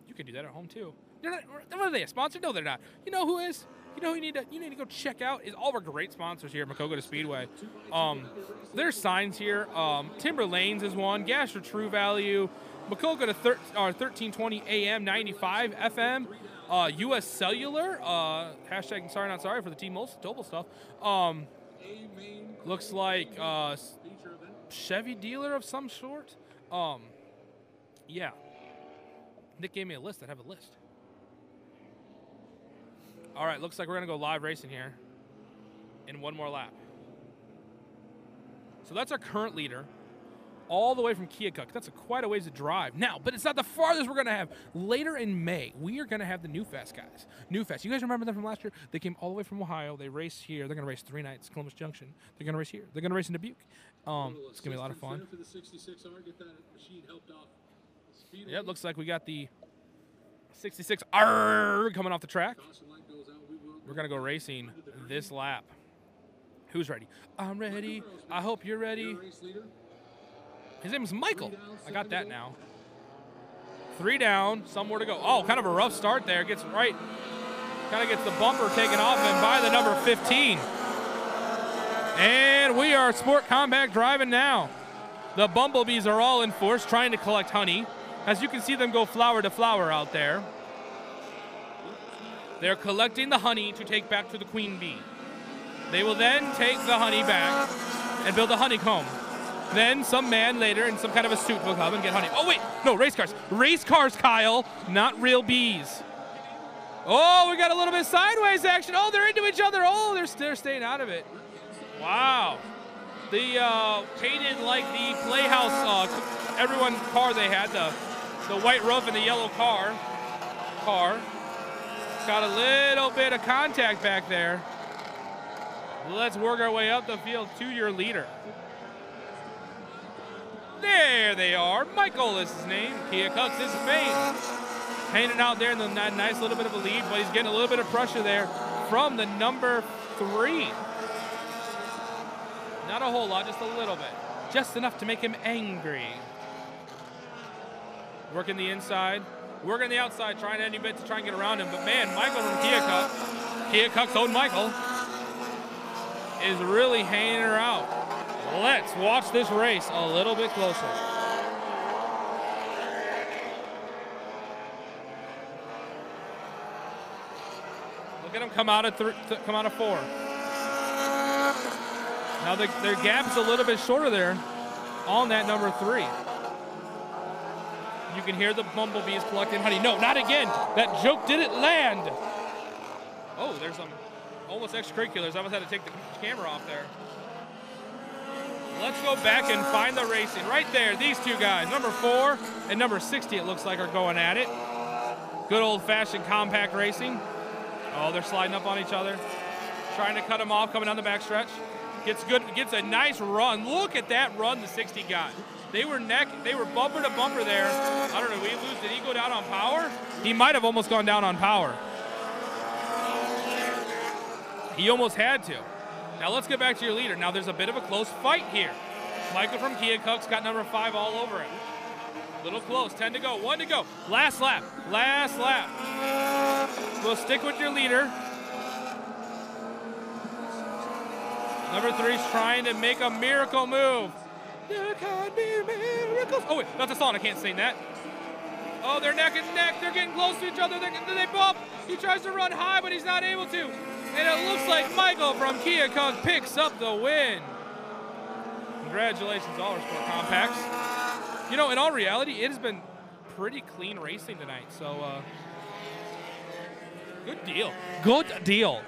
You can do that at home, too. They're not, what are they, a sponsor? No, they're not. You know who is? You know who you need to go check out is all of our great sponsors here at Maquoketa Speedway. There's signs here. Timber Lanes is one. Gas for True Value. Maquoketa 1320 AM 95 FM. U.S. Cellular. Hashtag sorry not sorry for the T-Mobile stuff. Looks like Chevy dealer of some sort. Yeah. Nick gave me a list. I'd have a list. All right, looks like we're going to go live racing here in one more lap. So that's our current leader, all the way from Keokuk. That's quite a ways to drive. Now, but it's not the farthest we're going to have. Later in May, we are going to have the New Fast guys. New Fast. You guys remember them from last year? They came all the way from Ohio. They race here. They're going to race 3 nights, Columbus Junction. They're going to race here. They're going to race in Dubuque. It's going to be a lot of fun. For the 66R, get that machine helped off. Yeah, it looks like we got the 66R coming off the track. We're going to go racing this lap. Who's ready? I'm ready. I hope you're ready. His name is Michael. I got that now. 3 down, somewhere to go. Oh, kind of a rough start there. Gets right. Kind of gets the bumper taken off him by the number 15. And we are sport compact driving now. The bumblebees are all in force trying to collect honey. As you can see them go flower to flower out there. They're collecting the honey to take back to the queen bee. They will then take the honey back and build a honeycomb. Then some man later in some kind of a suit will come and get honey. Oh wait, no, race cars. Race cars, Kyle, not real bees. Oh, we got a little bit of sideways action. Oh, they're into each other. Oh, they're staying out of it. Wow. The painted like the Playhouse everyone car they had, the white roof and the yellow car. Got a little bit of contact back there. Let's work our way up the field to your leader. There they are. Michael is his name. Kia Cucks is fame. Hanging out there in the nice little bit of a lead, but he's getting a little bit of pressure there from the number 3. Not a whole lot, just a little bit. Just enough to make him angry. Working the inside, working the outside, trying any bit to try and get around him. But man, Michael from Kia Cucks' own Michael, is really hanging her out. Let's watch this race a little bit closer. Look at him come out of 4. Now their gap's a little bit shorter there on that number 3. You can hear the bumblebees collecting honey. No, not again. That joke didn't land. Oh, there's some almost extracurriculars. I almost had to take the camera off there. Let's go back and find the racing. Right there, these two guys, number 4 and number 60, it looks like, are going at it. Good old-fashioned compact racing. Oh, they're sliding up on each other. Trying to cut them off, coming down the backstretch. Gets a nice run. Look at that run the 60 got. They were bumper to bumper there. I don't know, did he go down on power? He might have almost gone down on power. He almost had to. Now let's get back to your leader. Now there's a bit of a close fight here. Michael from Kia Cucks got number 5 all over him. Little close, 10 to go, 1 to go. Last lap. We'll stick with your leader. Number 3's trying to make a miracle move. There can be miracles. Oh wait, that's a song, I can't sing that. Oh, they're neck and neck, they're getting close to each other, they bump. He tries to run high, but he's not able to. And it looks like Michael from Kia Cucks picks up the win. Congratulations, all our sport compacts. You know, in all reality, it has been pretty clean racing tonight, so good deal. Good deal.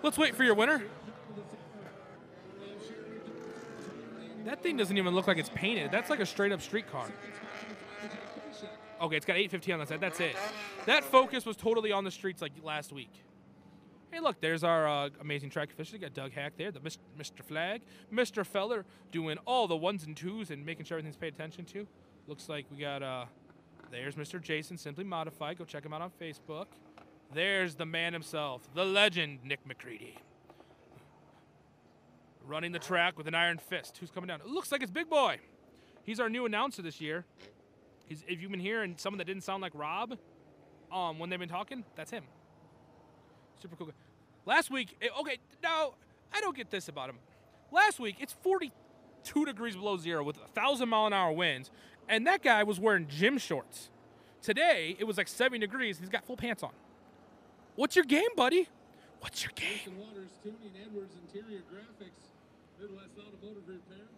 Let's wait for your winner. That thing doesn't even look like it's painted. That's like a straight up street car. Okay, it's got 815 on the side. That's it. That Focus was totally on the streets like last week. Hey, look, there's our amazing track official. You got Doug Hack there, the Mr. Flag. Mr. Feller doing all the 1s and 2s and making sure everything's paid attention to. Looks like we got, there's Mr. Jason, Simply Modified. Go check him out on Facebook. There's the man himself, the legend, Nick McCready. Running the track with an iron fist. Who's coming down? It looks like it's Big Boy. He's our new announcer this year. If you've been hearing someone that didn't sound like Rob when they've been talking, that's him. Super cool guy. Last week, okay, now, I don't get this about him. Last week, it's 42 degrees below zero with 1,000-mile-an-hour winds, and that guy was wearing gym shorts. Today, it was like 70 degrees. He's got full pants on. What's your game, buddy? What's your game? Waters, Tuning, Edwards, Interior Graphics, Midwest Automotive Repair.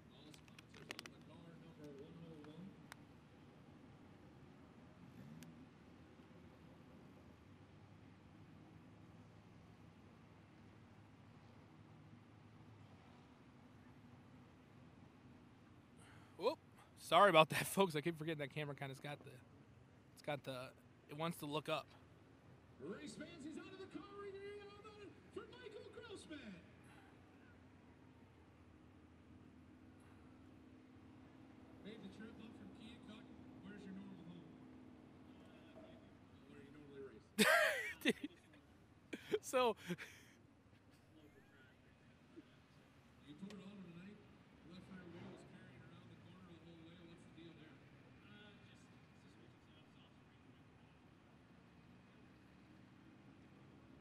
All sponsors on the car, number 101. Whoop. Sorry about that, folks. I keep forgetting that camera kind of it wants to look up. Race fans, he's out of the car right here. How about it for Michael Grossman? Made the trip up from Kia Cucks. Where's your normal home? Where you normally race? So, You put it on tonight. Left rear wheel was carrying around the corner the whole way. What's the deal there?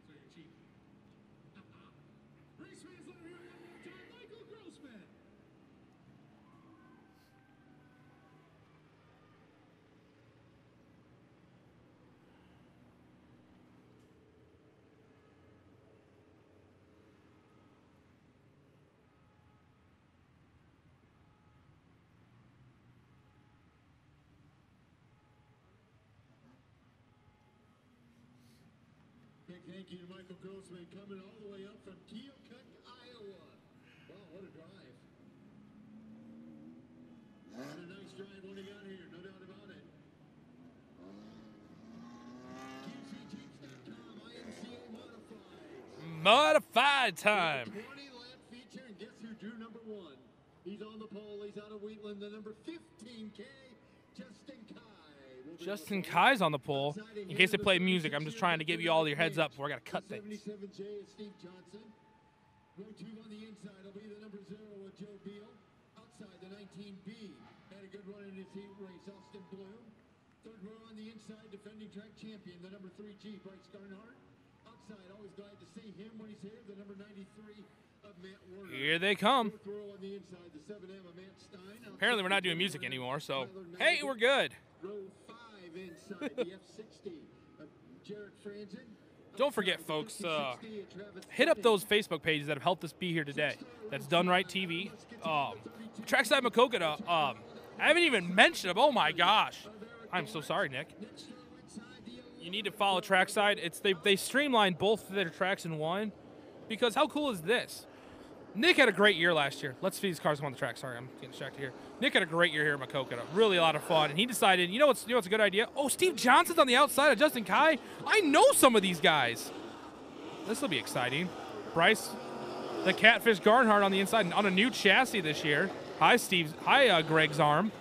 So you're cheap. Race fans, let her hear one more time. Michael Grossman. thank you to Michael Grossman coming all the way up from Keokuk, Iowa. Wow, what a drive. What a nice drive when he got here, no doubt about it. QCJeeps.com, IMCA Modified. Modified time. 20-lap feature, and guess who drew number 1? He's on the pole, he's out of Wheatland, the number 15K, Justin Kai. Justin Kai's on the pole. In case they play music, I'm just trying to give you all your heads up before I got to cut things. 77J is Steve Johnson. Row 2 on the inside will be the number 0 with Joe Beal. Outside, the 19B had a good run in his heat race, Austin Bloom. Third row on the inside, defending track champion, the number 3G, Bryce Garnhart. Outside, always glad to see him when he's here, the number 93 of Matt Warner. Here they come. Fourth row on the inside, the 7M of Matt Stein. Apparently we're not doing music anymore, so hey, we're good. Row 5 inside, the F60 of Jared Franzen. Don't forget, folks, hit up those Facebook pages that have helped us be here today. That's Done Right TV. Trackside Maquoketa. I haven't even mentioned them. Oh my gosh. I'm so sorry, Nick. You need to follow Trackside. They streamlined both of their tracks in one, because how cool is this? Nick had a great year last year. Let's see these cars come on the track. Sorry, I'm getting distracted here. Nick had a great year here at Maquoketa. Really a lot of fun. And he decided, you know what's a good idea? Oh, Steve Johnson's on the outside of Justin Kai. I know some of these guys. This will be exciting. Bryce, the Catfish Garnhart on the inside on a new chassis this year. Hi, Steve. Hi, Greg's arm.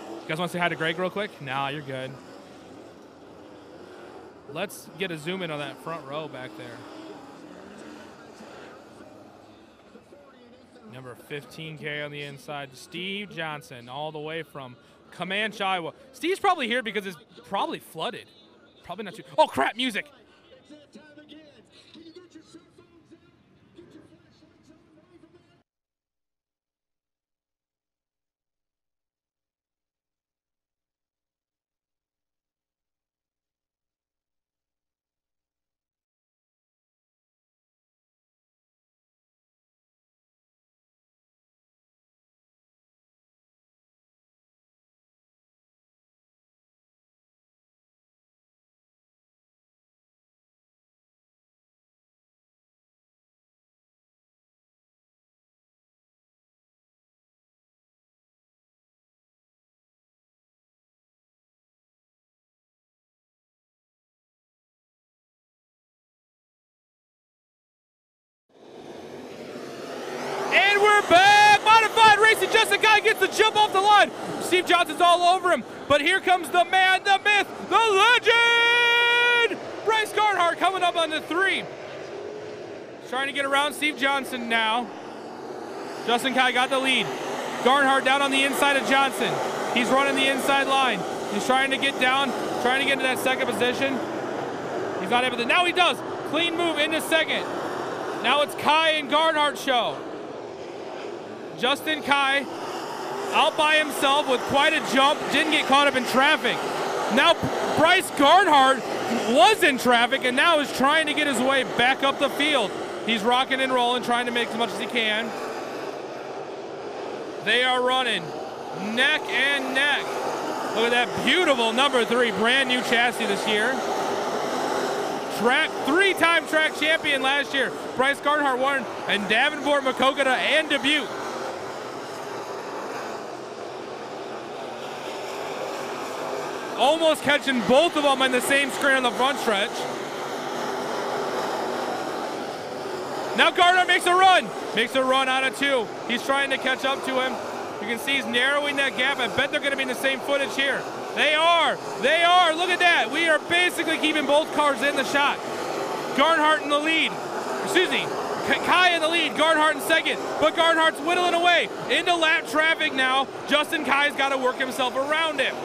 You guys want to say hi to Greg real quick? Nah, you're good. Let's get a zoom in on that front row back there. Number 15K on the inside, Steve Johnson, all the way from Comanche, Iowa. Steve's probably here because it's probably flooded. Probably not too. Oh, crap, music. It's that time again. Can you get your cell phones out? Get your flashlights on, ready for that? And we're back! Modified racing. Justin Kai gets the jump off the line. Steve Johnson's all over him. But here comes the man, the myth, the legend! Bryce Garnhart coming up on the 3. Trying to get around Steve Johnson now. Justin Kai got the lead. Garnhart down on the inside of Johnson. He's running the inside line. He's trying to get down, trying to get into that second position. He's not able to. Now he does. Clean move into second. Now it's Kai and Garnhart show. Justin Kai out by himself with quite a jump, didn't get caught up in traffic. Now Bryce Garnhart was in traffic and now is trying to get his way back up the field. He's rocking and rolling, trying to make as much as he can. They are running neck and neck. Look at that beautiful number 3 brand new chassis this year. Three-time track champion last year. Bryce Garnhart won in Davenport, Maquoketa, and Dubuque. Almost catching both of them on the same screen on the front stretch. Now Garnhart makes a run. Makes a run out of 2. He's trying to catch up to him. You can see he's narrowing that gap. I bet they're going to be in the same footage here. They are. They are. Look at that. We are basically keeping both cars in the shot. Garnhart in the lead. Excuse me. Kai in the lead. Garnhart in second. But Garnhart's whittling away into lap traffic now. Justin Kai's got to work himself around him.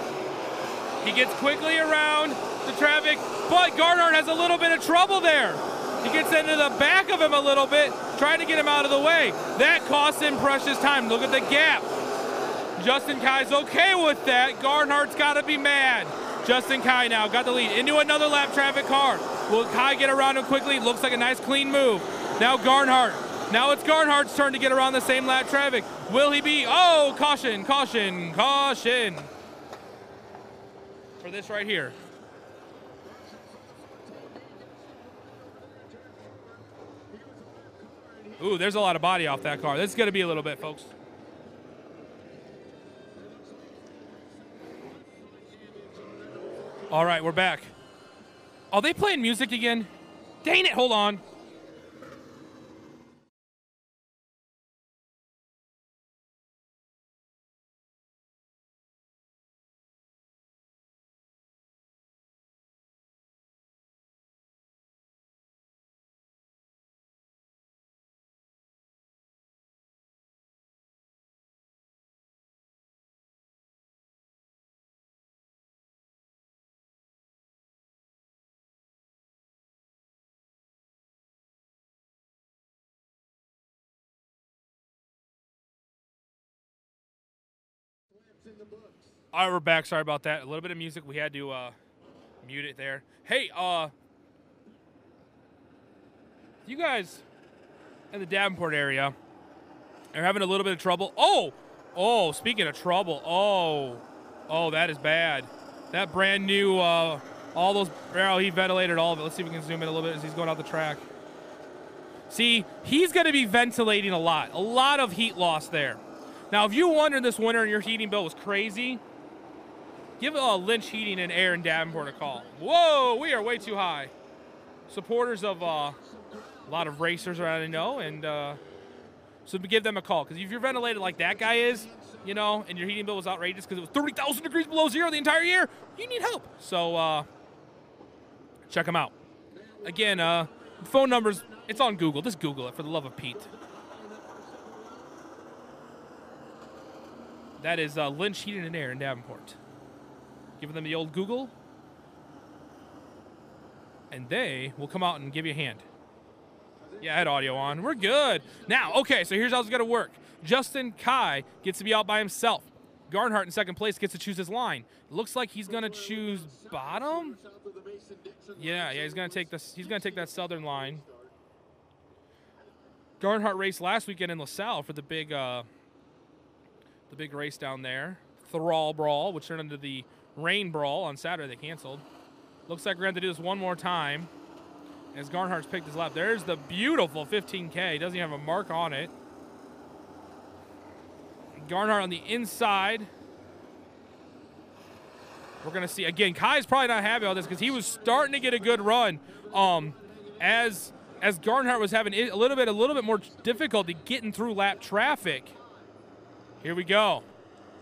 He gets quickly around the traffic, but Garnhart has a little bit of trouble there. He gets into the back of him a little bit, trying to get him out of the way. That costs him precious time. Look at the gap. Justin Kai's okay with that. Garnhart's got to be mad. Justin Kai now got the lead into another lap traffic car. Will Kai get around him quickly? Looks like a nice clean move. Now Garnhart. Now it's Garnhart's turn to get around the same lap traffic. Will he be? Oh, caution, caution, caution. For this right here. Ooh, there's a lot of body off that car. This is going to be a little bit, folks. All right, we're back. Are they playing music again? Dang it, hold on. All right, we're back. Sorry about that. A little bit of music. We had to mute it there. Hey, you guys in the Davenport area are having a little bit of trouble. Oh, speaking of trouble. Oh, that is bad. That brand new, all those, well, he ventilated all of it. Let's see if we can zoom in a little bit as he's going out the track. See, he's going to be ventilating a lot of heat loss there. Now, if you wonder this winter and your heating bill was crazy, give Lynch Heating and Air in Davenport a call. Whoa, we are way too high. Supporters of a lot of racers around, I know, and so give them a call. Because if you're ventilated like that guy is, you know, and your heating bill was outrageous because it was 30,000 degrees below zero the entire year, you need help. So check them out. Again, phone numbers, it's on Google. Just Google it, for the love of Pete. That is Lynch Heating and Air in Davenport. Giving them the old Google, and they will come out and give you a hand. Yeah, I had audio on. We're good. Now, okay, so here's how it's going to work. Justin Kai gets to be out by himself. Garnhart in second place gets to choose his line. It looks like he's going to choose bottom. Yeah, he's going to take this. He's going to take that southern line. Garnhart raced last weekend in LaSalle for the big race down there. Thrall Brawl, which turned into the Rain Brawl on Saturday. They canceled. Looks like we're going to do this one more time as Garnhart's picked his lap. There's the beautiful 15K. Doesn't even have a mark on it. Garnhart on the inside. We're going to see, again, Kai's probably not happy about this because he was starting to get a good run as Garnhart was having a little bit more difficulty getting through lap traffic. Here we go.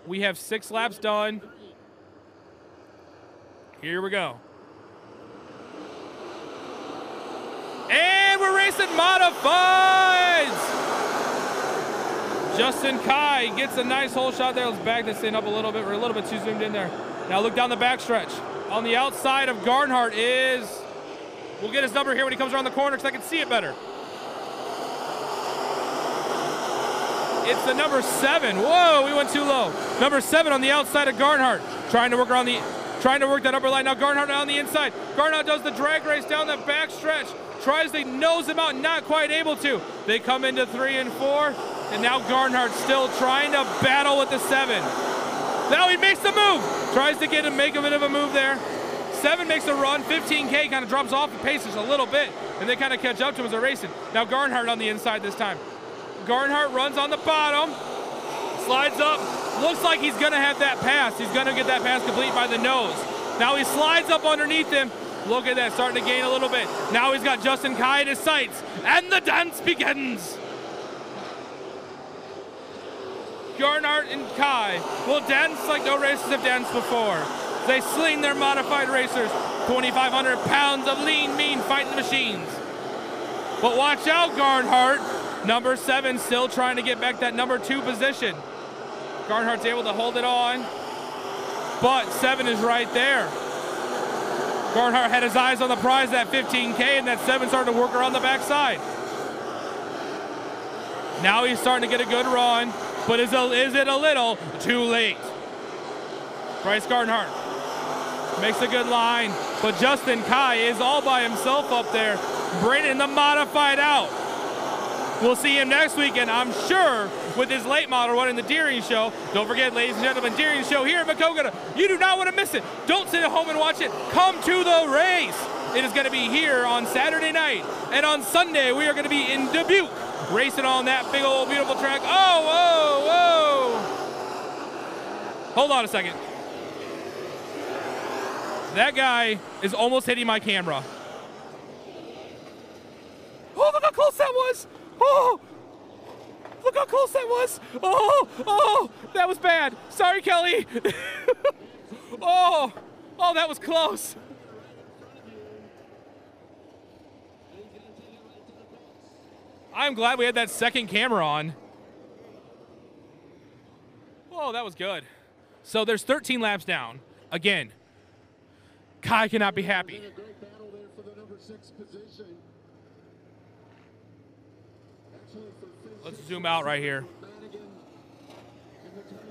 We have 6 laps done. Here we go. And we're racing modifieds. Justin Kai gets a nice hole shot there. Let's back this thing up a little bit. We're a little bit too zoomed in there. Now look down the backstretch. On the outside of Garnhart is, we'll get his number here when he comes around the corner because I can see it better. It's the number 7. Whoa, we went too low. Number 7 on the outside of Garnhart, trying to work that upper line. Now Garnhart on the inside. Garnhart does the drag race down the back stretch. Tries to nose him out, not quite able to. They come into 3 and 4, and now Garnhart still trying to battle with the 7. Now he makes the move. Tries to get him, make a bit of a move there. 7 makes a run. 15K kind of drops off the pace just a little bit, and they kind of catch up to him as they're racing. Now Garnhart on the inside this time. Garnhart runs on the bottom, slides up. Looks like he's going to have that pass. He's going to get that pass complete by the nose. Now he slides up underneath him. Look at that, starting to gain a little bit. Now he's got Justin Kai in his sights, and the dance begins. Garnhart and Kai will dance like no racers have danced before. They sling their modified racers, 2,500 pounds of lean, mean fighting machines. But watch out, Garnhart. Number 7 still trying to get back that number 2 position. Garnhart's able to hold it on, but 7 is right there. Garnhart had his eyes on the prize, that 15K, and that 7 started to work around the backside. Now he's starting to get a good run, but is it a little too late? Bryce Garnhart makes a good line, but Justin Kai is all by himself up there, bringing the modified out. We'll see him next weekend, I'm sure, with his late model running the Deering Show. Don't forget, ladies and gentlemen, Deering Show here in Maquoketa. You do not want to miss it. Don't sit at home and watch it. Come to the race. It is going to be here on Saturday night. And on Sunday, we are going to be in Dubuque, racing on that big old beautiful track. Oh, whoa, whoa. Hold on a second. That guy is almost hitting my camera. Oh, look how close that was. Oh, look how close that was. Oh, that was bad. Sorry, Kelly. Oh, that was close. I'm glad we had that second camera on. Oh, that was good. So there's 13 laps down. Again, Kai cannot be happy. A great battle there for the number 6 position. Actually, for fifth, Let's zoom out right here. Madigan in the 21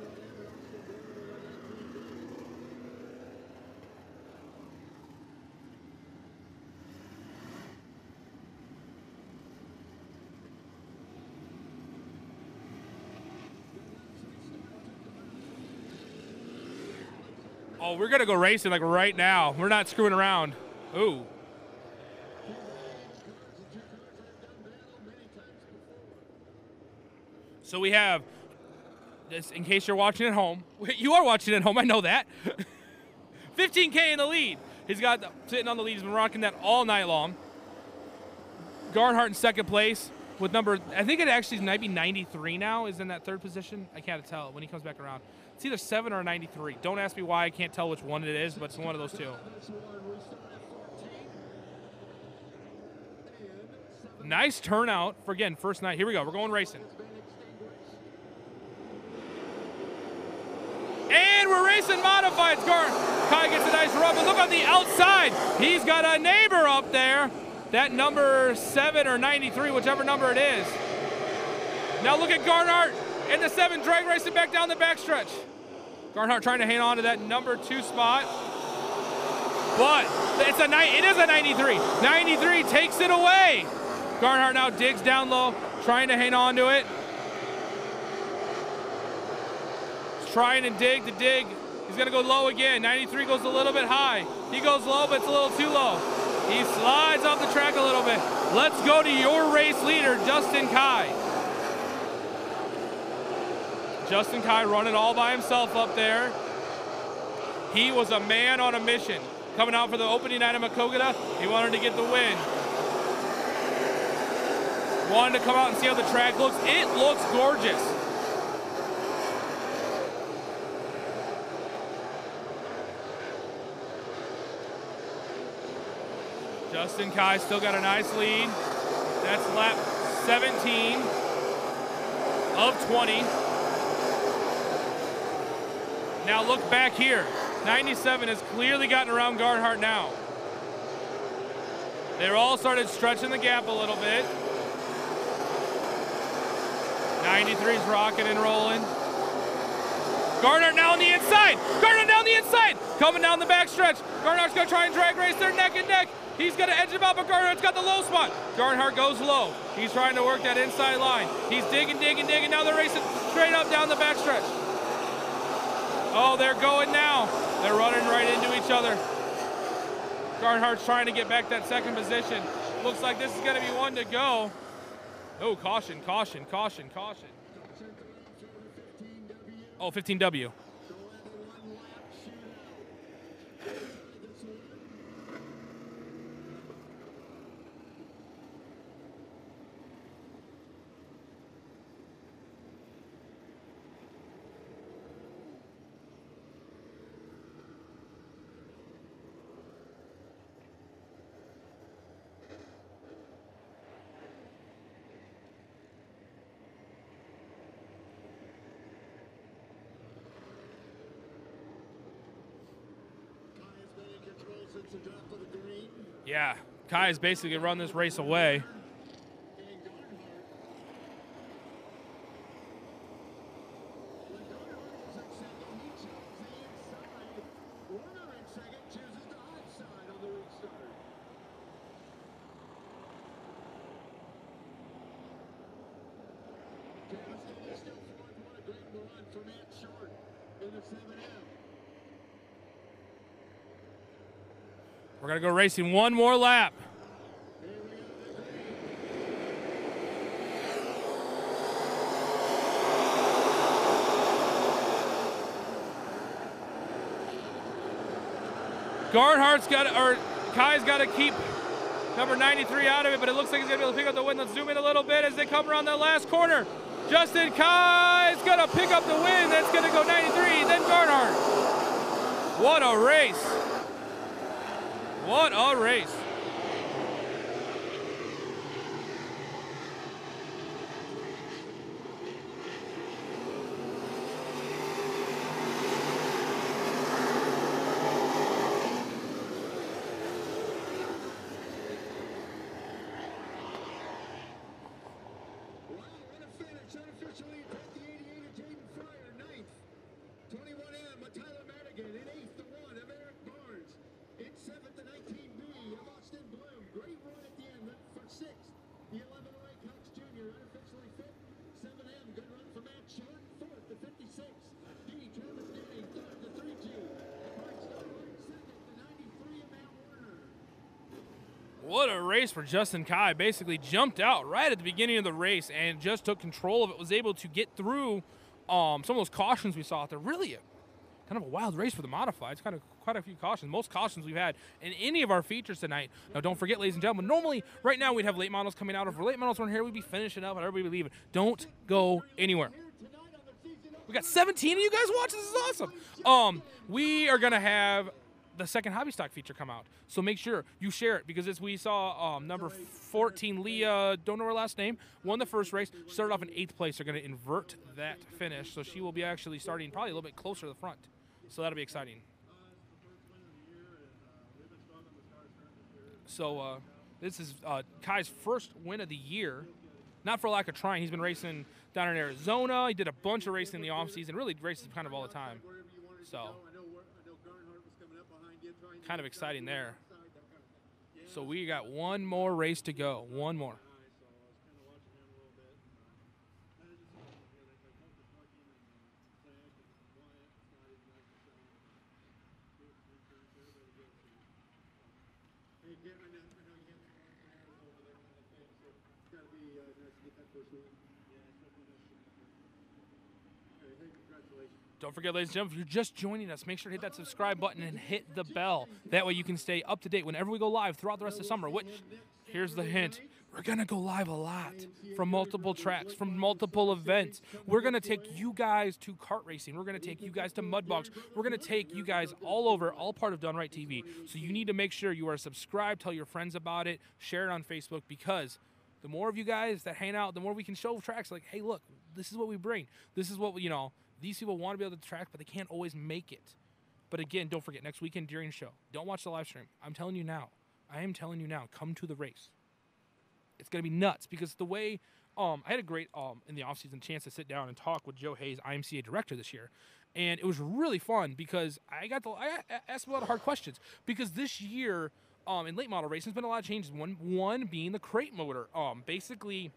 Oh, we're gonna go racing like right now. We're not screwing around. Ooh. So we have, this, in case you're watching at home, you are watching at home, I know that. 15K in the lead. He's got, sitting on the lead, he's been rocking that all night long. Garnhart in second place with number, I think it actually might be 93 now, is in that third position. I can't tell when he comes back around. It's either 7 or 93. Don't ask me why, I can't tell which one it is, but it's one of those two. Nice turnout for, again, first night. Here we go, we're going racing. And we're racing modifieds. Kai gets a nice rub, and look on the outside. He's got a neighbor up there. That number 7 or 93, whichever number it is. Now look at Garnhart in the 7, drag racing back down the backstretch. Garnhart trying to hang on to that number 2 spot. But it is a 93. 93 takes it away. Garnhart now digs down low, trying to hang on to it. Trying to dig. He's gonna go low again. 93 goes a little bit high. He goes low, but it's a little too low. He slides off the track a little bit. Let's go to your race leader, Justin Kai. Justin Kai running all by himself up there. He was a man on a mission. Coming out for the opening night of Maquoketa, he wanted to get the win. Wanted to come out and see how the track looks. It looks gorgeous. Justin Kai still got a nice lead. That's lap 17 of 20. Now look back here. 97 has clearly gotten around Garnhart now. They're all started stretching the gap a little bit. 93's rocking and rolling. Garnhart now on the inside. Garnhart down the inside. Coming down the backstretch. Garnhart's gonna try and drag race their neck and neck. He's gonna edge him out, but Garnhart's got the low spot. Garnhart goes low. He's trying to work that inside line. He's digging. Now they're racing straight up down the backstretch. Oh, they're going now. They're running right into each other. Garnhart's trying to get back that second position. Looks like this is gonna be one to go. Oh, caution. Oh, 15W. Yeah, Kai has basically run this race away. We're gonna go racing one more lap. Garnhardt's got, or Kai's got to keep number 93 out of it, but it looks like he's going to be able to pick up the win. Let's zoom in a little bit as they come around that last corner. Justin Kai's going to pick up the win. That's going to go 93, then Garnhardt. What a race. What a race. Unofficially, the 88 of Jaden Fryer, 9th. 21M, Tyler Madigan. In 8th, the 1 of Eric Barnes. In 7th, the 19B of Austin Bloom. Great run at the end for 6th. The 11 of Ray Cox Jr. unofficially 5th. 7M, good run for Matt Short. 4th, the 56. D, Travis Denning. 3rd, the 3G. Mark Starlight, 2nd, the 93 of Matt Warner. What a race for Justin Kai. Basically jumped out right at the beginning of the race and just took control of it. Was able to get through some of those cautions we saw out there. Really kind of a wild race for the modifieds. Kind of quite a few cautions. Most cautions we've had in any of our features tonight. Now, don't forget, ladies and gentlemen, normally right now we'd have late models coming out. If late models weren't here, we'd be finishing up and everybody would be leaving. Don't go anywhere. We got 17 of you guys watching. This is awesome. We are going to have the second hobby stock feature come out, so make sure you share it, because as we saw, number 14 Leah, don't know her last name, won the first race. She started off in 8th place. They're going to invert that finish, so she will be actually starting probably a little bit closer to the front, so that'll be exciting. So this is Kai's first win of the year, not for lack of trying. He's been racing down in Arizona. He did a bunch of racing in the off season, really races kind of all the time, so kind of exciting there. So we got one more race to go. One more. Don't forget, ladies and gentlemen, if you're just joining us, make sure to hit that subscribe button and hit the bell. That way you can stay up to date whenever we go live throughout the rest of the summer, which, here's the hint, we're going to go live a lot from multiple tracks, from multiple events. We're going to take you guys to kart racing. We're going to take you guys to mud box. We're going to take you guys all over, all part of Done Right TV. So you need to make sure you are subscribed, tell your friends about it, share it on Facebook, because the more of you guys that hang out, the more we can show tracks like, hey, look, this is what we bring. This is what we, these people want to be able to track, but they can't always make it. But again, don't forget, next weekend during the show, don't watch the live stream. I'm telling you now. I am telling you now, come to the race. It's going to be nuts, because the way I had a great, in the offseason, chance to sit down and talk with Joe Hayes, IMCA director this year. And it was really fun, because I asked a lot of hard questions. Because this year, in late model racing, there's been a lot of changes. One being the crate motor. Basically,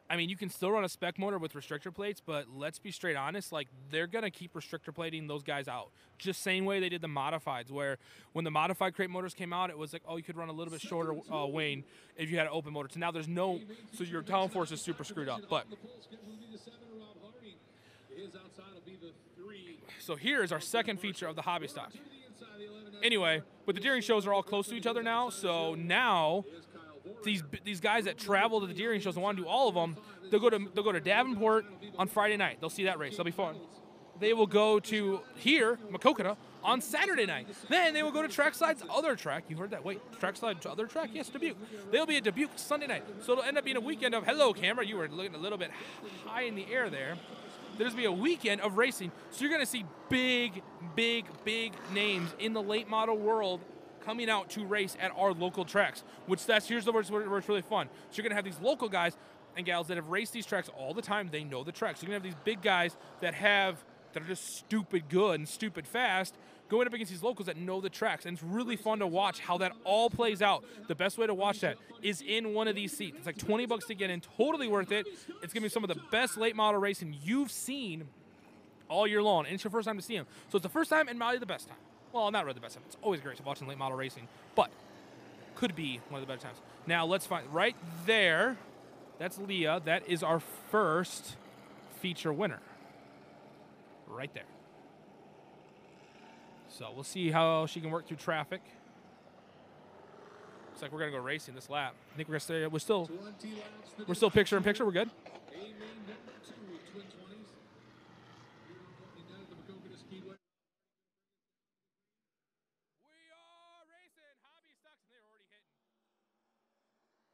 I mean, you can still run a spec motor with restrictor plates, but let's be straight honest, like, they're going to keep restrictor plating those guys out. Just same way they did the modifieds, where when the modified crate motors came out, it was like, oh, you could run a little bit shorter wane if you had an open motor. So now there's no, so your downforce is super screwed up. But so here is our second feature of the hobby stock. Anyway, but the deering shows are all close to each other now, so now these guys that travel to the deering shows and want to do all of them, they'll go to Davenport on Friday night. They'll see that race. That'll be fun. They will go to here, Maquoketa, on Saturday night. Then they will go to Trackside's other track. You heard that. Wait, Trackside's other track? Yes, Dubuque. They'll be at Dubuque Sunday night. So it'll end up being a weekend of, hello, camera. You were looking a little bit high in the air there. There's going to be a weekend of racing. So you're going to see big, big, big names in the late model world coming out to race at our local tracks, here's the where it's really fun. So you're going to have these local guys and gals that have raced these tracks all the time. They know the tracks. So you're going to have these big guys that are just stupid good and stupid fast going up against these locals that know the tracks. And it's really fun to watch how that all plays out. The best way to watch that is in one of these seats. It's like $20 to get in, totally worth it. It's going to be some of the best late model racing you've seen all year long, and it's your first time to see them. So it's the first time and probably the best time. Well, not really the best time. It's always great watching late model racing, but could be one of the better times. Now, let's find right there. That's Leah. That is our first feature winner. Right there. So we'll see how she can work through traffic. Looks like we're gonna go racing this lap. I think we're gonna stay. We're still picture in picture. We're good. We are racing hobby stocks, and they're already hitting.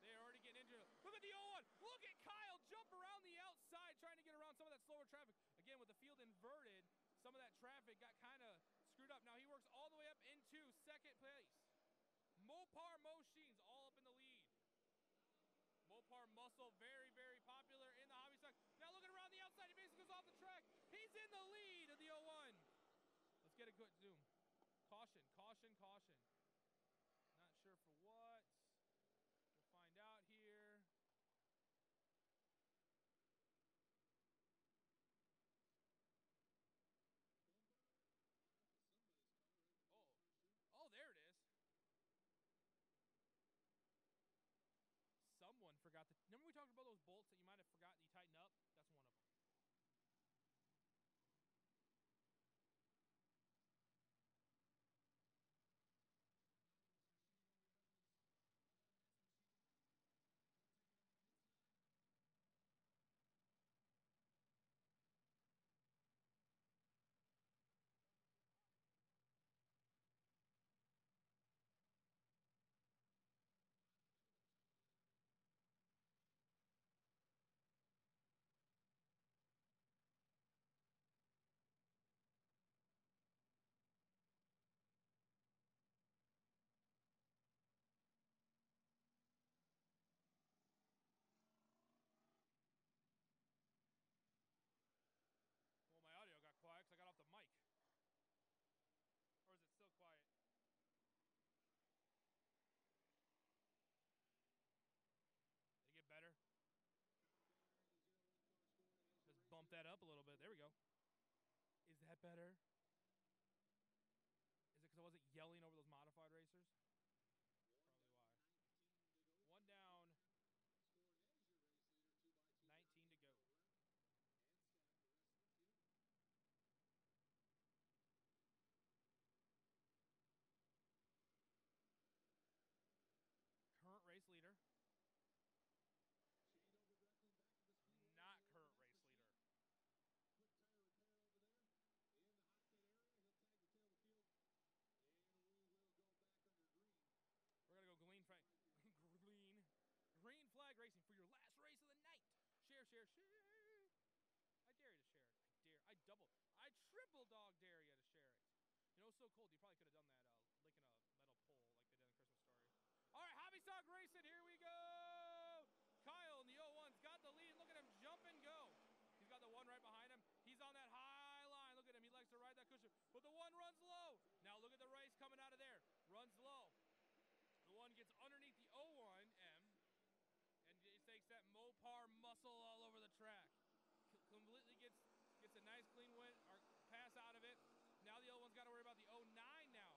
They're already getting into it. Look at the old one. Look at Kyle jump around the outside, trying to get around some of that slower traffic. Again, with the field inverted, some of that traffic got kind of screwed up. Now he works all the way up into second place. Mopar Machines all up in the lead. Mopar Muscle, very, very popular in the hobby stock. Now looking around the outside, he basically goes off the track. He's in the lead of the 01. Let's get a good zoom. Caution, caution, caution. Not sure for what. We'll find out here. Oh, there it is. Someone forgot the. Remember we talked about those bolts that you might have forgotten you tighten up? That's one of them. Well, my audio got quiet because I got off the mic. Or is it still quiet? Did it get better? Just bump that up a little bit. There we go. Is that better? Is it because I wasn't yelling over those modified racers? Probably why. One down. 19 to go. Current race leader. Not current race leader. We're going to go green flag racing for your last race of the night. Share, share, share. I dare you to share it. I triple dog dare you to share it. You know, it's so cold. You probably could have done that licking a metal pole like they did in Christmas Story. All right, hobby stock racing. Here we go. Kyle in the 01's got the lead. Look at him jump and go. He's got the one right behind him. He's on that high line. Look at him. He likes to ride that cushion. But the one runs low. Now look at the race coming out of there. Runs low. The one gets underneath the 01M and takes that Mopar muscle all over the track. Completely gets a nice clean win or pass out of it. Now the 01's got to worry about the 09 now.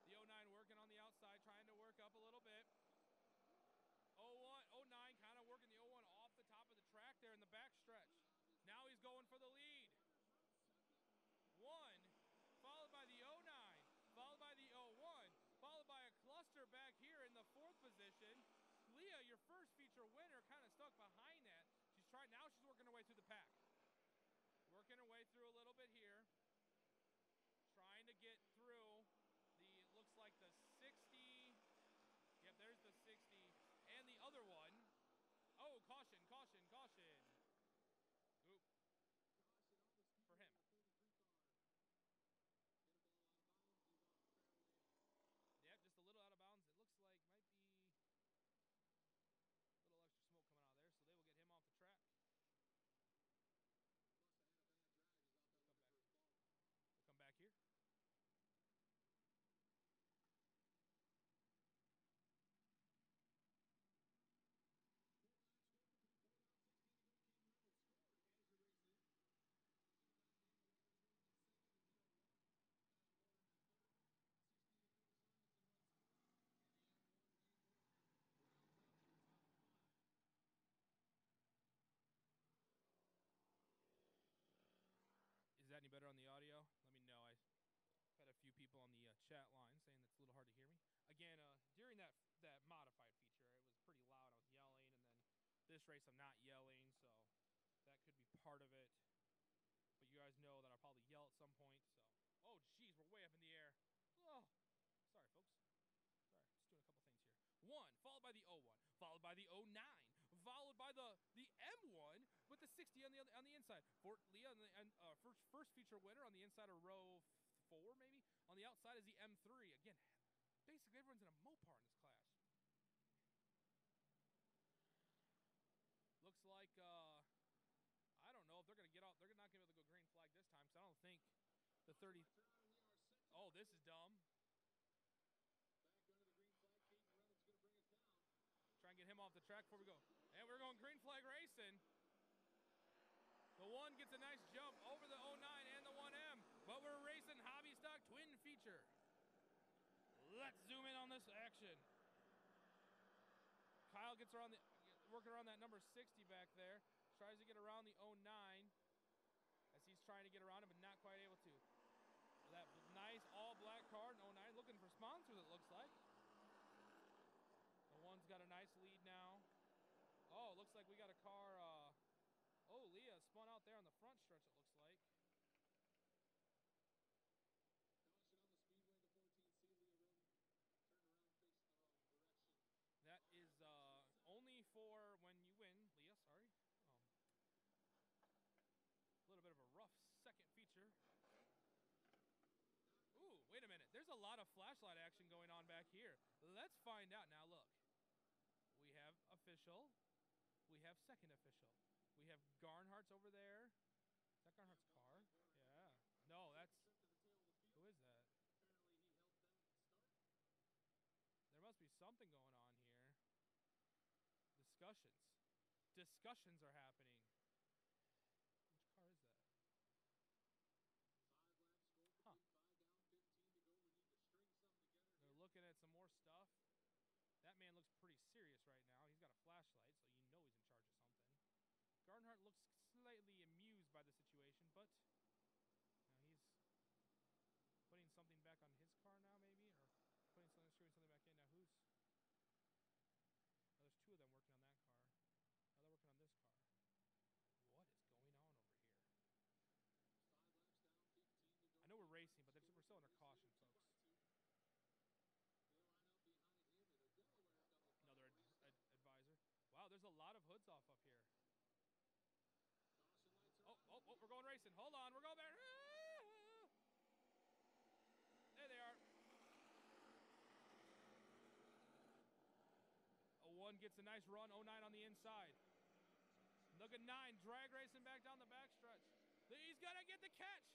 The 09 working on the outside, trying to work up a little bit. 09 kind of working the 01 off the top of the track there in the back stretch. Now he's going for the lead. 1, followed by the 09, followed by the 01, followed by a cluster back here in the 4th position. Leah, your first feature winner, kind of stuck behind that. Now she's working her way through the pack. Working her way through a little bit here. Trying to get through looks like the 60. Yep, there's the 60. And the other one. Oh, caution, caution, caution. Oop. For him. Yep, just a little out of bounds. It looks like might be a little extra smoke coming out of there, so they will get him off the track. We'll come back here. Is that any better on the audio? Let me know. I've had a few people people on the chat line saying that's a little hard to hear me. Again, during that modified feature, it was pretty loud. I was yelling, and then this race I'm not yelling, so that could be part of it. But you guys know that I'll probably yell at some point, so. Oh, jeez, we're way up in the air. Oh, sorry, folks. Sorry, just doing a couple things here. 1, followed by the 01, followed by the 09, followed by the M1 with the 60 on the inside. Fort Leah on the first feature winner on the inside of row 4, maybe. On the outside is the M3. Again, basically everyone's in a Mopar in this class. Looks like I don't know if they're gonna get out. They're not gonna be able to go green flag this time, because I don't think the 30. Oh, this is dumb. Under the green flag, Caden Reynolds going to bring us down. Try and get him off the track before we go. And we're going green flag racing. The 1 gets a nice jump over the 09 and the 1M, but we're racing hobby stock twin feature. Let's zoom in on this action. Kyle gets around working around that number 60 back there. Tries to get around the 09 as he's trying to get around him, but not quite able to. That nice all-black car in 09, looking for sponsors, it looks like. The 1's got a nice lead now. Oh, it looks like we got a car. Oh, Leah spun out there on the front stretch, it looks like. Caution on the speedway to 14C. Leah Roden turned around, faced the wrong direction. That is only for when you win, Leah, sorry. A little bit of a rough second feature. Ooh, wait a minute. There's a lot of flashlight action going on back here. Let's find out. Now, look. We have official. We have second official. We have Garnhart's over there. Is that Garnhart's car? Yeah. No, that's... Who is that? Apparently he helped them start. There must be something going on here. Discussions. Discussions are happening. Which car is that? 5 laps, goal Huh. 5 down, 15 to go. We need to string something together. They're looking at some more stuff. That man looks pretty serious right now. He's got a flashlight, so you know he's in charge of something. Garnhart looks slightly amused by the situation, but he's putting something back on his car now, maybe, or screwing something back in. Now who's? Oh, there's 2 of them working on that car. Now they're working on this car. What is going on over here? 5 laps down, 15 to go. I know we're racing, but we're still under caution, folks. Another advisor. Wow, there's a lot of hoods off up here. Oh, we're going racing. Hold on, we're going back. There they are. A 1 gets a nice run. 09 on the inside. Look at 9 drag racing back down the backstretch. He's gonna get the catch,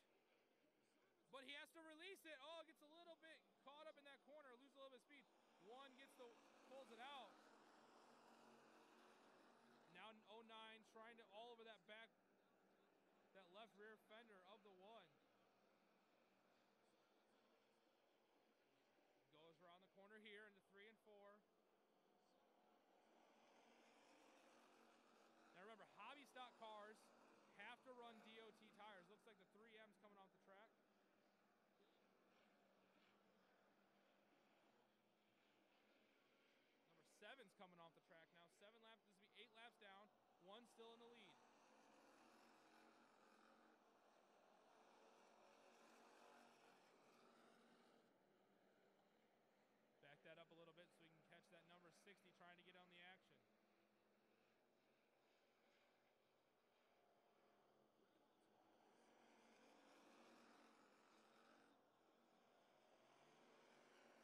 but he has to release it. Oh, it gets a little bit caught up in that corner, loses a little bit of speed. 1 pulls it out. Now 09 trying to all over that left rear fender of the 1. Goes around the corner here into 3 and 4. Now remember, hobby stock cars have to run DOT tires. Looks like the 3M's coming off the track. Number 7's coming off the track now. 7 laps, this will be 8 laps down. 1 still in the lead. Back that up a little bit so we can catch that number 60 trying to get on the action.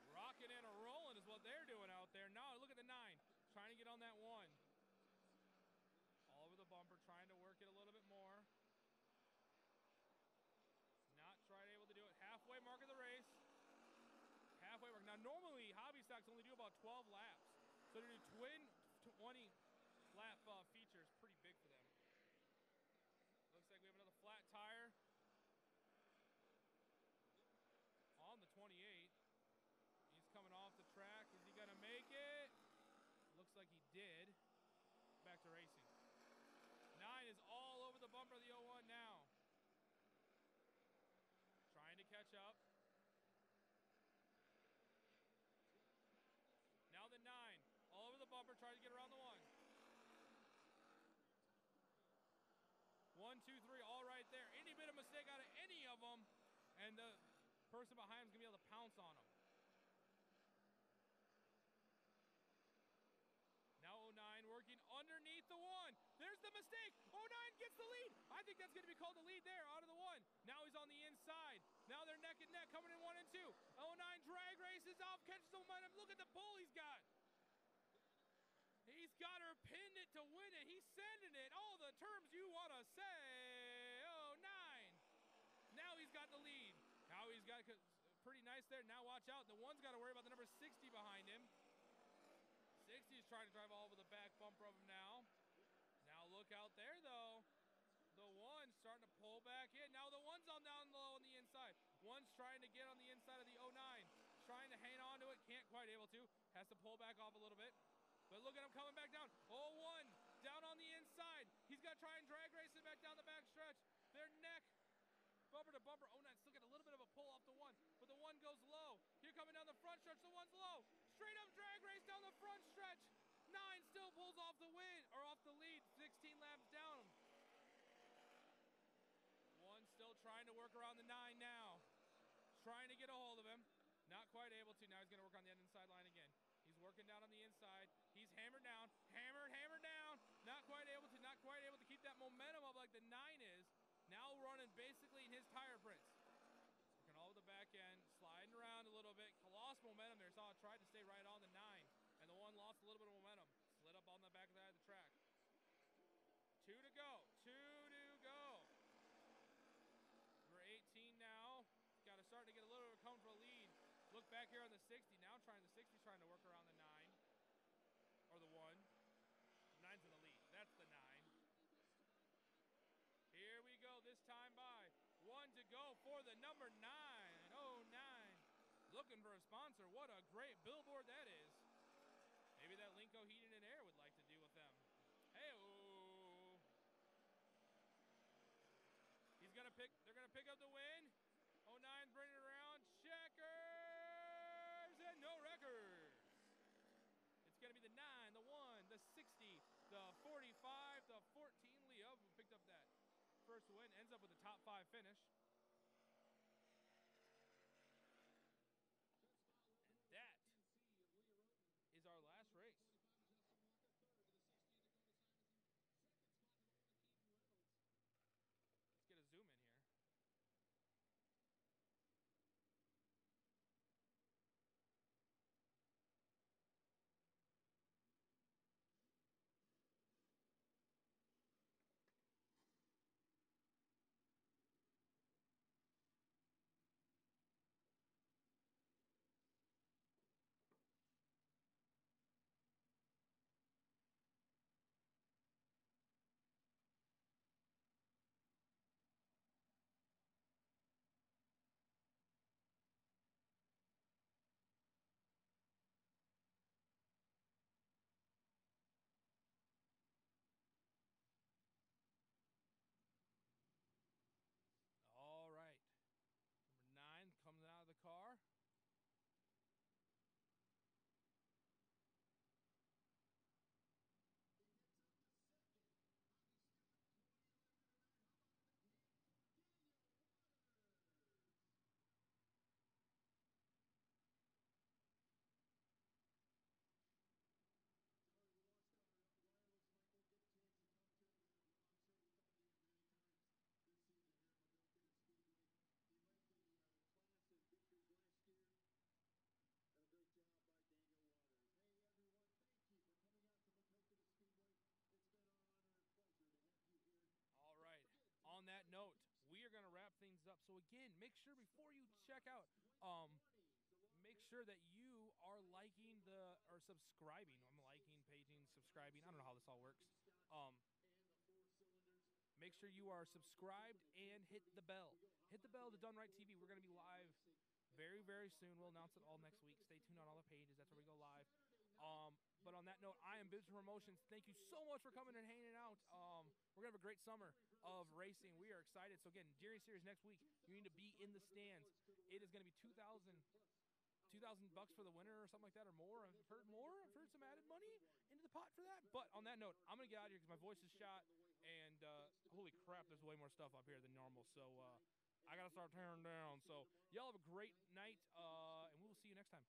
Rocking and a rolling is what they're doing out there. Now look at the 9, trying to get on that 1. All over the bumper, trying to work it a little bit more. Not trying able to do it. Halfway mark of the race. Halfway mark. Now normally hobby stocks only do about 12 laps. So to do twin 20 lap feature is pretty big for them. Looks like we have another flat tire on the 28. He's coming off the track. Is he going to make it? Looks like he did. Back to racing. 9 is all over the bumper of the 01 now. Trying to catch up. tries to get around the 1. 1, 2, 3, all right there. Any bit of mistake out of any of them, and the person behind him is going to be able to pounce on him. Now 09 working underneath the 1. There's the mistake. 09 gets the lead. I think that's going to be called the lead there out of the 1. Now he's on the inside. Now they're neck and neck coming in 1 and 2. 09 drag races off, catches the momentum. Look at the pull he's got. He's got her pinned it to win it. He's sending it. All the terms you want to say. 09. Now he's got the lead. Now he's got pretty nice there. Now watch out. The 1's got to worry about the number 60 behind him. 60 is trying to drive all over the back bumper of him now. Now look out there though. The 1's starting to pull back in. Now the 1's on down low on the inside. 1's trying to get on the inside of the 09. Trying to hang on to it. Can't quite able to. Has to pull back off a little bit. But look at him coming back down. 01 down on the inside. He's got to try and drag race it back down the back stretch. Their neck. Bumper to bumper. 09 still got a little bit of a pull off the 1, but the 1 goes low. Here coming down the front stretch, the 1's low. Straight up drag race down the front stretch. 9 still pulls off the win, or off the lead, 16 laps down. 1 still trying to work around the 9 now. Trying to get a hold of him. Not quite able to. Now he's going to work on the inside line again. He's working down on the inside. He's hammered down. Hammered down. Not quite able to keep that momentum up like the 9 is. Now running basically in his tire prints. Working all over the back end, sliding around a little bit. Lost momentum there. Saw it tried to stay right on the 9. And the 1 lost a little bit of momentum. Slid up on the back side of the track. 2 to go. 2 to go. Number 18 now. Got to start to get a little bit of a comfortable lead. Look back here on the 60. Now the 60's trying to work around the 9. Or the 1. The 9's in the lead. That's the 9. Here we go, this time by. 1 to go for the number 9, 09. Looking for a sponsor. What a great billboard that is. Maybe that Linco Heating and Air would like to do with them. Hey-oh. They're gonna pick up the win. 09 bringing it around. Checkers and no records. It's gonna be the 9, the 1, the 60, the 45, the 14. Leo who picked up that first win, ends up with a top 5 finish. And that is our last race. Let's get a zoom in here. All right. Number 9 comes out of the car. This season here at Maquoketa Speedway. He led the class in victories last year. And a great job by Daniel Waters. Hey, everyone, thank you for coming out to Maquoketa Speedway. It's been our honor and pleasure to have you here. All right. On that note, we are going to wrap things up. So, again, make sure before you check out, make sure that you are liking or subscribing. I'm liking, paging, subscribing. I don't know how this all works. Make sure you are subscribed and hit the bell. Hit the bell to Done Right TV. We're going to be live very, very soon. We'll announce it all next week. Stay tuned on all the pages. That's where we go live. But on that note, I am Business Promotions. Thank you so much for coming and hanging out. We're going to have a great summer of racing. We are excited. So, again, Jerry Series next week. You need to be in the stands. It is going to be $2,000 for the winner or something like that or more. I've heard more. I've heard some added money into the hot for that. But on that note, I'm going to get out of here because my voice is shot. And holy crap, there's way more stuff up here than normal. So I got to start tearing down. So y'all have a great night, and we will see you next time.